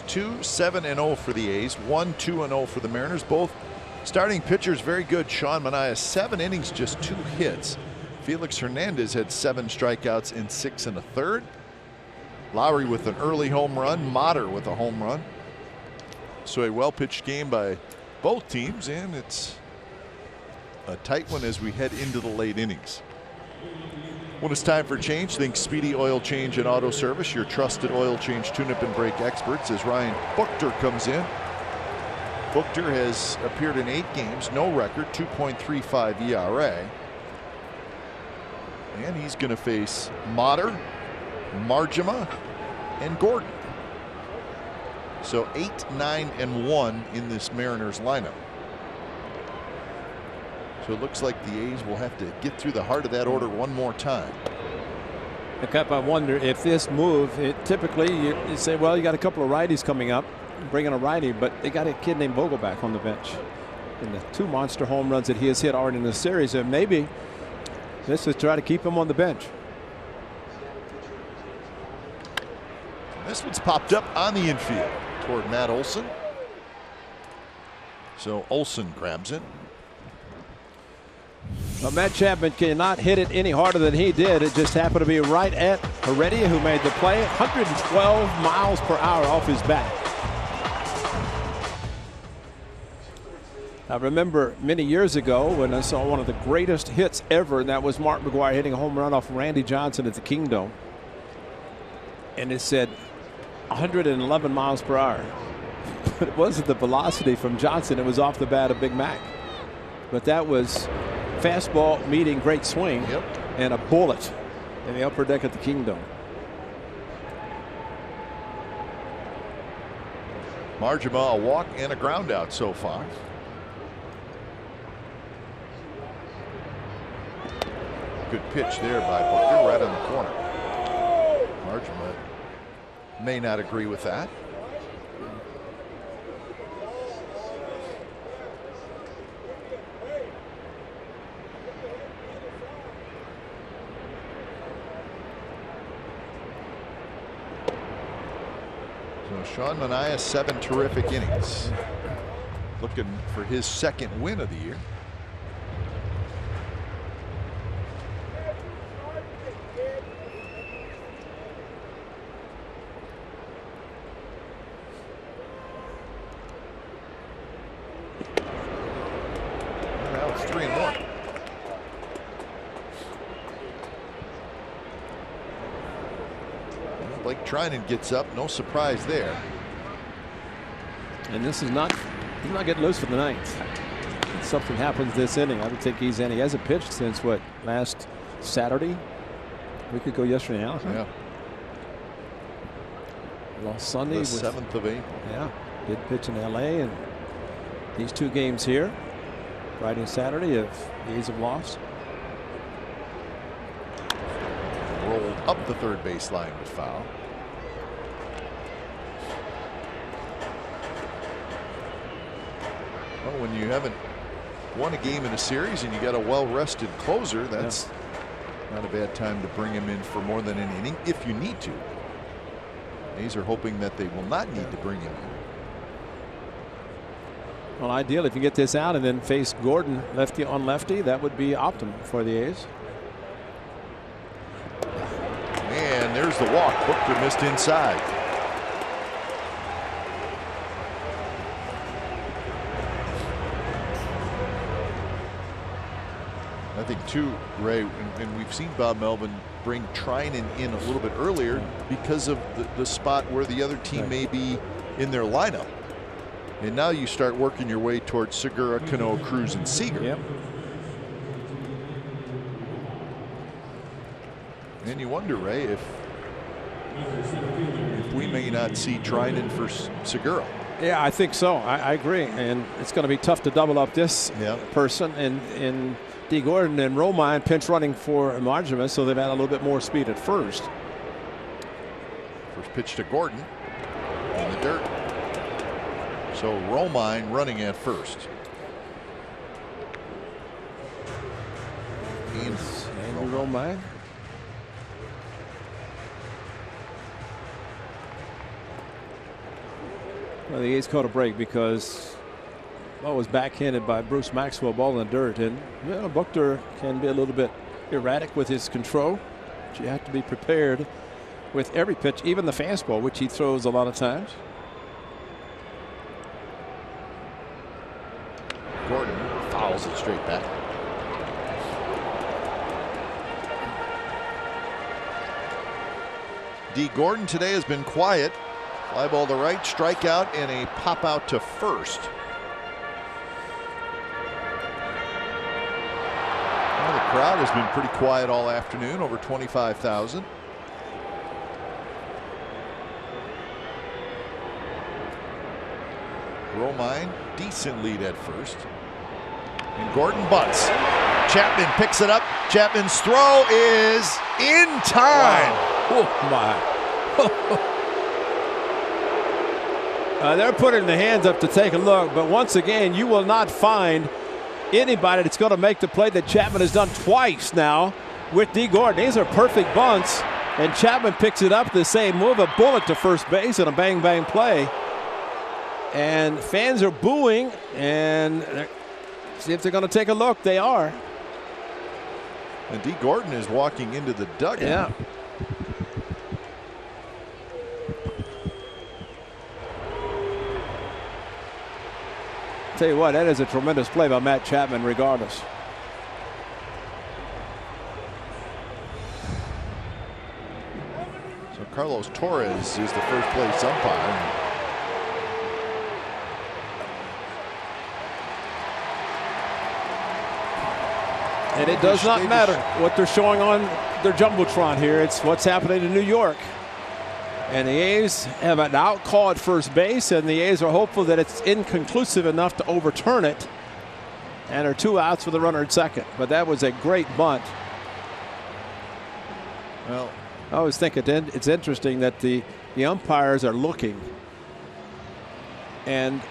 Two 7-0 for the A's, 1 2-0 for the Mariners. Both starting pitchers very good. Sean Manaea, 7 innings, just 2 hits. Felix Hernandez had 7 strikeouts in 6 1/3. Lowry with an early home run, Motter with a home run. So a well-pitched game by both teams, and it's a tight one as we head into the late innings. When it's time for change, think Speedy Oil Change and Auto Service, your trusted oil change, tune-up, and brake experts, as Ryan Buchter comes in. Buchter has appeared in 8 games, no record, 2.35 ERA. And he's going to face Motter, Marjima, and Gordon. So 8, 9, and 1 in this Mariners lineup. So it looks like the A's will have to get through the heart of that order one more time. I wonder if this move, typically you say, well, you got a couple of righties coming up, bring in a righty, but they got a kid named Vogelback on the bench. And the 2 monster home runs that he has hit already in the series, and maybe this is try to keep him on the bench. This one's popped up on the infield toward Matt Olson. So Olson grabs it. Well, Matt Chapman cannot hit it any harder than he did. It just happened to be right at Heredia, who made the play. 112 miles per hour off his bat. I remember many years ago when I saw one of the greatest hits ever, and that was Mark McGwire hitting a home run off Randy Johnson at the Kingdome. And it said 111 miles per hour. But it wasn't the velocity from Johnson, it was off the bat of Big Mac. But that was fastball meeting great swing, and a bullet in the upper deck at the Kingdome. Marjama, a walk and a ground out so far. Good pitch there by Booker, right on the corner. Marjama may not agree with that. So Sean Manaea, 7 terrific innings. Looking for his second win of the year. Now it's 3-1. Blake Trinan gets up, no surprise there. And this is not, he's not getting loose for the ninth. If something happens this inning, I would think he's in. He hasn't pitched since what, last Saturday? We could go yesterday now. Yeah. Lost Sunday. The 7th of April. Yeah. Did pitch in LA, and these 2 games here, Friday and Saturday, the A's have lost. Rolled up the third base line with foul. Well, when you haven't won a game in a series and you got a well-rested closer, that's not a bad time to bring him in for more than an inning if you need to. A's are hoping that they will not need to bring him in. Well, ideally, if you get this out and then face Gordon lefty on lefty, that would be optimum for the A's. And there's the walk. Booker missed inside. I think too, Ray, and we've seen Bob Melvin bring Trinan in a little bit earlier because of the spot where the other team may be in their lineup. And now you start working your way towards Segura, Cano, Cruz, and Seager. Yep. And you wonder, Ray, if we may not see Trinan for Segura. Yeah, I think so. I agree. And it's going to be tough to double up this person. And D. Gordon and Romine pinch running for Marjama, so they've had a little bit more speed at first. First pitch to Gordon in the dirt. So Romine running at first. Andrew Romine. Well, the A's caught a break because ball was backhanded by Bruce Maxwell, ball in the dirt. And Buchter can be a little bit erratic with his control. But you have to be prepared with every pitch, even the fastball, which he throws a lot of times. Gordon fouls it straight back. D. Gordon today has been quiet. Fly ball to right, strikeout, and a pop out to first. Well, the crowd has been pretty quiet all afternoon, over 25,000. Romine, decent lead at first. And Gordon bunts. Chapman picks it up. Chapman's throw is in time. Wow. Oh, my. They're putting the hands up to take a look, but once again, you will not find anybody that's going to make the play that Chapman has done twice now with D. Gordon. These are perfect bunts, and Chapman picks it up the same move, a bullet to first base and a bang-bang play. And fans are booing, and see if they're going to take a look. They are. And D. Gordon is walking into the dugout. Yeah. tell you what, that is a tremendous play by Matt Chapman regardless. So Carlos Torres is the first place umpire. And it does not matter what they're showing on their Jumbotron here. It's what's happening in New York. And the A's have an out call at first base, and the A's are hopeful that it's inconclusive enough to overturn it. And there are 2 outs with a runner at second. But that was a great bunt. Well, I always think it's interesting that the umpires are looking. And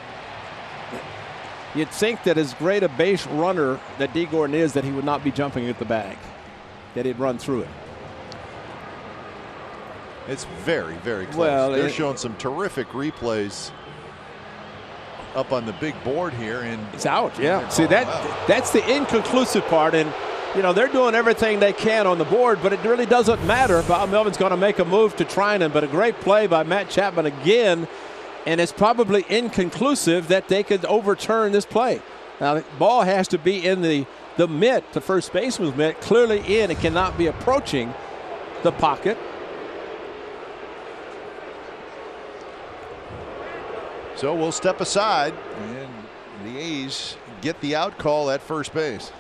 you'd think that as great a base runner that D. Gordon is, that he would not be jumping at the bag, that he'd run through it. It's very, very close. Well, they're showing some terrific replays up on the big board here, and it's out. Yeah. See, that's the inconclusive part, and you know they're doing everything they can on the board, but it really doesn't matter. Bob Melvin's going to make a move to try him, but a great play by Matt Chapman again, and it's probably inconclusive that they could overturn this play. Now the ball has to be in the mitt, the first baseman's mitt, clearly in. It cannot be approaching the pocket. So we'll step aside, and the A's get the out call at first base.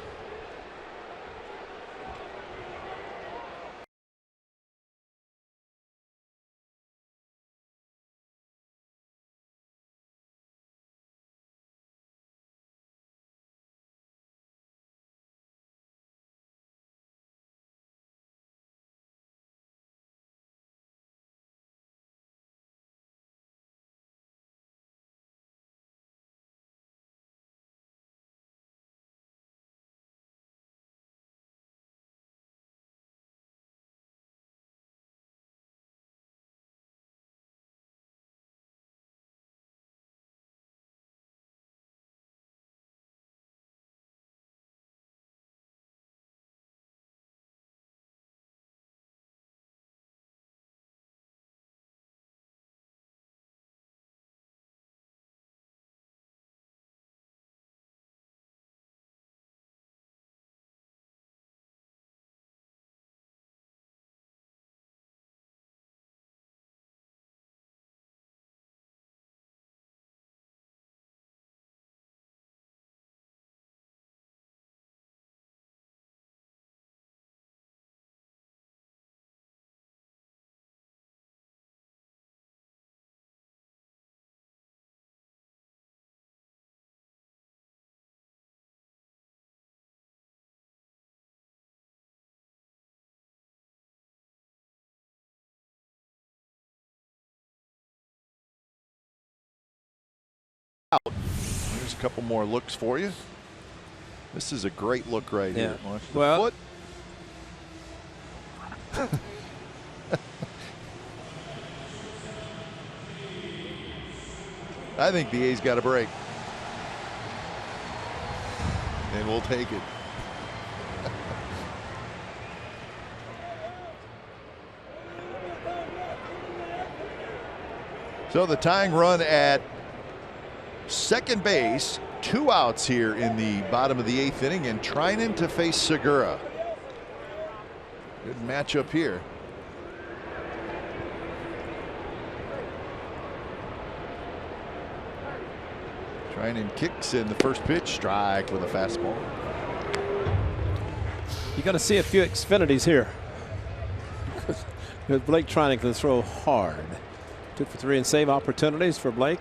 There's a couple more looks for you. This is a great look right here. Watch the foot. I think the A's got a break. And we'll take it. So the tying run at second base, 2 outs here in the bottom of the 8th inning, and Trinan to face Segura. Good matchup here. Trinan kicks in the first pitch, strike with a fastball. You're going to see a few Xfinities here. Because Blake Trinan can throw hard. 2 for 3 and save opportunities for Blake.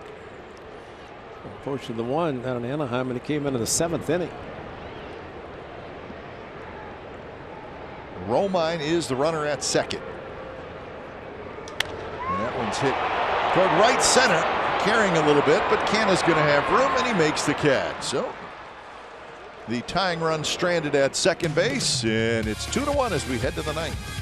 Unfortunately, the one down in Anaheim, and he came into the 7th inning. Romine is the runner at second. And that one's hit toward right center, carrying a little bit, but Canna's going to have room, and he makes the catch. So the tying run stranded at second base, and it's 2-1 as we head to the 9th.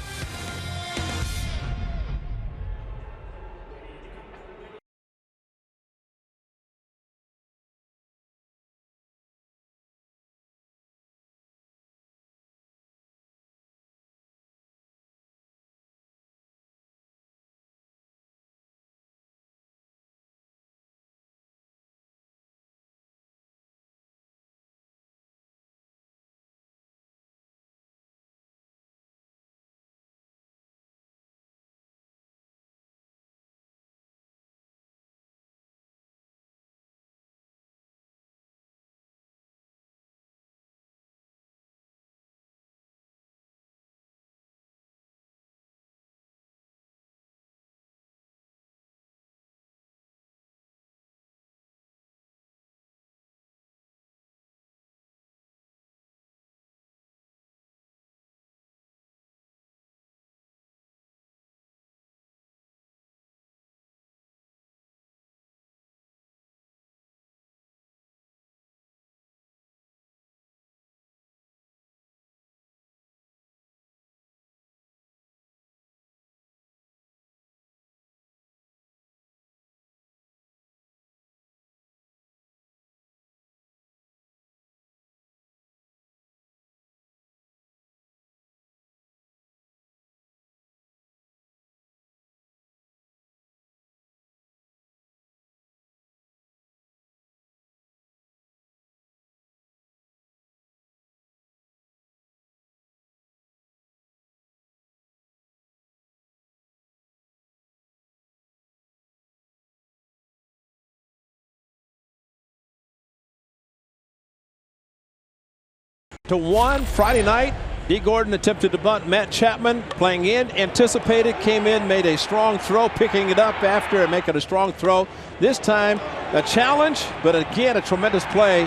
2-1 Friday night. D. Gordon attempted to bunt. Matt Chapman playing in, anticipated, came in, made a strong throw, picking it up after and making a strong throw. This time a challenge, but again a tremendous play.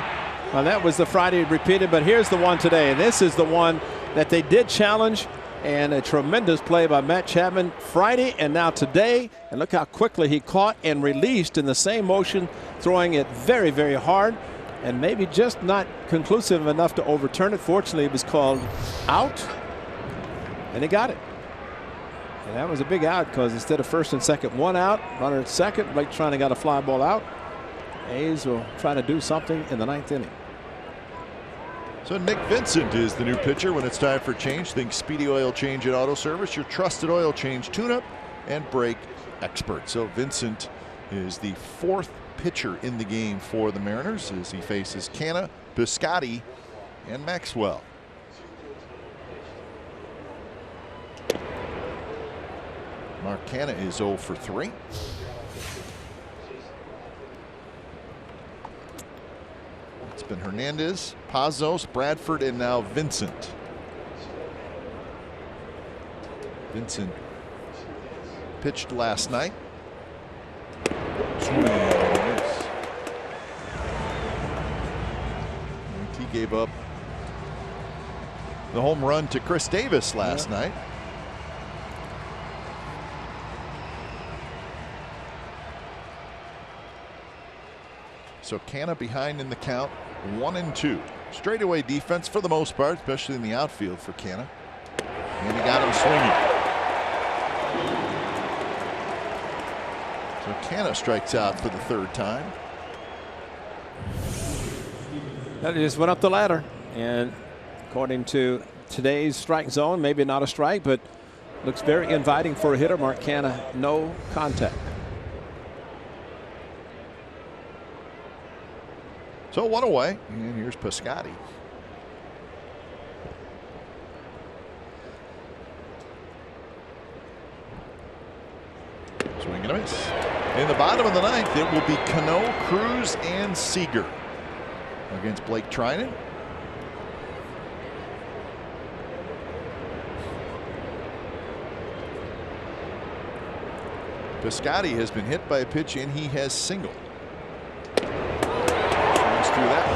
That was the Friday repeated, but here's the one today. This is the one that they did challenge, and a tremendous play by Matt Chapman Friday and now today. And look how quickly he caught and released in the same motion, throwing it very, very hard. And maybe just not conclusive enough to overturn it. Fortunately, it was called out, and he got it. And that was a big out because instead of first and second, one out, runner at second. Blake trying to got a fly ball out. A's will try to do something in the 9th inning. So Nick Vincent is the new pitcher when it's time for change. Think Speedy Oil Change at Auto Service, your trusted oil change, tune-up, and brake expert. So Vincent is the 4th pitcher in the game for the Mariners as he faces Canna, Piscotty, and Maxwell. Mark Canna is 0 for 3. It's been Hernandez, Pazos, Bradford, and now Vincent. Vincent pitched last night. He gave up the home run to Chris Davis last night. So Canna behind in the count, 1-2. Straightaway defense for the most part, especially in the outfield for Canna. And he got him swinging. So Canna strikes out for the 3rd time. That just went up the ladder, and according to today's strike zone, maybe not a strike, but looks very inviting for a hitter. Mark Canna, no contact. So 1 away, and here's Piscotty. Swing and a miss. In the bottom of the 9th, it will be Cano, Cruz, and Seager against Blake Trinan. Piscotty has been hit by a pitch and he has singled. Swings through that.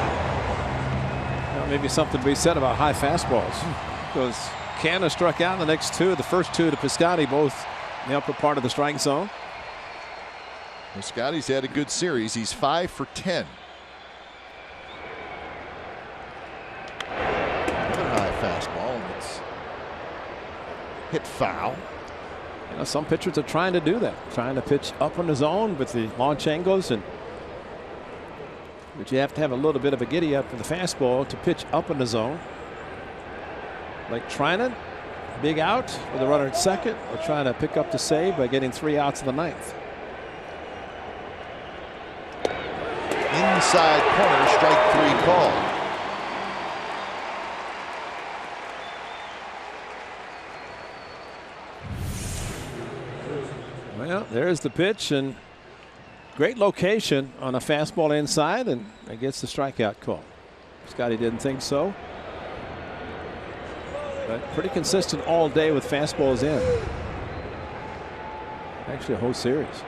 Well, maybe something to be said about high fastballs, because Canna struck out in the next 2. The first 2 to Piscotty, both in the upper part of the strike zone. Piscotty's had a good series. He's 5 for 10. Another high fastball, and it's hit foul. You know, some pitchers are trying to do that, trying to pitch up in the zone with the launch angles, but you have to have a little bit of a giddy up for the fastball to pitch up in the zone. Like Trinan, big out with a runner at second. We're trying to pick up the save by getting 3 outs in the 9th. Inside corner, strike 3 call. Well, there's the pitch, and great location on a fastball inside, and it gets the strikeout call. Scotty didn't think so, but pretty consistent all day with fastballs in. Actually, a whole series.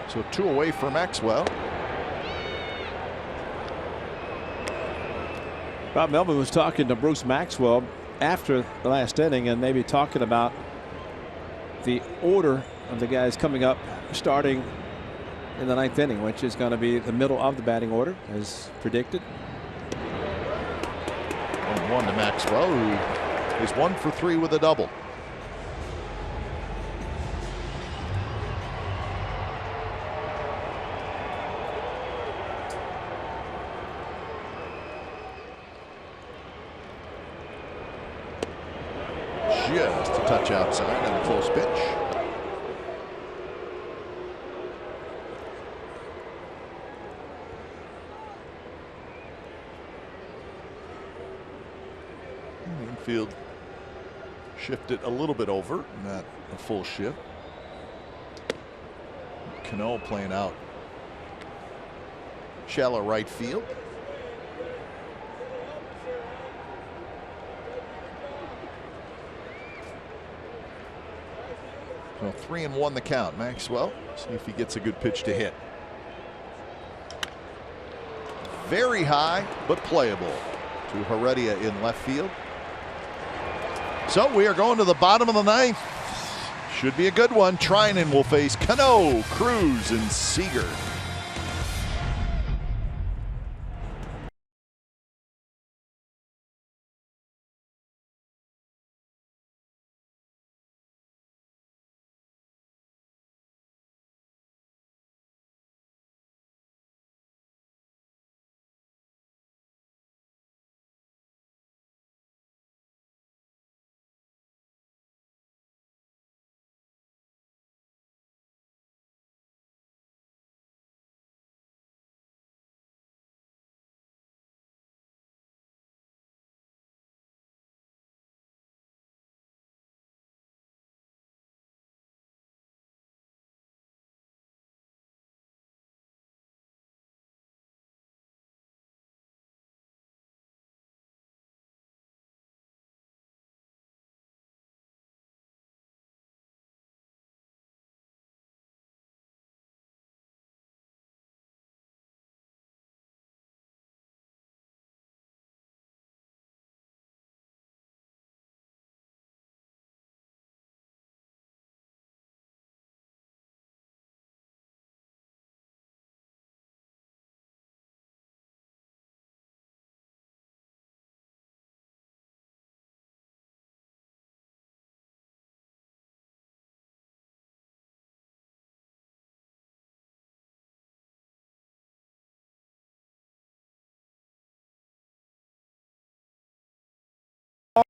So 2 away for Maxwell. Bob Melvin was talking to Bruce Maxwell after the last inning, and maybe talking about the order of the guys coming up starting in the 9th inning, which is going to be the middle of the batting order as predicted. 1-1 to Maxwell, who is 1 for 3 with a double. Just a touch outside on a close pitch. Infield shifted a little bit over, not a full shift. Cano playing out Shallow right field. So 3-1 the count. Maxwell, see if he gets a good pitch to hit. Very high, but playable to Heredia in left field. So we are going to the bottom of the ninth. Should be a good one. Trinan will face Cano, Cruz, and Seager.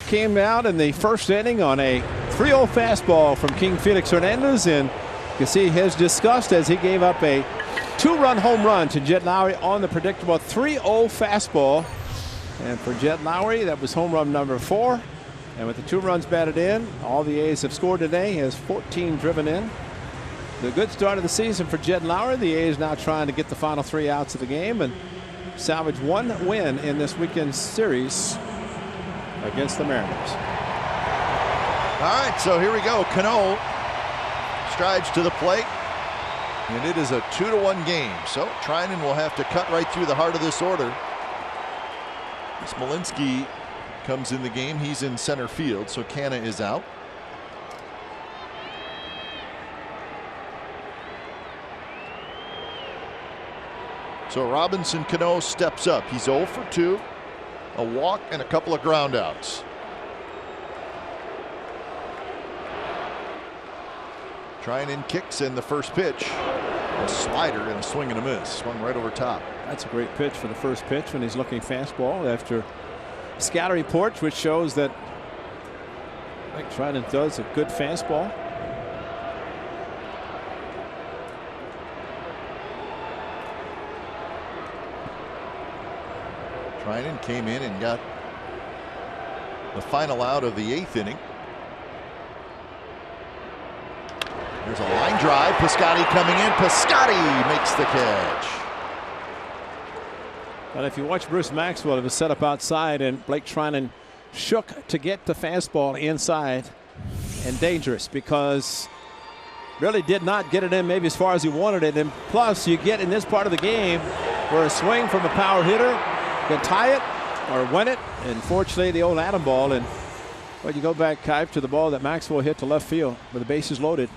Came out in the first inning on a 3-0 fastball from King Felix Hernandez, and you can see his disgust as he gave up a 2-run home run to Jed Lowry on the predictable 3-0 fastball. And for Jed Lowry, that was home run number 4. And with the 2 runs batted in, all the A's have scored today. He has 14 driven in. The good start of the season for Jed Lowry. The A's now trying to get the final 3 outs of the game and salvage 1 win in this weekend's series against the Mariners. All right, so here we go. Cano strides to the plate, and it is a 2-1 game. So Trinan will have to cut right through the heart of this order. Smolinski comes in the game. He's in center field, so Canna is out. So Robinson Cano steps up. He's 0 for 2. A walk and a couple of ground outs. Trinan kicks in the first pitch. A slider and a swing and a miss. Swung right over top. That's a great pitch for the first pitch when he's looking fastball after scatter report, which shows that Mike Trinan does a good fastball. Trinan came in and got the final out of the 8th inning. There's a line drive. Piscotty coming in. Piscotty makes the catch. But if you watch Bruce Maxwell, it was set up outside, and Blake Trinan shook to get the fastball inside, and dangerous because really did not get it in maybe as far as he wanted it. And plus, you get in this part of the game where a swing from a power hitter can tie it or win it. And fortunately, the old Adam ball. And when you go back, Kipe, to the ball that Maxwell hit to left field with the bases loaded,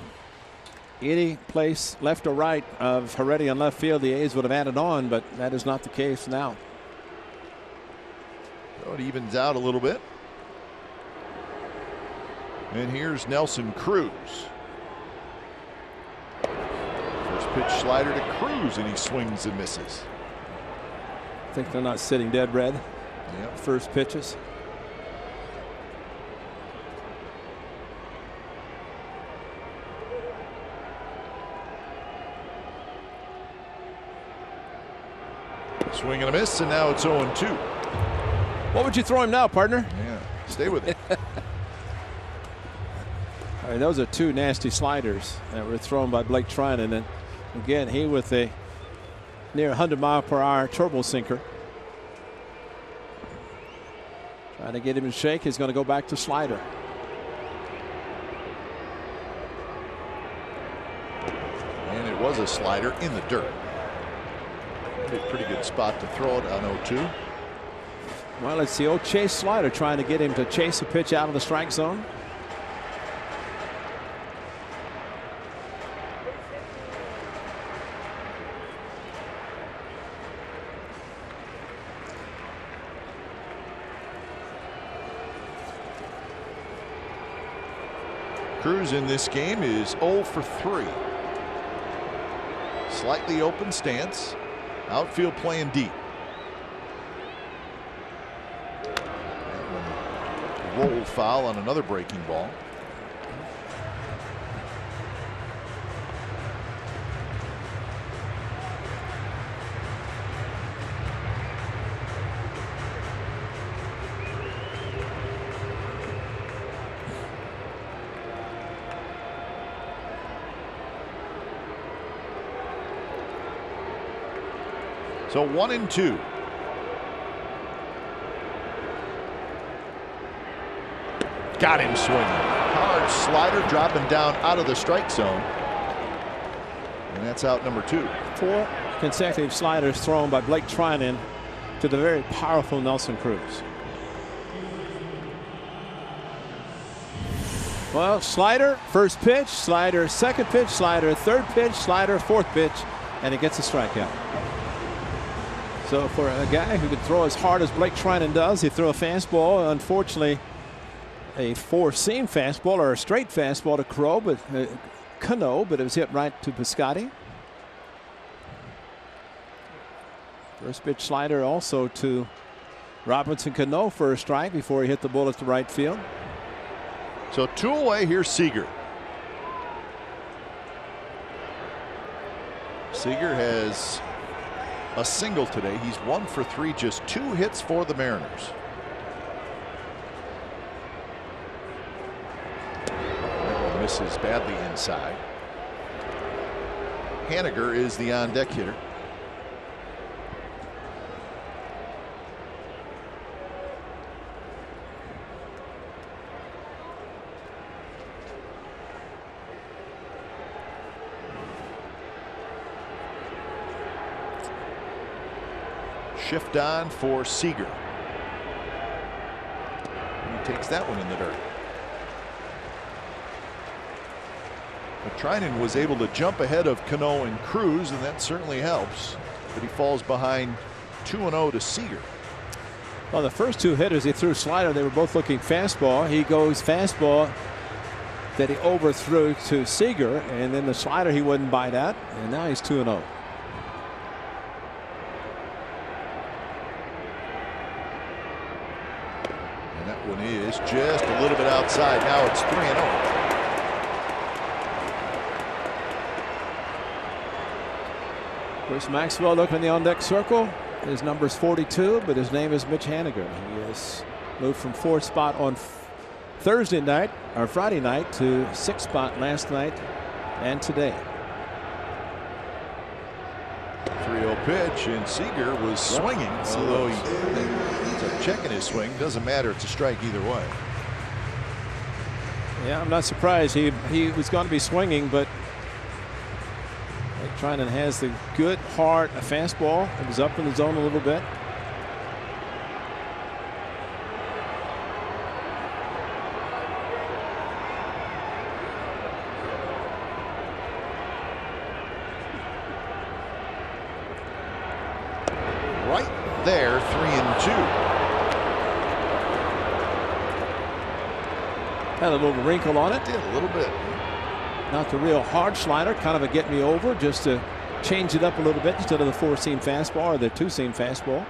any place left or right of Heredia in left field, the A's would have added on, but that is not the case now. So it evens out a little bit. And here's Nelson Cruz. First pitch slider to Cruz, and he swings and misses. I think they're not sitting dead red. Yep. First pitches. Swing and a miss, and now it's 0-2. What would you throw him now, partner? Yeah, stay with it. All right, those are 2 nasty sliders that were thrown by Blake Trinan. And again, he with a near 100-mile-per-hour turbo sinker. Trying to get him to shake. He's going to go back to slider. And it was a slider in the dirt. Pretty good spot to throw it on 0-2. Well, it's the old chase slider, trying to get him to chase a pitch out of the strike zone. Cruz in this game is 0 for 3. Slightly open stance. Outfield playing deep. Roll foul on another breaking ball. So 1-2. Got him swinging. Hard slider dropping down out of the strike zone. And that's out number 2. 4 consecutive sliders thrown by Blake Trinan to the very powerful Nelson Cruz. Well, slider, first pitch, slider, second pitch, slider, third pitch, slider, fourth pitch, and he gets a strikeout. So for a guy who can throw as hard as Blake Trinan does, he threw a fastball. Unfortunately, a four-seam fastball or a straight fastball to Cano, but it was hit right to Piscotty. First pitch slider also to Robinson Cano for a strike before he hit the ball at the right field. So 2 away. Here's Seager. Seager has a single today. He's 1 for 3, just 2 hits for the Mariners. Misses badly inside. Haniger is the on-deck hitter. Shift on for Seager. He takes that one in the dirt. But Trinan was able to jump ahead of Cano and Cruz, and that certainly helps. But he falls behind 2-0 to Seager. Well, the first 2 hitters he threw slider, they were both looking fastball. He goes fastball that he overthrew to Seager, and then the slider he wouldn't bite at, and now he's 2-0. And that one is just a little bit outside. Now it's 3-0. Chris Maxwell looking in the on-deck circle. His number is 42, but his name is Mitch Haniger. He has moved from 4th spot on Thursday night or Friday night to 6th spot last night and today. 3-0 pitch, and Seager was swinging, although he's checking his swing. Doesn't matter. It's a strike either way. Yeah, I'm not surprised. He was going to be swinging, but Trinan has the good, hard fastball. It was up in the zone a little bit. Right there, 3-2. Had a little wrinkle on it. Did a little bit. Not the real hard slider, kind of a get me over, just to change it up a little bit instead of the 4-seam fastball or the 2-seam fastball.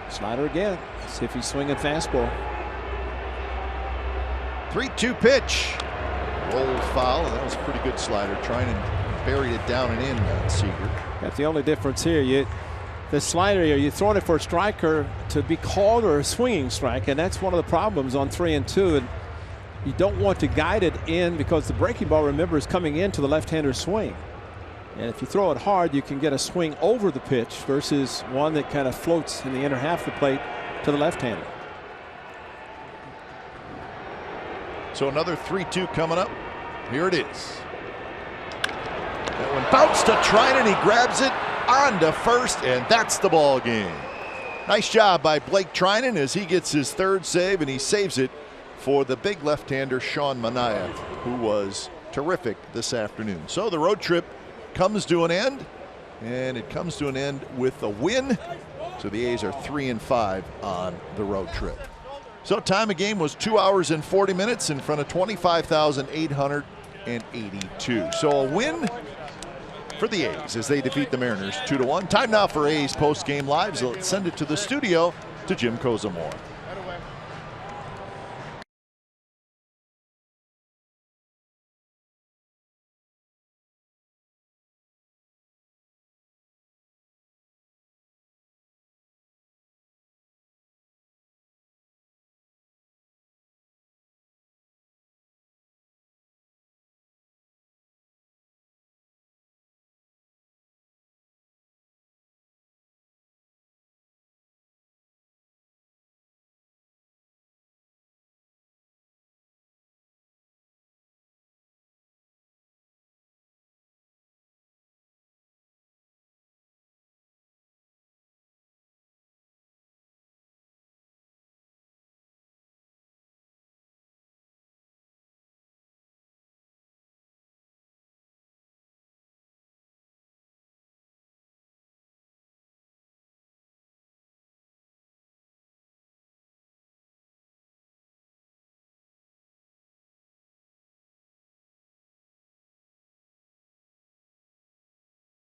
Slider again. Let's see if he's swinging fastball. 3-2 pitch. Rolled foul, and that was a pretty good slider. Trying and buried it down and in on Seager. That's the only difference here. The slider here, you're throwing it for a striker to be called or a swinging strike, and that's one of the problems on 3-2. And you don't want to guide it in because the breaking ball, remember, is coming into the left-hander swing. And if you throw it hard, you can get a swing over the pitch versus one that kind of floats in the inner half of the plate to the left-hander. So another 3-2 coming up. Here it is. That one bounced to Trinan. He grabs it on to first, and that's the ball game. Nice job by Blake Trinan as he gets his third save, and he saves it for the big left-hander Sean Manaea, who was terrific this afternoon. So the road trip comes to an end, and it comes to an end with a win. So the A's are 3-5 on the road trip. So time of game was 2 hours and 40 minutes in front of 25,882. So a win for the A's as they defeat the Mariners 2-1. Time now for A's post-game live. So let's send it to the studio to Jim Kozamore.